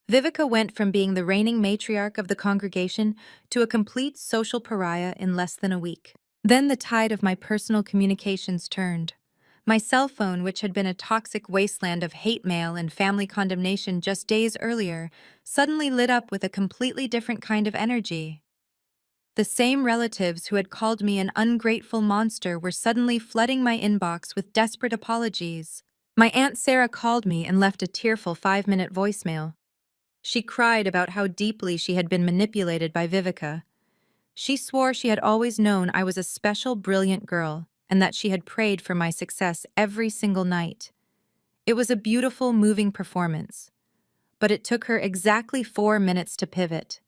Vivica went from being the reigning matriarch of the congregation to a complete social pariah in less than a week. Then the tide of my personal communications turned. My cell phone, which had been a toxic wasteland of hate mail and family condemnation just days earlier, suddenly lit up with a completely different kind of energy. The same relatives who had called me an ungrateful monster were suddenly flooding my inbox with desperate apologies. My Aunt Sarah called me and left a tearful 5-minute voicemail. She cried about how deeply she had been manipulated by Vivica. She swore she had always known I was a special, brilliant girl, and that she had prayed for my success every single night. It was a beautiful, moving performance. But it took her exactly 4 minutes to pivot.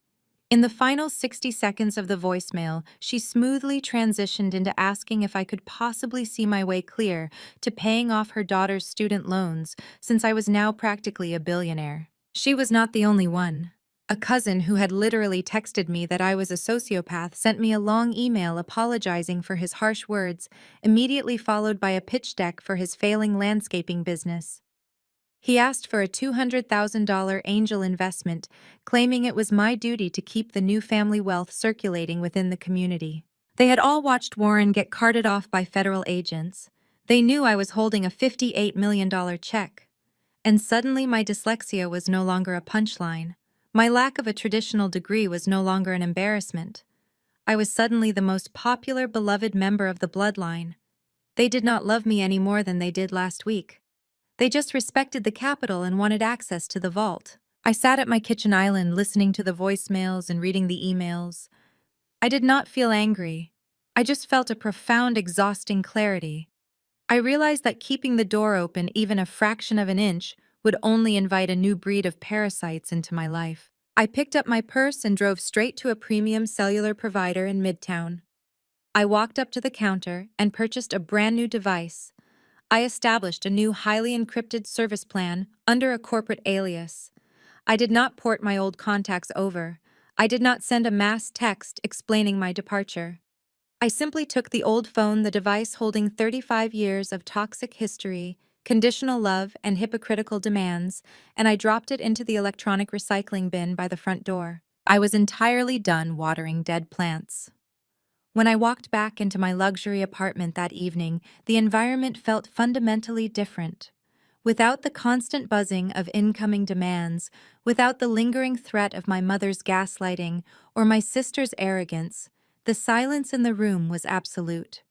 In the final 60 seconds of the voicemail, she smoothly transitioned into asking if I could possibly see my way clear to paying off her daughter's student loans, since I was now practically a billionaire. She was not the only one. A cousin who had literally texted me that I was a sociopath sent me a long email apologizing for his harsh words, immediately followed by a pitch deck for his failing landscaping business. He asked for a $200,000 angel investment, claiming it was my duty to keep the new family wealth circulating within the community. They had all watched Warren get carted off by federal agents. They knew I was holding a $58 million check. And suddenly my dyslexia was no longer a punchline. My lack of a traditional degree was no longer an embarrassment. I was suddenly the most popular, beloved member of the bloodline. They did not love me any more than they did last week. They just respected the capital and wanted access to the vault. I sat at my kitchen island listening to the voicemails and reading the emails. I did not feel angry. I just felt a profound, exhausting clarity. I realized that keeping the door open even a fraction of an inch would only invite a new breed of parasites into my life. I picked up my purse and drove straight to a premium cellular provider in Midtown. I walked up to the counter and purchased a brand new device. I established a new highly encrypted service plan under a corporate alias. I did not port my old contacts over. I did not send a mass text explaining my departure. I simply took the old phone, the device holding 35 years of toxic history, conditional love, and hypocritical demands, and I dropped it into the electronic recycling bin by the front door. I was entirely done watering dead plants. When I walked back into my luxury apartment that evening, the environment felt fundamentally different. Without the constant buzzing of incoming demands, without the lingering threat of my mother's gaslighting or my sister's arrogance, the silence in the room was absolute.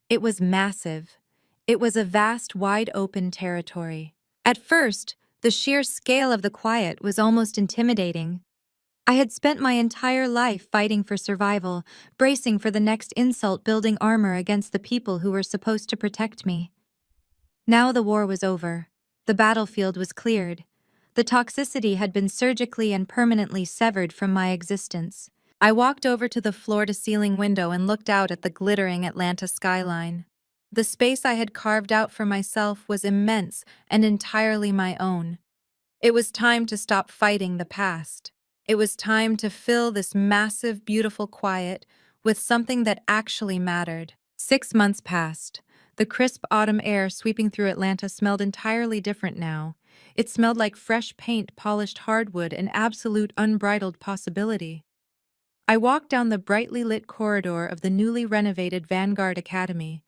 It was massive. It was a vast, wide-open territory. At first, the sheer scale of the quiet was almost intimidating. I had spent my entire life fighting for survival, bracing for the next insult, building armor against the people who were supposed to protect me. Now the war was over. The battlefield was cleared. The toxicity had been surgically and permanently severed from my existence. I walked over to the floor-to-ceiling window and looked out at the glittering Atlanta skyline. The space I had carved out for myself was immense and entirely my own. It was time to stop fighting the past. It was time to fill this massive, beautiful quiet with something that actually mattered. 6 months passed. The crisp autumn air sweeping through Atlanta smelled entirely different now. It smelled like fresh paint, polished hardwood, and absolute unbridled possibility. I walked down the brightly lit corridor of the newly renovated Vanguard Academy.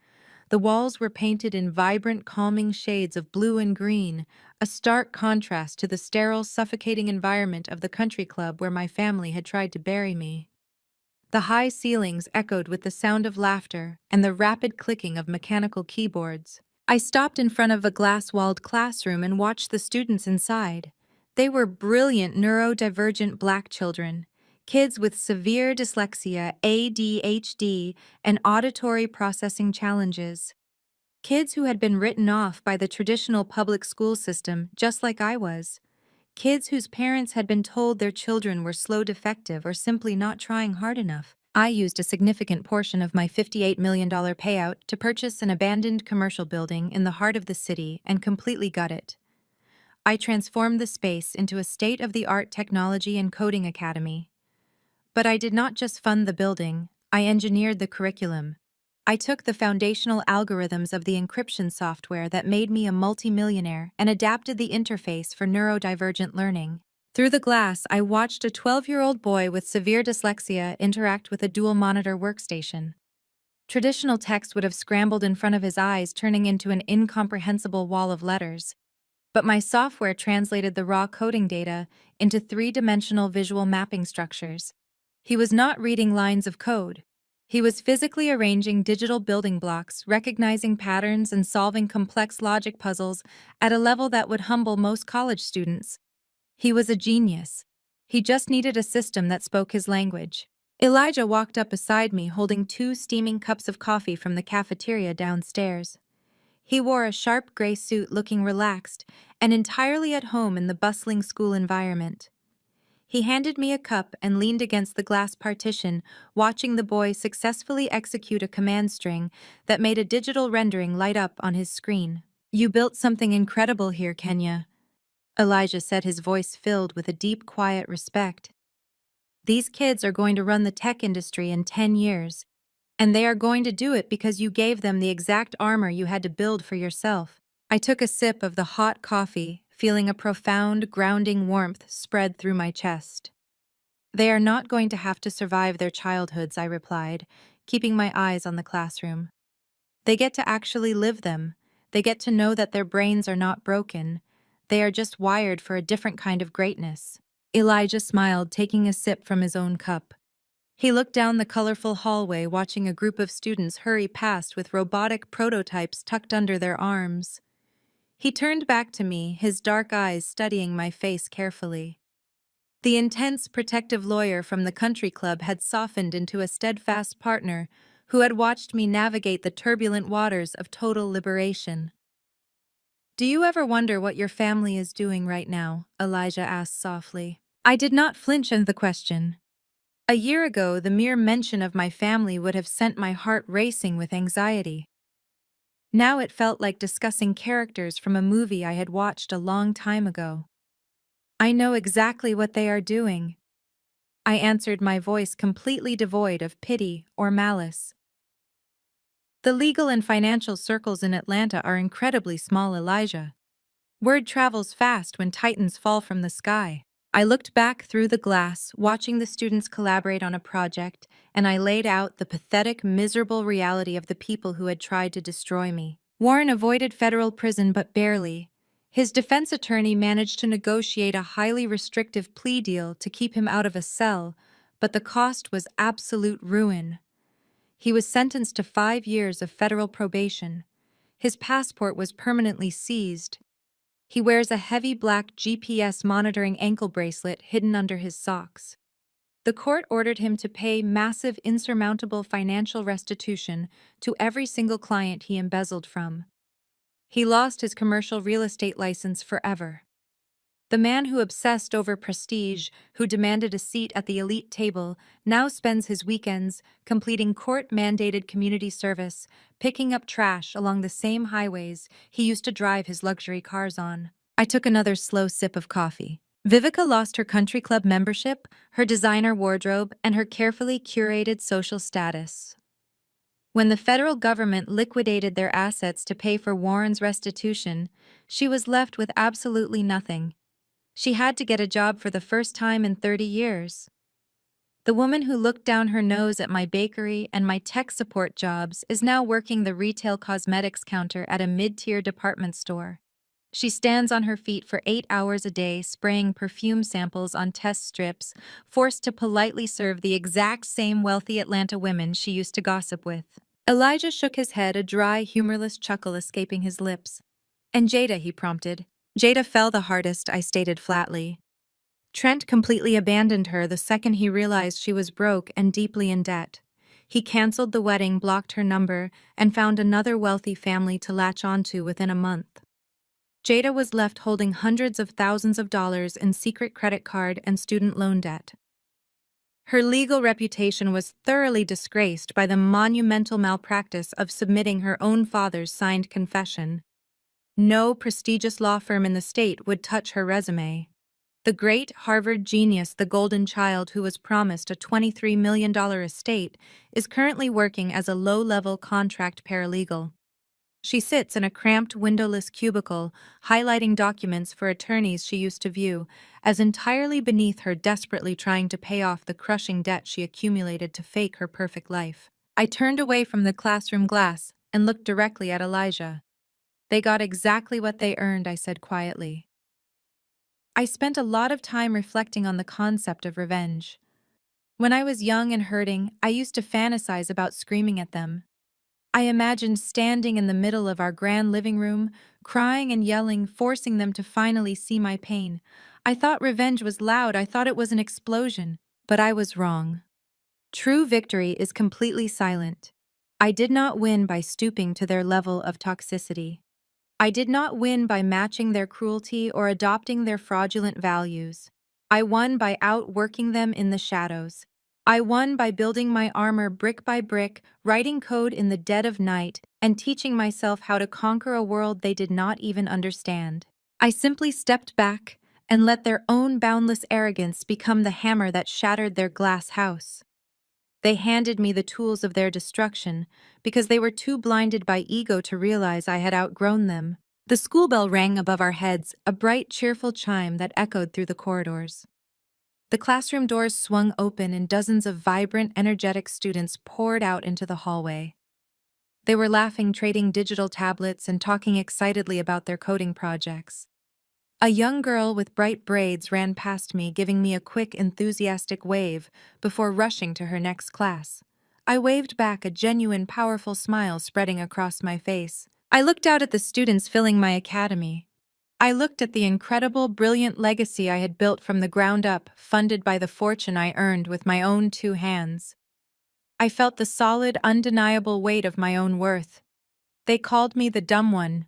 The walls were painted in vibrant, calming shades of blue and green, a stark contrast to the sterile, suffocating environment of the country club where my family had tried to bury me. The high ceilings echoed with the sound of laughter and the rapid clicking of mechanical keyboards. I stopped in front of a glass-walled classroom and watched the students inside. They were brilliant neurodivergent Black children, kids with severe dyslexia, ADHD, and auditory processing challenges. Kids who had been written off by the traditional public school system, just like I was. Kids whose parents had been told their children were slow, defective, or simply not trying hard enough. I used a significant portion of my $58 million payout to purchase an abandoned commercial building in the heart of the city and completely gut it. I transformed the space into a state-of-the-art technology and coding academy. But I did not just fund the building, I engineered the curriculum. I took the foundational algorithms of the encryption software that made me a multimillionaire and adapted the interface for neurodivergent learning. Through the glass, I watched a 12-year-old boy with severe dyslexia interact with a dual-monitor workstation. Traditional text would have scrambled in front of his eyes, turning into an incomprehensible wall of letters. But my software translated the raw coding data into three-dimensional visual mapping structures. He was not reading lines of code. He was physically arranging digital building blocks, recognizing patterns, and solving complex logic puzzles at a level that would humble most college students. He was a genius. He just needed a system that spoke his language. Elijah walked up beside me holding 2 steaming cups of coffee from the cafeteria downstairs. He wore a sharp gray suit, looking relaxed and entirely at home in the bustling school environment. He handed me a cup and leaned against the glass partition, watching the boy successfully execute a command string that made a digital rendering light up on his screen. "You built something incredible here, Kenya," Elijah said, his voice filled with a deep, quiet respect. "These kids are going to run the tech industry in 10 years, and they are going to do it because you gave them the exact armor you had to build for yourself." I took a sip of the hot coffee, feeling a profound, grounding warmth spread through my chest. "They are not going to have to survive their childhoods," I replied, keeping my eyes on the classroom. "They get to actually live them. They get to know that their brains are not broken. They are just wired for a different kind of greatness." Elijah smiled, taking a sip from his own cup. He looked down the colorful hallway, watching a group of students hurry past with robotic prototypes tucked under their arms. He turned back to me, his dark eyes studying my face carefully. The intense, protective lawyer from the country club had softened into a steadfast partner who had watched me navigate the turbulent waters of total liberation. "Do you ever wonder what your family is doing right now?" Elijah asked softly. I did not flinch at the question. A year ago, the mere mention of my family would have sent my heart racing with anxiety. Now it felt like discussing characters from a movie I had watched a long time ago. "I know exactly what they are doing," I answered, my voice completely devoid of pity or malice. "The legal and financial circles in Atlanta are incredibly small, Elijah. Word travels fast when titans fall from the sky." I looked back through the glass, watching the students collaborate on a project, and I laid out the pathetic, miserable reality of the people who had tried to destroy me. Warren avoided federal prison, but barely. His defense attorney managed to negotiate a highly restrictive plea deal to keep him out of a cell, but the cost was absolute ruin. He was sentenced to 5 years of federal probation. His passport was permanently seized. He wears a heavy black GPS monitoring ankle bracelet hidden under his socks. The court ordered him to pay massive, insurmountable financial restitution to every single client he embezzled from. He lost his commercial real estate license forever. The man who obsessed over prestige, who demanded a seat at the elite table, now spends his weekends completing court-mandated community service, picking up trash along the same highways he used to drive his luxury cars on. I took another slow sip of coffee. Vivica lost her country club membership, her designer wardrobe, and her carefully curated social status. When the federal government liquidated their assets to pay for Warren's restitution, she was left with absolutely nothing. She had to get a job for the first time in 30 years. The woman who looked down her nose at my bakery and my tech support jobs is now working the retail cosmetics counter at a mid-tier department store. She stands on her feet for 8 hours a day, spraying perfume samples on test strips, forced to politely serve the exact same wealthy Atlanta women she used to gossip with. Elijah shook his head, a dry, humorless chuckle escaping his lips. "And Jada," he prompted. "Jada fell the hardest," I stated flatly. "Trent completely abandoned her the second he realized she was broke and deeply in debt. He canceled the wedding, blocked her number, and found another wealthy family to latch onto within a month. Jada was left holding hundreds of thousands of dollars in secret credit card and student loan debt. Her legal reputation was thoroughly disgraced by the monumental malpractice of submitting her own father's signed confession. No prestigious law firm in the state would touch her resume. The great Harvard genius, the golden child who was promised a $23 million estate, is currently working as a low-level contract paralegal. She sits in a cramped, windowless cubicle, highlighting documents for attorneys she used to view, as entirely beneath her desperately trying to pay off the crushing debt she accumulated to fake her perfect life. I turned away from the classroom glass and looked directly at Elijah. "They got exactly what they earned," I said quietly. I spent a lot of time reflecting on the concept of revenge. When I was young and hurting, I used to fantasize about screaming at them. I imagined standing in the middle of our grand living room, crying and yelling, forcing them to finally see my pain. I thought revenge was loud, I thought it was an explosion. But I was wrong. True victory is completely silent. I did not win by stooping to their level of toxicity. I did not win by matching their cruelty or adopting their fraudulent values. I won by outworking them in the shadows. I won by building my armor brick by brick, writing code in the dead of night, and teaching myself how to conquer a world they did not even understand. I simply stepped back and let their own boundless arrogance become the hammer that shattered their glass house. They handed me the tools of their destruction because they were too blinded by ego to realize I had outgrown them. The school bell rang above our heads, a bright, cheerful chime that echoed through the corridors. The classroom doors swung open and dozens of vibrant, energetic students poured out into the hallway. They were laughing, trading digital tablets, and talking excitedly about their coding projects. A young girl with bright braids ran past me, giving me a quick, enthusiastic wave before rushing to her next class. I waved back, a genuine, powerful smile spreading across my face. I looked out at the students filling my academy. I looked at the incredible, brilliant legacy I had built from the ground up, funded by the fortune I earned with my own two hands. I felt the solid, undeniable weight of my own worth. They called me the dumb one.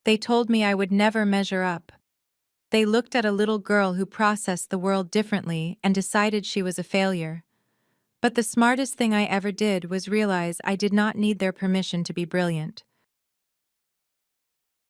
They told me I would never measure up. They looked at a little girl who processed the world differently and decided she was a failure. But the smartest thing I ever did was realize I did not need their permission to be brilliant.